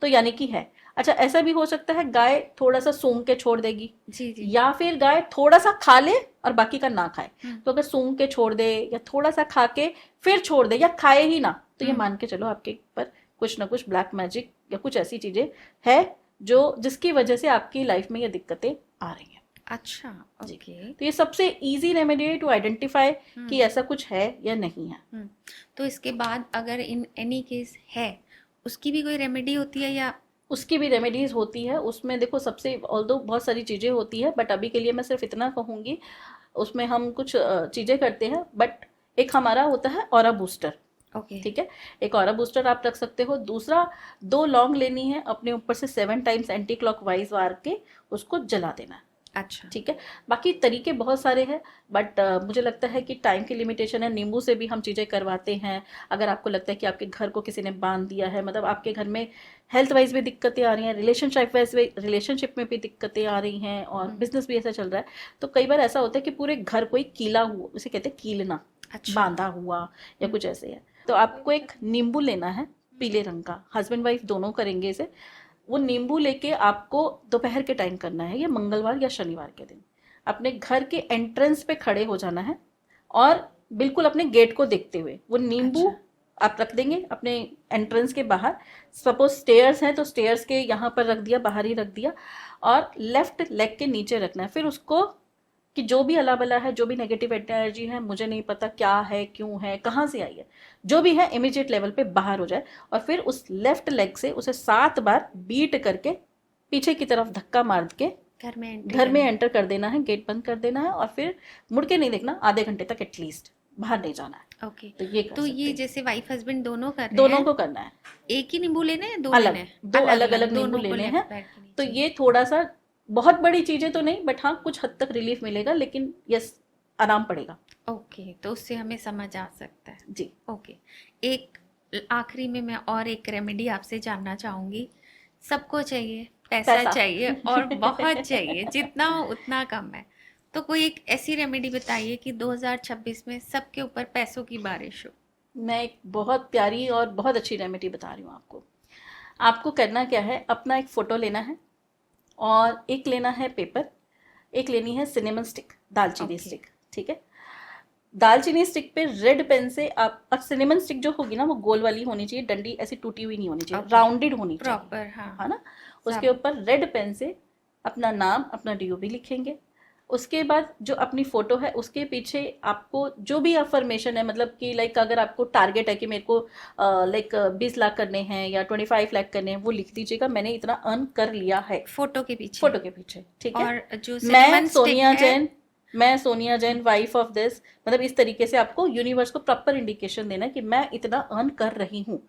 तो यानी कि है। अच्छा, ऐसा भी हो सकता है गाय थोड़ा सा सूंघ के छोड़ देगी, जी जी। या फिर गाय थोड़ा सा खा ले और बाकी का ना खाए। हम्म। तो अगर सूंघ के छोड़ दे या थोड़ा सा खा के फिर छोड़ दे या खाए ही ना, तो ये हम्म। मान के चलो आपके ऊपर कुछ ना कुछ ब्लैक मैजिक या कुछ ऐसी चीजें है जो जिसकी वजह से आपकी लाइफ में ये दिक्कतें आ रही हैं। अच्छा। जी। ओके। तो ये सबसे इजी रेमेडी है टू आइडेंटिफाई कि ऐसा कुछ है या नहीं है। तो इसके बाद अगर इन एनी केस है, उसकी भी कोई रेमेडी होती है या? उसकी भी रेमेडीज होती है। उसमें देखो सबसे, ऑल्दो बहुत सारी चीज़ें होती है, बट अभी के लिए मैं सिर्फ इतना कहूँगी, उसमें हम कुछ चीज़ें करते हैं। बट एक हमारा होता है ऑरा बूस्टर, ओके। ठीक है। एक ऑरा बूस्टर आप रख सकते हो। दूसरा, 2 लौंग लेनी है, अपने ऊपर से 7 टाइम्स एंटी क्लॉकवाइज वार के उसको जला देना है, अच्छा। ठीक है। बाकी तरीके बहुत सारे हैं, बट मुझे लगता है कि टाइम की लिमिटेशन है। नींबू से भी हम चीज़ें करवाते हैं। अगर आपको लगता है कि आपके घर को किसी ने बांध दिया है, मतलब आपके घर में हेल्थ वाइज भी दिक्कतें आ रही हैं, रिलेशनशिप में भी दिक्कतें आ रही हैं, और बिजनेस भी ऐसा चल रहा है, तो कई बार ऐसा होता है कि पूरे घर कोई कीला हुआ, उसे कहते हैं कीलना, अच्छा। बांधा हुआ या कुछ ऐसे है। तो आपको एक नींबू लेना है, पीले रंग का, हस्बैंड वाइफ दोनों करेंगे इसे। वो नींबू लेके आपको दोपहर के टाइम करना है, या मंगलवार या शनिवार के दिन अपने घर के एंट्रेंस पे खड़े हो जाना है, और बिल्कुल अपने गेट को देखते हुए वो नींबू आप रख देंगे अपने एंट्रेंस के बाहर। सपोज स्टेयर्स हैं तो स्टेयर्स के यहाँ पर रख दिया, बाहर ही रख दिया, और लेफ्ट लेग के नीचे रखना है। फिर उसको कि जो भी अला बला है, जो भी नेगेटिव एनर्जी है, मुझे नहीं पता क्या है, क्यों है, कहाँ से आई है, जो भी है, इमीडिएट लेवल पे बाहर हो जाए। और फिर उस लेफ्ट लेग से उसे 7 बार बीट करके पीछे की तरफ धक्का मार के घर में एंटर कर देना है, गेट बंद कर देना है, और फिर मुड़ के नहीं देखना, आधे घंटे तक एटलीस्ट बाहर नहीं जाना है। ओके। तो ये कर तो सकते ये हैं। जैसे वाइफ हस्बैंड दोनों कर रहे दोनों हैं, को करना है। एक ही नींबू लेने हैं, दो अलग, लेने हैं? 2 अलग अलग नींबू दोनों को लेने लेफ्ट हैं। पैर के नीचे। तो ये थोड़ा सा, बहुत बड़ी चीजें तो नहीं, बट हाँ कुछ हद तक रिलीफ मिलेगा, लेकिन यस, आराम पड़ेगा। ओके, तो उससे हमें समझ आ सकता है। जी। ओके। एक आखिरी में मैं और एक रेमेडी आपसे जानना चाहूँगी। सबको चाहिए पैसा पैसा। चाहिए, और बहुत चाहिए, जितना हो उतना कम है। तो कोई एक ऐसी रेमेडी बताइए कि 2026 में सबके ऊपर पैसों की बारिश हो। मैं एक बहुत प्यारी और बहुत अच्छी रेमेडी बता रही हूँ आपको। आपको करना क्या है, अपना एक फ़ोटो लेना है, और एक लेना है पेपर, एक लेनी है सिनेमन स्टिक, दालचीनी Okay. स्टिक, ठीक है। दालचीनी स्टिक पे रेड पेन से आप, और सिनेमन स्टिक जो होगी ना वो गोल वाली होनी चाहिए, डंडी ऐसी टूटी हुई नहीं होनी चाहिए, Okay. राउंडेड होनी चाहिए, प्रॉपर, हाँ। है ना। उसके ऊपर रेड पेन से अपना नाम, अपना डीओबी लिखेंगे। उसके बाद जो अपनी फ़ोटो है उसके पीछे आपको जो भी अफर्मेशन है, मतलब कि लाइक अगर आपको टारगेट है कि मेरे को लाइक 20 लाख करने हैं या 25 लाख करने हैं, वो लिख दीजिएगा, मैंने इतना अर्न कर लिया है, फोटो के पीछे। फोटो के पीछे, ठीक है। और जो मैं cinnamon stick सोनिया है, जैन, मैं Sonia Jain, wife of this, मतलब इस तरीके से आपको यूनिवर्स को प्रॉपर इंडिकेशन देना है कि मैं इतना अर्न कर रही हूँ,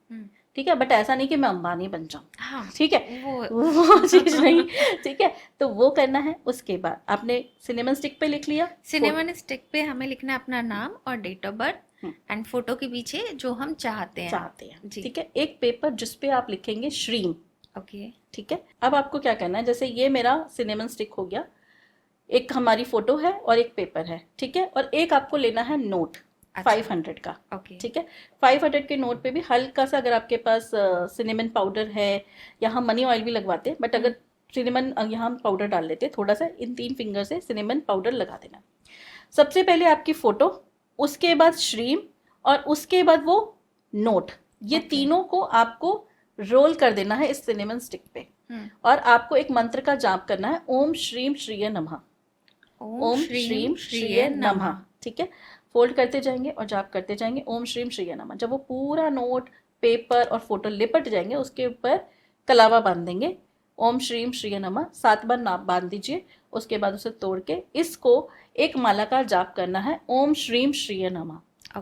ठीक है। बट ऐसा नहीं कि मैं अंबानी बन जाऊँ, हाँ, ठीक है, वो वो चीज नहीं, ठीक है। तो वो करना है। उसके बाद आपने सिनेमन स्टिक पे लिख लिया, सिनेमन स्टिक पे हमें लिखना है अपना नाम और date of birth, hmm. And photo के पीछे जो हम चाहते हैं। जी। ठीक है। एक पेपर जिसपे आप लिखेंगे श्रीम, ओके। ठीक है। अब आपको क्या करना है, जैसे ये मेरा सिनेमन स्टिक हो गया, एक हमारी फोटो है और एक पेपर है, ठीक है, और एक आपको लेना है नोट, अच्छा। 500 का। ओके। ठीक है, 500 के नोट पे भी हल्का सा, अगर आपके पास सिनेमन पाउडर है, या हम मनी ऑयल भी लगवाते हैं, बट अगर सिनेमन यहाँ हम पाउडर डाल लेते हैं, थोड़ा सा इन 3 फिंगर से सिनेमन पाउडर लगा देना। सबसे पहले आपकी फोटो, उसके बाद श्रीम, और उसके बाद वो नोट, ये Okay. तीनों को आपको रोल कर देना है इस सिनेमन स्टिक पे। और आपको एक मंत्र का जाप करना है, ओम श्रीम श्रीय नमः। ओम श्रीम श्रीय नमः। ठीक है, फोल्ड करते जाएंगे और जाप करते जाएंगे, ओम श्रीम श्रीय नमः। जब वो पूरा नोट, पेपर और फोटो लिपट जाएंगे, उसके ऊपर कलावा बांध देंगे, ओम श्रीम श्रीय नमः 7 बार नाप बांध दीजिए। उसके बाद उसे तोड़ के इसको एक माला का जाप करना है, ओम श्रीम श्रीय नमः।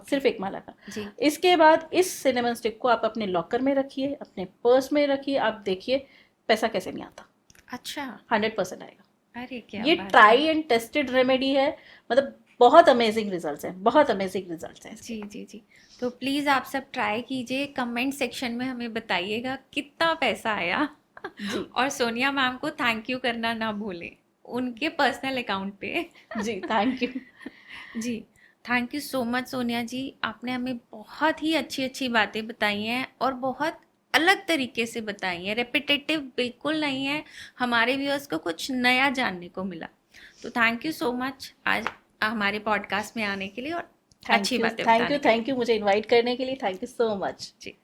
सिर्फ एक माला का जी। इसके बाद इस सिनेमन स्टिक को आप अपने लॉकर में रखिए, अपने पर्स में रखिए। आप देखिए पैसा कैसे नहीं आता। अच्छा। 100% आएगा। अरे क्या ये बात ट्राई एंड टेस्टेड रेमेडी है, मतलब बहुत अमेजिंग रिजल्ट्स हैं, बहुत अमेजिंग रिजल्ट्स हैं। जी जी जी। तो प्लीज़ आप सब ट्राई कीजिए, कमेंट सेक्शन में हमें बताइएगा कितना पैसा आया। जी। और सोनिया मैम को थैंक यू करना ना भूलें, उनके पर्सनल अकाउंट पे। जी, थैंक यू। जी, thank you so much Sonia ji, आपने हमें बहुत ही अच्छी अच्छी बातें बताई हैं और बहुत अलग तरीके से बताई हैं, रेपिटेटिव बिल्कुल नहीं है। हमारे व्यूअर्स को कुछ नया जानने को मिला। तो थैंक यू सो मच आज हमारे पॉडकास्ट में आने के लिए और अच्छी बातें बताने के लिए। थैंक यू मुझे इनवाइट करने के लिए। Thank you so much. जी,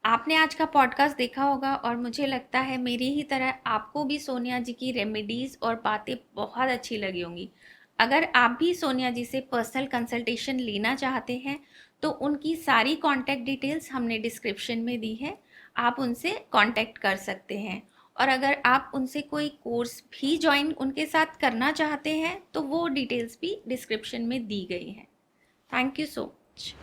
आपने आज का पॉडकास्ट देखा होगा और मुझे लगता है मेरी ही तरह आपको भी सोनिया जी की रेमेडीज़ और बातें बहुत अच्छी लगी होंगी। अगर आप भी सोनिया जी से पर्सनल कंसल्टेशन लेना चाहते हैं तो उनकी सारी कॉन्टैक्ट डिटेल्स हमने डिस्क्रिप्शन में दी है, आप उनसे कांटेक्ट कर सकते हैं। और अगर आप उनसे कोई कोर्स भी ज्वाइन उनके साथ करना चाहते हैं तो वो डिटेल्स भी डिस्क्रिप्शन में दी गई हैं। Thank you so much.